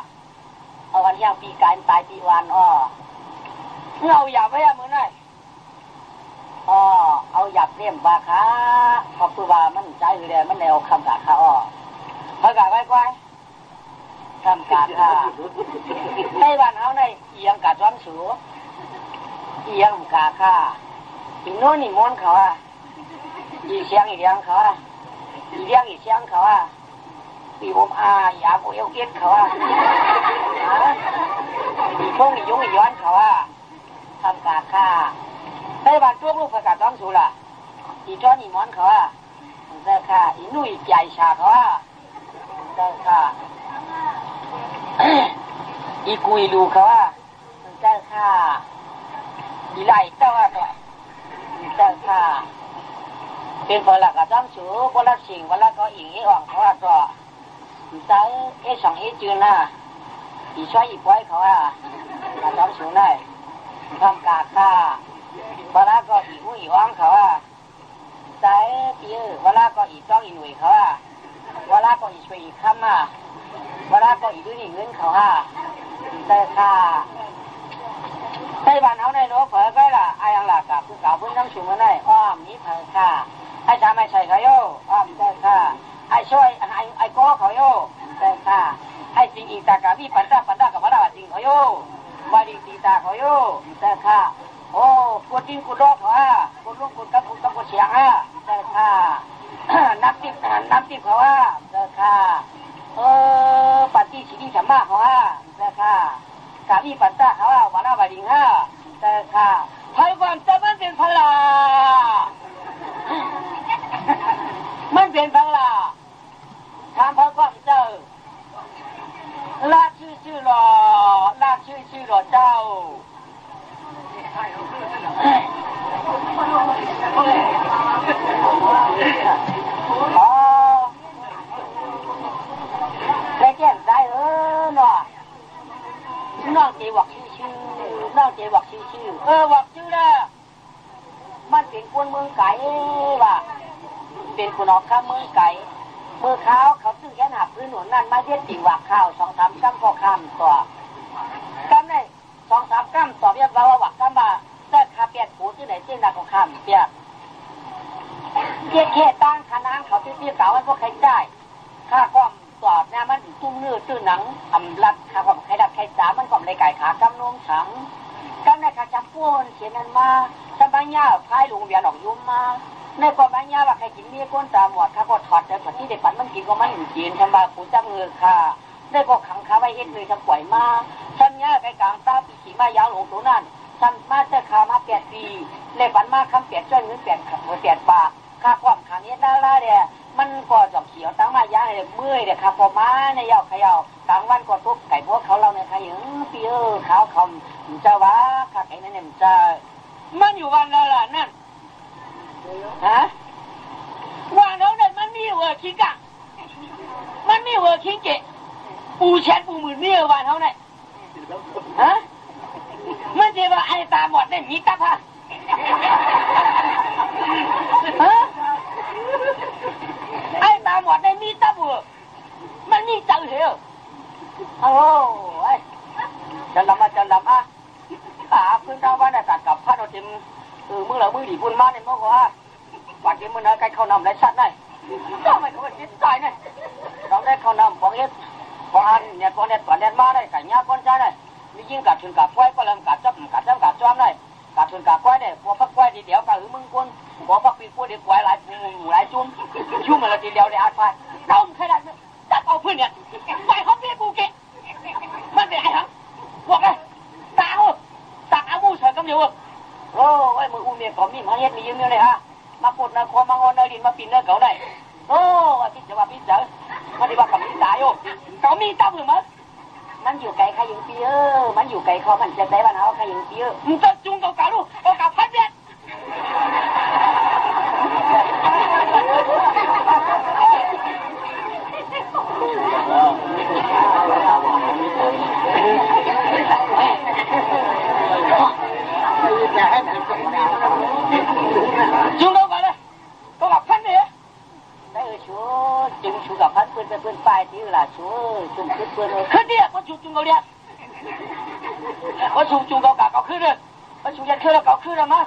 S3: เอาวันย่างปีกายตายปีวันเราหยาบไว้มือหน่อยเอาหยาบเลี่ยมบาขาพอปืนว่ามันใจคือเดียมันแนวคำกาขาพอกาไว้กว้ายคำกาขาในวันเอาในเอียงกาจ้อมสูเอียงกาขาอีโน่นนี่ม้วนเขาอีเชียงอีเลี้ยงเขาอีเลี้ยงอีเชียงเขาอีผมอยากกูเอวเกียดเขาอีพงอียุงอีย้อนเขาทำกาค่าในบ้านช่วงลูกประกาศต้องสูล่ะอีจ้อนอีม้อนเขาเจ้าค่ะอีนุ่ยใหญ่ชาเขาเจ้าค่ะอีกุยดูเขาเจ้าค่ะอีไหลเจ้า เจ้าค่ะเป็นคนละก็ต้องสูคนละสิ่งคนละก็อิงอ่องเขาว่าก็ใจสองจืนน่ะอีช่วยอีป้อยเขาอ่ะก็ต้องสูได้ทำกาค่ะคนละก็อีหูอีอ่องเขาอ่ะใจปีคนละก็อีต้องอีหนุ่ยเขาอ่ะคนละก็อีช่วยอีค่ำอ่ะคนละก็อีด้วยอีเงินเขาอ่ะเจ้าค่ะไต้หวันเขาในโน้ตเผยก็ล่ะไอ้ยังหลักกับคือเก่าพื้นน้ำสูงมาได้อ้อมนี้เผยค่ะไอ้จาไม่ใช่เขาโย่อ้อมได้ค่ะไอ้ช่วยไอ้โก้เขาโย่ได้ค่ะไอ้จริงอีตากาพี่ปันดากับปันดาจริงเขาโย่วาดีตีตาเขาโย่ได้ค่ะโอ้กดจริงกดรอเขาฮะกดลูกกดกับกดเสียงฮะได้ค่ะน้ำติบเขาฮะได้ค่ะปฏิสิทธิสัมมาเขาฮะได้ค่ะกาพี่ปันดาเขาฮะวันละวันดิงฮะได้ค่ะไทยความจะมันเป็นพลามันเป็นพลาทำเพราะความเจ้าลาชื่อหล่อลาชื่อหล่อเจ้าได้แจ้งได้เนาะนอกเจวักชื่อนอกเจวักชื่อวักชื่อนะมันเป็นคนเมืองไก่ว่ะเป็นคนออกข้ามเมืองไก่เมื่อเขาซื้อแค่หนาพื้นหนุนนั่นมาเย็ดตีวักข้าว2-3 กัมก็ข้ามต่อกัมได้2-3 กัมต่อเรียกว่าวักกัมมาแต่ข้าเปียกผูที่ไหนที่นั่นก็ข้ามเปียกเขตตั้งคณะเขาที่เก่ามันก็ใครได้ข้าก้อมสอดเนี่ยมันตุ้มเนื้อตื้อหนังอำลัดข้าก้อมใครดับใครสามันก้อมในไก่ขากำนวงถังกัมในข้าจับป้วนเขียนนั้นมาสมัยย่าพายหลวงเบียร์ดอกยุ่มมาในความบัญญัติว่าใครกินเมียก้นตาหมดข้าก็ถอดแต่ผลที่เด็กปันมันกินก็มันหินจีนทำบาปูจับเงือค่ะได้ก็ขังขาไว้เอ็ดเลยทำปล่อยมาฉันเนี่ยไปกลางตาปีขี่มายาวหลงตัวนั่นฉันมาเจอขามา8 ปีในปันมาคำเปียกจ้อยเงินเปียกปากข้าความขานี้น่าละเนี่ยมันก็จอกเขียวตั้งมายางเลยเมื่อยเด็กข้าพอมาในยาวขยาวกลางวันก็ทุบไก่พวกเขาเราในขยิงปีขาวคำจะว่าข้าไก่นั่นเนี่ยมันอยู่วันละล่ะนั่นฮะว่าน้องนั่นมันมีเวอร์คิงกังมันมีเวอร์คิงเกะปูแชทปูหมื่นมีเวอร์วันเขาเนี่ยฮะมันจะว่าไอ้ตาหมดได้มีตาพะฮะไอ้ตาหมดได้มีตาบัวมันมีเจ้าเหรอโอ้ยจะลำอ่ะขาพื้นดาวว่าเนี่ยตัดกับพระโดจิมมึงเหรอมึงหลีบุญมาเนี่ยมึงว่าปัจจุบันใกล้เข้านำไรสัตว์ได้ก็ไม่เขาคิดใจเนี่ยเราได้เข้านำของเอ็ดของอันเนี่ยของเนี่ยตัวเนี่ยมาได้ไก่ย่างก้อนใจได้มียิ่งกัดชนกัดควายก็เริ่มกัดจับกัดจอมได้กัดชนกัดควายเนี่ยพอพักควายทีเดียวกัดมึงคนพอพักปีควายเด็กควายหลายจุ่มมันละทีเดียวได้อาควายต้องใครได้จับเอาเพื่อนเนี่ยไปเขาเบี้ยปูเกะมันเป็นไงฮะบอกเลยตาอามูเฉยกำเดียวโอ้ยมืออุ้มเนี่ยผมนี่มาเฮ็ดมียืมเลยฮะมาปวดนะคอมางอนเนดินมาปีนเนื้อเก่าได้โอ้พี่จะว่าพี่เจอมาดีว่ากับพี่ตายโอ้เขามีเจ้าหรือมั้งมันอยู่ไกลใครยิงปีมันอยู่ไกลเขามันจะได้บ้านเขาใครยิงปีมึงจะจุงเก่าลูกเก่าพัดเนี่ยจุงเก่าเลยก็กับพัดเนี่ยได้ชัวจุงชูกับพัดเพื่อนปลายที่ละชัวจุงเพื่อนเลยขึ้นเนี่ยพอจุงเก่าเนี่ยพอจุงเก่าขึ้นเลยพอจุงยันขึ้นแล้วเก่าขึ้นแล้วมั้ง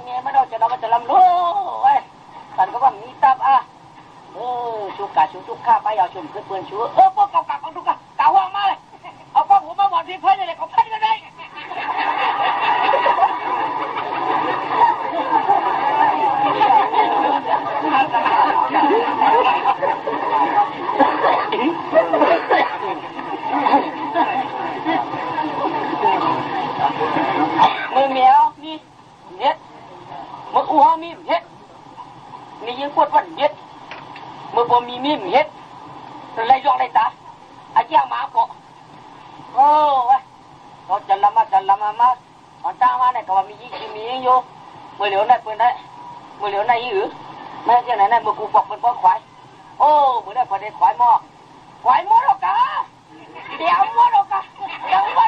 S3: เนี่ยไม่ต้องจะลำรู้ไอ้สันก็ว่ามีตับอ่ะชูกะชูทุกข้าไปเอาชุมขึ้นเพื่อนชูพวกเก่าเอาทุกเก่าว่างมาเลยเอาพวกหัวมาหมดที่เพื่อนเลยเขาพัดกันได้มือเมียวมีเฮ็ดมืออู่มีเฮ็ดมียิงปวดวันเฮ็ดมือบ่มีมีเฮ็ดอะไรยอกอะไรตาอาเจียหมาเกาะโอ้ยเขาจะละมามันจ้างมาเนี่ยก็ว่ามียิงอยู่ มือเหลียวได้ปืนได้มือเหลียวได้ยื้อไม่ใช่ไหนมือกูบอกเป็นป้อควายโอ้มือได้พอได้ควายหม้อหรอกกะเดี๋ยวหม้อหรอกกะเดี๋ยวหม้อ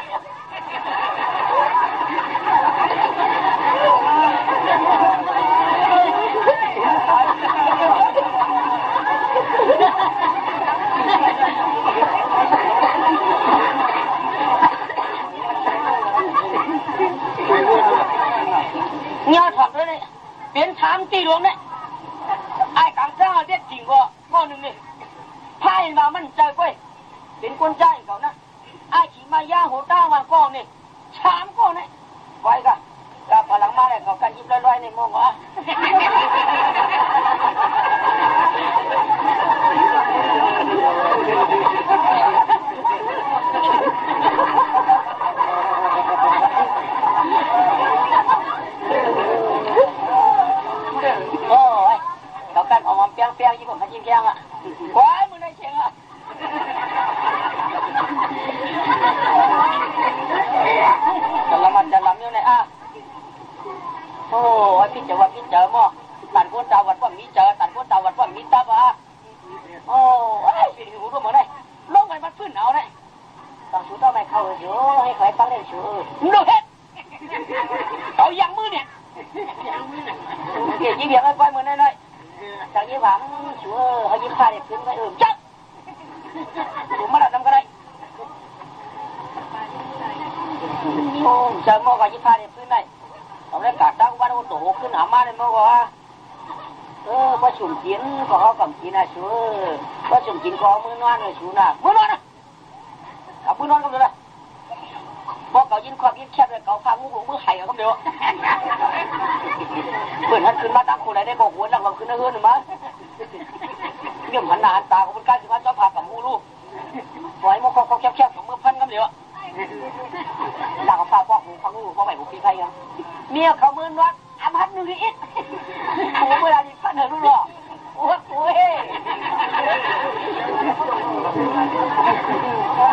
S3: เงาถอดเลยเป็นถามตีหลวงเนี่ยไอ้กังซ่าเด็ดจริงก็ข้อหนึ่งนี่พายมามันใจเว้ยเป็นคนใจเขานะไอ้ขี่มาย่าหัวต้ามาก้องนี่ชามก้องนี่ไว้กันก็พลังมาเลยเขากันยิบลอยๆในมองวะโอ้ยเขากันออกมาเปียงๆยี่ผมมาจิ้มแกงอ่ะว้ายมึงได้เชียงอ่ะจะละมันจะลำอยู่ไหนอ่ะโอ้ยพี่เจอมั่งตัดก้นตาวัดว่ามีเจอตัดก้นตาวัดว่ามีตาบ้าโอ้ยสิหูรู้หมดเลยลงไปมันฟื้นเอาเลยต้องชูต้องไม่เข้าอยู่ให้ใครตั้งเล่นชูมึงดูเฮ็ดเอาอย่างมือเนี่ยเกี่ยยี่เดียวไปมือน้อยๆจากยี่หวังชูเขายิ้มผ้าเด็กขึ้นไปจับถูกมาดับน้ำก็ได้โอ้เจอหม้อกับยี่ผ้าเด็กขึ้นได้เอาได้กัดตั้งวันโอ้โตขึ้นหามาเลยหม้อว่าว่าสุ่มกินก็เขากำกินนะชูว่าสุ่มกินก็มือนอนเลยชูนะมือนอนนะเอามือนอนก็เลยพอเขายินความยินแคบเลยเขาพางูมือไห่ก็เดียวเปิดหันขึ้นมาตั้งคนไหนได้บอกหัวหลังเราขึ้นเฮือนหรือมั้งเรื่องหันหน้าหันตาของมันใกล้ถึงว่าเจ้าพากับมูลูกปล่อยมันเขาแคบๆของมือพันก็เดียวหลังเขาพาพ่อหูฟังงูพ่อใหม่หูปีไทยกันเมียเขามือนอนอาพัดหนึ่งอีกหัวเวลาที่พันเหินรู้หรอโอ้โห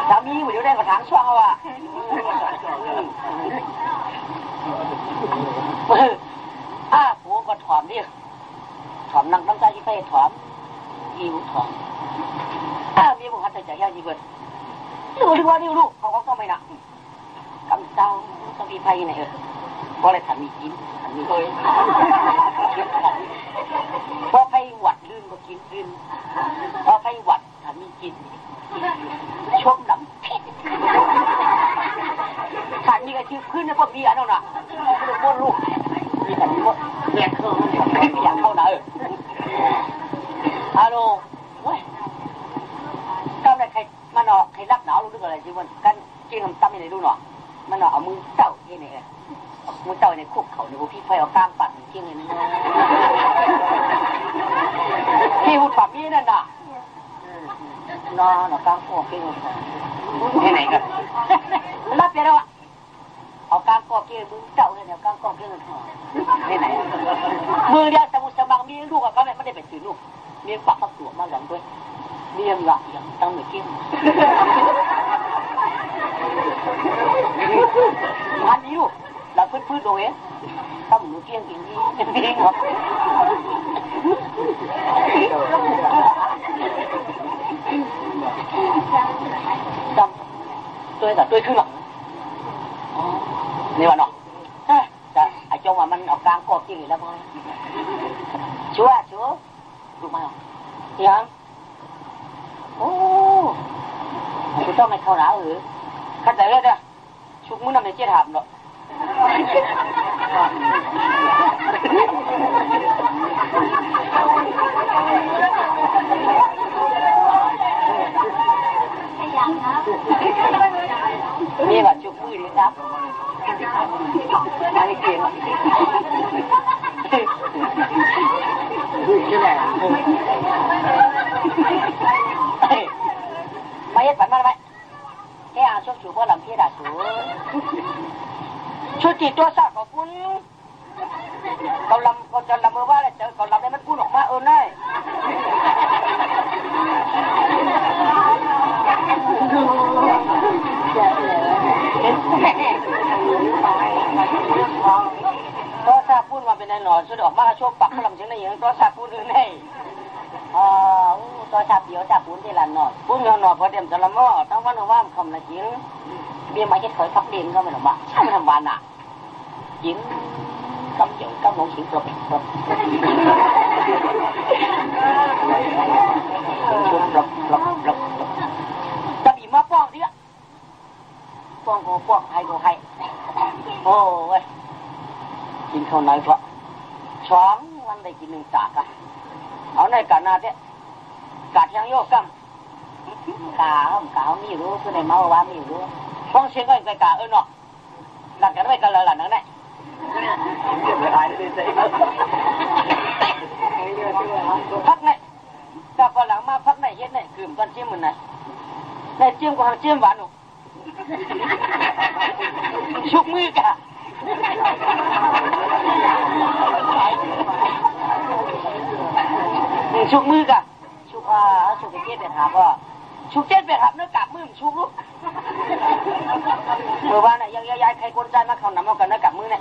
S3: สามีเหมือนเดี๋ยวได้กระถางช่วงเอาอ่ะผัวก็ถอมดิถอมนั่งตั้งใจที่ไปถอมยิวถอมมีบุคคลใจใจยากยิ่งเกินดูดีกว่าดูเขาก็ไม่หนักกำเจ้าต้องมีไพ่ไหนเพราะอะไรถันมีกินถันมีเลยเพราะไพ่หวัดลื่นก็กินลื่นเพราะไพ่หวัดถันมีกินชมน้ำพิษถันมีกระชือขึ้นในพวกพี่อันนั้นน่ะลูกมีแต่พวกแม่เครื่องไม่อยากเข้าไหนฮัลโหลเว้ยกำลังใครมันเอาใครรักหนาวรู้เรื่องอะไรสิวันกันจริงทำตั้มยังไงรู้หนอมันเอามือเต้าที่ไหนมือเต้าในคุกเขาในพวกพี่ไฟเอากลางปัดจริงเลยนะพี่หุ่นปัดพี่นั่นน่ะนอนกลางพวกพี่ที่ไหนกันรับไปแล้วอ่ะเอากลางกอกเกมือเต้าเนี่ยกลางกอกเกมันที่ไหนมือเดียวสมุทรสมังมีลูกกับเขาไม่ได้เป็นสื่อลูกมีปักปักตัวมาหลังด้วยเลี้ยงหลักอย่างตั้งเหมือนกิ้งอันนี้ลูกเราพื้นๆโดยตั้งเหมือนกิ้งจริงๆเป็นกิ้งหรอตั้งตัวขึ้นหรอนี่วะเนาะแต่ไอ้เจ้าว่ามันเอากลางกอกกิ้งแล้วมั้งชัวร์ลูกมายังโอ้คุณต้องไม่เข้าหนาหรือขัดใจเลยเด้อชุกมือนำในเจี๊ยถามเนาะนี่ว่าชุกมือดีครับอันนี้เก่งชื่ออะไรมาเย็ดฝันมาไหมแค่อาชุกชูพ่อลำเทียดาสูชุดติดตัวซากของคุณเขาลำเขาจะลำมือว่าอะไรเจอเขาลำได้มันกุ้นออกมาได้ตัวซากพูดมาเป็นไง หนอสุดออกมาโชคปักพลังเสียงในอย่างตัวซาปูนอื่นให้ตัวซาเปียวซาปูนที่หลันหนอปูนหนอพอเต็มสลัมว่าทั้งวันว่ามคำละจิ้งเบี้ยมาเช็ดถอยพักดินก็ไม่หรอกบ้าใช่ไม่ทำบานอ่ะจิ้งกำเจียวกำหลงสิงปลบจะบีมาป้องดิป้องโกป้องให้โกให้โอ้ยกินข้าวน้อยเพราะช้องวันได้กินหนึ่งจากอะเอาในกานาเจ้กาดยังโยกกังกามีรู้คือในเมาว่ามีรู้ป้องเชียงก็ไปกาเนาะหลังจากนั้นไปกันเลยหลังนั้นไงพักไหนกลับหลังมาพักไหนเย็ดไหนคืมตอนเชี่ยมเหมือนไหนในเชี่ยมก็ทำเชี่ยมหวานหนูชุกมือกะชุกมือกะชุกชุกเจ็ดเป็นหาก็ชุกเจ็ดเป็นหาเนื้อกาบมือชุกลูกเมื่อวานน่ะยังยายใครคนใจมาเขานำเอากันเนื้อกาบมือเนี่ย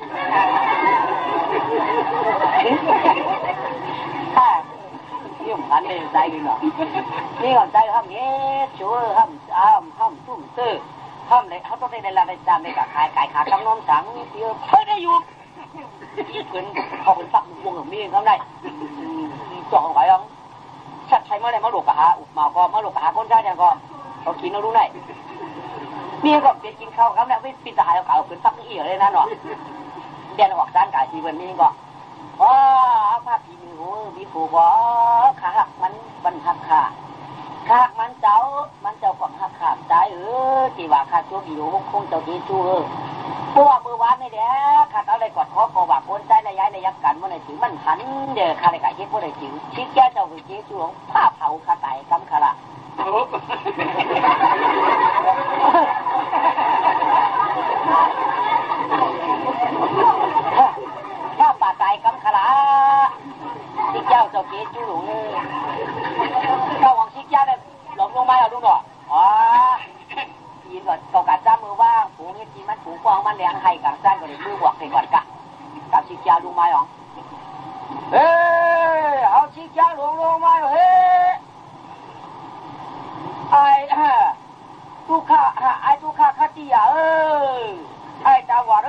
S3: ยิ่งพันเลยใจกันเนาะนี่ก่อนใจห้ามเงี้ยชัวห้ามตุ้มตื้อห้ามเลยเขาต้องได้ในจานในกะขายไก่ขากำนอนสังเดียวเฮ้ยได้อยู่เหมือนเขาเป็นซักวงของมีเขาได้จ่อของไก่ยังชัดใช้เมื่อไรมาหลกกะหาอุมาก็มาหลกกะหาคนใช้ยังก็เขากินเรารู้ได้มีก็เปลี่ยนกินข้าวเขาเนี่ยไม่ปิดตาเขาเป็นซักอีกเลยนะเนาะเดี๋ยวออกจานไก่ทีวันนี้ก็ว้าผ้าผีมือโอ้มีผูบ่ขาหักมันบันหักขามันเจ้าของหักขาดใจที่ว่าขาดตัวอยู่คงเจ้าที่ชูเพราะว่ามือวานนี่แหละขาดอะไรกอดคอก็ว่าคนใจในย้ายในยักกันมันในถึงมันหันเดี๋ยวขาดในไก่เช็ดมันในถึงชิดแก่เจ้าคือเจ้าชูของผ้าเผาขาไตกำขาละผ้าป่าไตกำขาละชิดเจ้าเจ้าเจ้าชูหลงเจ้าของชิดเจ้าเนี่ยหลงลงมาเอาดูก่อนยินก่อนเกากัดจ้ามือว่างผูนี่จีมันผูฟองมันแรงให้กัดจ้าก็เลยมือบวกไปก่อนกะกับชิจาดูมาหรอเฮ้ยเอาชิจาลงมาเฮ้ยไอ้ทุกข้าขัดที่ไอ้ตาหวาน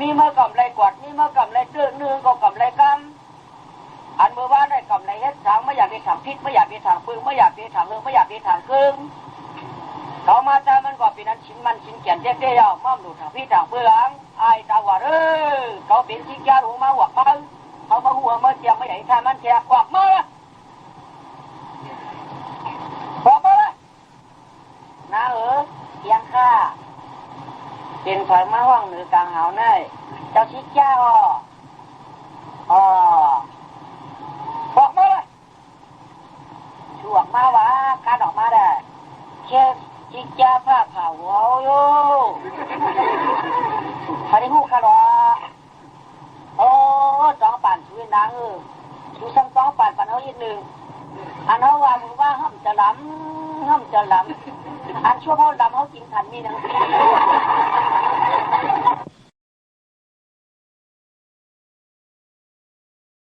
S3: มีเมื่อกำไรกวาดมีเมื่อกำไรเตื้อเนื้อก็กำไรกำอันเมื่อวานได้กำไรเฮ็ดทางไม่อยากได้ทางพิษไม่อยากได้ทางปืนไม่อยากได้ทางเรื่องไม่อยากได้ทางเครื่องเขามาแต่มันก็เป็นนั้นชิ้นแก่นเจ๊ๆเอามั่มดูทางพิษทางเปลืองไอ้ตาหวานเขาเป็นชิ้นแก่หูมาหวักมันเขามาหัวมาเจียมไม่ใหญ่ท่ามันแฉกกวักมาเลยนะเพียงข้าเป็นถอยมาห้องหรือกลางหาวเน่ยเจ้าชิดเจ้าบอกมาเลยช่วงมาวะการออกมาได้แค่ชิดเจ้าผ้าเผาหัวอยู่พอได้หูขะรอสองปั่นช่วยนางชูซ้ำสองปั่นเขาอีกหนึ่งอันเขาว่ามึงว่าห้ามจะล้ำอันชั่วโมงล้ำเขากินขันมีหนัง